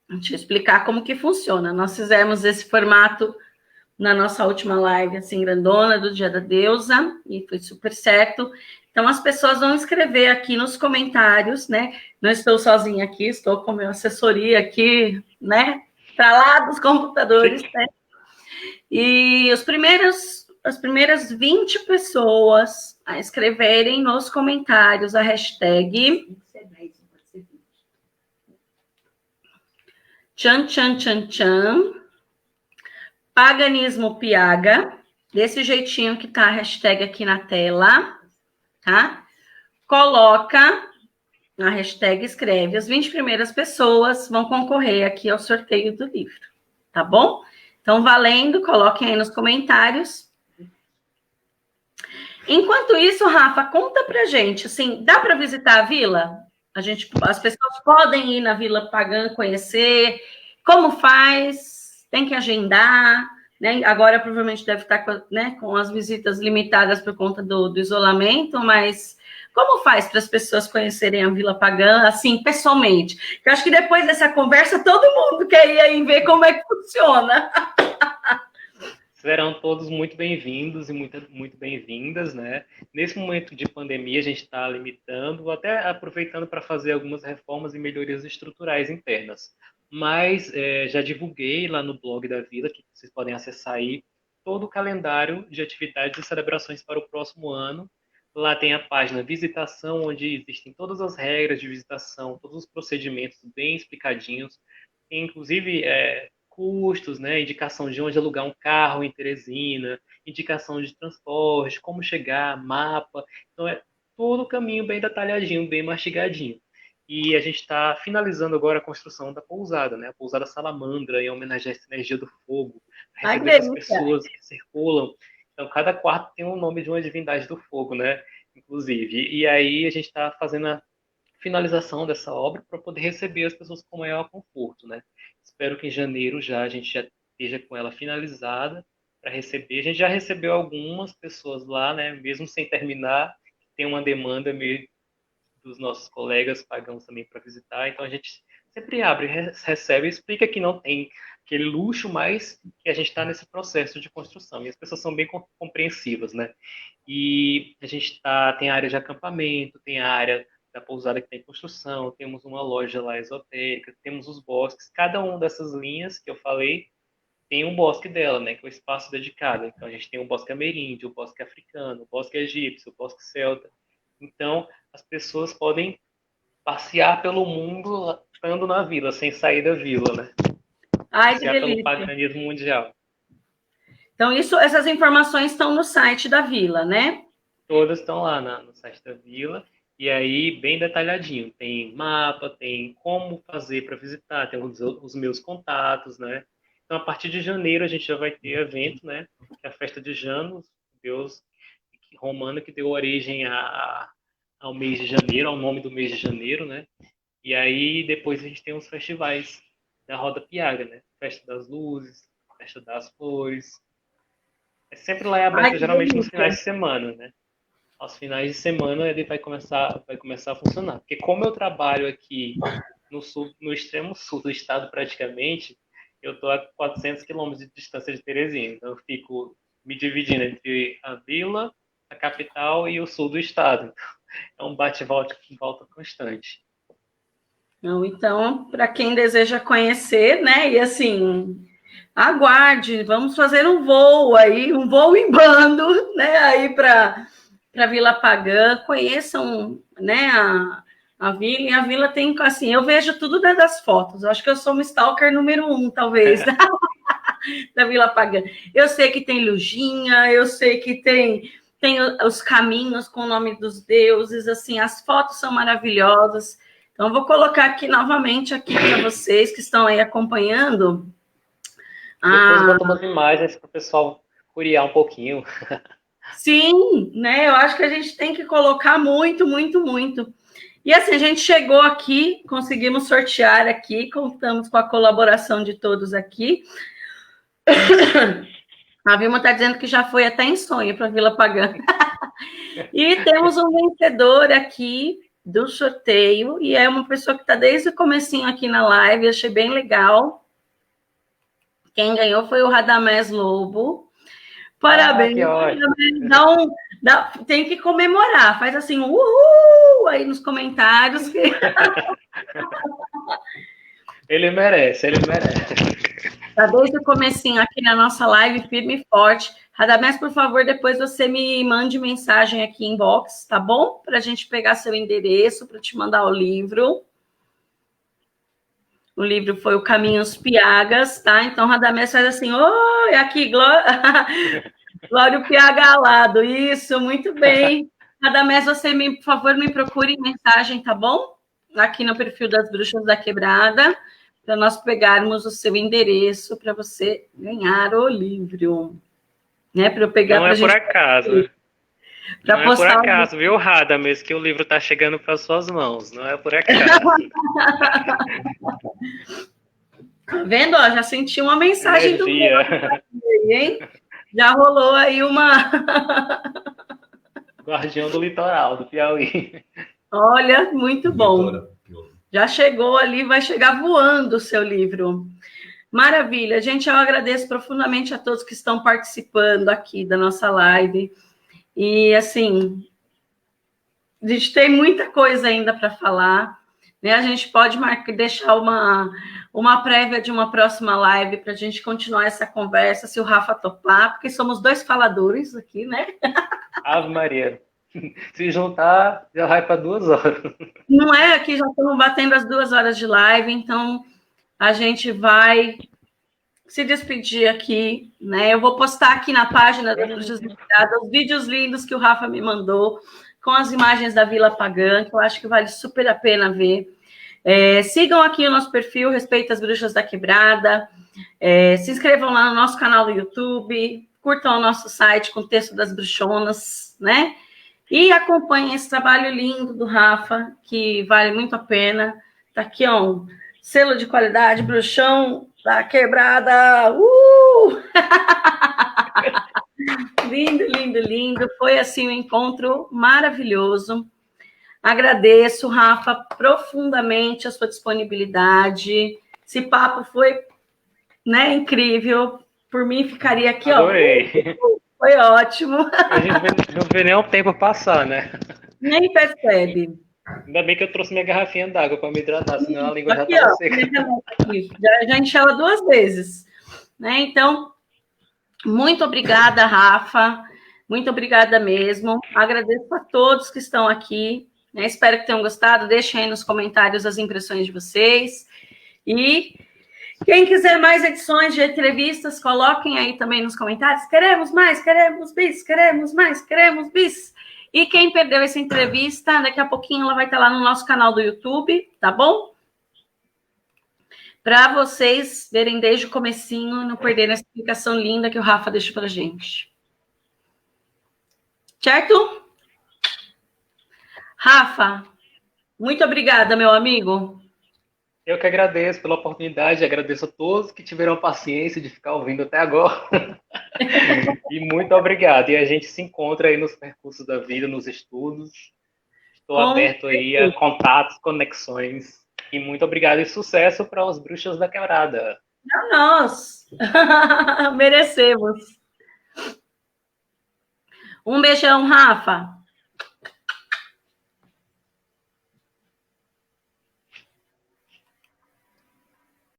deixa eu explicar como que funciona. Nós fizemos esse formato na nossa última live, assim, grandona, do Dia da Deusa, e foi super certo. Então, as pessoas vão escrever aqui nos comentários, né? Não estou sozinha aqui, estou com a minha assessoria aqui, né? Para lá dos computadores, né? E as primeiras 20 pessoas a escreverem nos comentários a hashtag Tchan, tchan, tchan, tchan, Paganismo Piaga, desse jeitinho que tá a hashtag aqui na tela, tá? Coloca a hashtag, escreve. As 20 primeiras pessoas vão concorrer aqui ao sorteio do livro, tá bom? Então, valendo, coloquem aí nos comentários. Enquanto isso, Rafa, conta pra gente, assim, dá para visitar a vila? As pessoas podem ir na Vila Pagã conhecer, como faz? Tem que agendar, né? Agora provavelmente deve estar com as visitas limitadas por conta do isolamento, mas como faz para as pessoas conhecerem a Vila Pagã, assim, pessoalmente? Eu acho que depois dessa conversa, todo mundo quer ir aí ver como é que funciona. Serão todos muito bem-vindos e muito bem-vindas, né? Nesse momento de pandemia, a gente está limitando, até aproveitando para fazer algumas reformas e melhorias estruturais internas. mas já divulguei lá no blog da Vila, que vocês podem acessar aí, todo o calendário de atividades e celebrações para o próximo ano. Lá tem a página Visitação, onde existem todas as regras de visitação, todos os procedimentos bem explicadinhos, tem, inclusive custos, né, indicação de onde alugar um carro em Teresina, indicação de transporte, como chegar, mapa. Então é todo o caminho bem detalhadinho, bem mastigadinho. E a gente está finalizando agora a construção da pousada, né? A pousada Salamandra, em homenagem a essa energia do fogo, para Ai, que receber essas delícia. pessoas que circulam. Então, cada quarto tem um nome de uma divindade do fogo, né? Inclusive. E aí a gente está fazendo a finalização dessa obra para poder receber as pessoas com maior conforto, né? Espero que em janeiro já a gente já esteja com ela finalizada para receber. A gente já recebeu algumas pessoas lá, né? Mesmo sem terminar, tem uma demanda meio dos nossos colegas pagãos também para visitar. Então a gente sempre abre, recebe, explica que não tem aquele luxo, mas que a gente está nesse processo de construção. E as pessoas são bem compreensivas, né? E a gente tem a área de acampamento, tem a área da pousada que tem construção, temos uma loja lá esotérica, temos os bosques. Cada uma dessas linhas que eu falei tem um bosque dela, né? Que é o espaço dedicado. Então a gente tem o bosque ameríndio, o bosque africano, o bosque egípcio, o bosque celta. Então as pessoas podem passear pelo mundo estando na vila, sem sair da vila, né? Ai, que Passear pelo delícia. paganismo mundial. Então, essas informações estão no site da Vila, né? Todas estão lá no site da Vila. E aí, bem detalhadinho. Tem mapa, tem como fazer para visitar, tem os meus contatos, né? Então, a partir de janeiro, a gente já vai ter evento, né? Que é a festa de Janus, deus romano que deu origem ao mês de janeiro, ao nome do mês de janeiro, né? E aí, depois a gente tem os festivais da Roda Piaga, né? Festa das Luzes, Festa das Flores. Sempre lá é Ai, aberto, que geralmente nos delícia. finais de semana, né? Aos finais de semana ele vai começar a funcionar. Porque como eu trabalho aqui no sul, no extremo sul do estado praticamente, eu estou a 400 quilômetros de distância de Teresina. Então eu fico me dividindo entre a vila, a capital e o sul do estado. É um bate-volta constante. Não, então, para quem deseja conhecer, né? E assim, aguarde, vamos fazer um voo aí, um voo em bando, né? Aí para Vila Pagã, conheçam, né? A vila, e a vila tem assim, eu vejo tudo das fotos. Eu acho que eu sou uma stalker número 1, talvez, da Vila Pagã. Eu sei que tem lujinha, eu sei que tem os caminhos com o nome dos deuses, assim, as fotos são maravilhosas. Então, vou colocar aqui novamente aqui para vocês que estão aí acompanhando. Depois bota umas imagens para o pessoal curiar um pouquinho. Sim, né? Eu acho que a gente tem que colocar muito, muito, muito. E assim, a gente chegou aqui, conseguimos sortear aqui, contamos com a colaboração de todos aqui. A Vilma está dizendo que já foi até em sonho para a Vila Pagã. E temos um vencedor aqui do sorteio, e é uma pessoa que está desde o comecinho aqui na live, achei bem legal. Quem ganhou foi o Radamés Lobo. Parabéns, que ótimo. tem que comemorar, faz assim, uhul, aí nos comentários. Ele merece, ele merece. Tá desde o comecinho aqui na nossa live, firme e forte. Radamés, por favor, depois você me mande mensagem aqui em inbox, tá bom? Para a gente pegar seu endereço, para te mandar o livro. O livro foi o Caminhos Piagas, tá? Então, Radamés faz assim, oi, aqui, Glória Piaga Alado. Isso, muito bem. Radamés, você, por favor, me procure em mensagem, tá bom? Aqui no perfil das Bruxas da Quebrada, para nós pegarmos o seu endereço para você ganhar o livro. Né? Para eu pegar. Não é por acaso. Não é por acaso, viu, Radamés, que o livro está chegando para suas mãos. Não é por acaso. Tá vendo? Ó, já senti uma mensagem Energia. do hein? Já rolou aí uma. Guardião do litoral, do Piauí. Olha, muito bom. Já chegou ali, vai chegar voando o seu livro. Maravilha. Gente, eu agradeço profundamente a todos que estão participando aqui da nossa live. E, assim, a gente tem muita coisa ainda para falar. E a gente pode deixar uma prévia de uma próxima live para a gente continuar essa conversa, se o Rafa topar, porque somos dois faladores aqui, né? Ave Maria. Se juntar, já vai para 2 horas. Não é? Aqui já estamos batendo as 2 horas de live, então a gente vai se despedir aqui, né? Eu vou postar aqui na página da Bruxas Inspiradas os vídeos lindos que o Rafa me mandou, com as imagens da Vila Pagã, que eu acho que vale super a pena ver. Sigam aqui o nosso perfil Respeita as Bruxas da Quebrada, se inscrevam lá no nosso canal do YouTube, curtam o nosso site com o texto das bruxonas, né? E acompanhem esse trabalho lindo do Rafa, que vale muito a pena. Tá aqui, ó, um selo de qualidade, bruxão da Quebrada. Lindo, lindo, lindo. Foi, assim, um encontro maravilhoso. Agradeço, Rafa, profundamente a sua disponibilidade. Esse papo foi, né, incrível. Por mim, ficaria aqui, Adorei. Ó. Foi ótimo. A gente não vê nem o tempo passar, né? Nem percebe. Ainda bem que eu trouxe minha garrafinha d'água para me hidratar, senão a língua aqui, já estava ó, seca. Aqui. Já encheu ela 2 vezes. Né? Então, muito obrigada, Rafa. Muito obrigada mesmo. Agradeço a todos que estão aqui. Né? Espero que tenham gostado. Deixem aí nos comentários as impressões de vocês. E quem quiser mais edições de entrevistas, coloquem aí também nos comentários. Queremos mais, queremos bis, queremos mais, queremos bis. E quem perdeu essa entrevista, daqui a pouquinho ela vai estar lá no nosso canal do YouTube, tá bom? Para vocês verem desde o comecinho, não perderem essa explicação linda que o Rafa deixou para a gente. Certo? Rafa, muito obrigada, meu amigo. Eu que agradeço pela oportunidade, agradeço a todos que tiveram paciência de ficar ouvindo até agora. E muito obrigado. E a gente se encontra aí nos percursos da vida, nos estudos. Estou aberto aí a contatos, conexões. E muito obrigado e sucesso para os Bruxas da Quebrada. A nós. Merecemos. Um beijão, Rafa.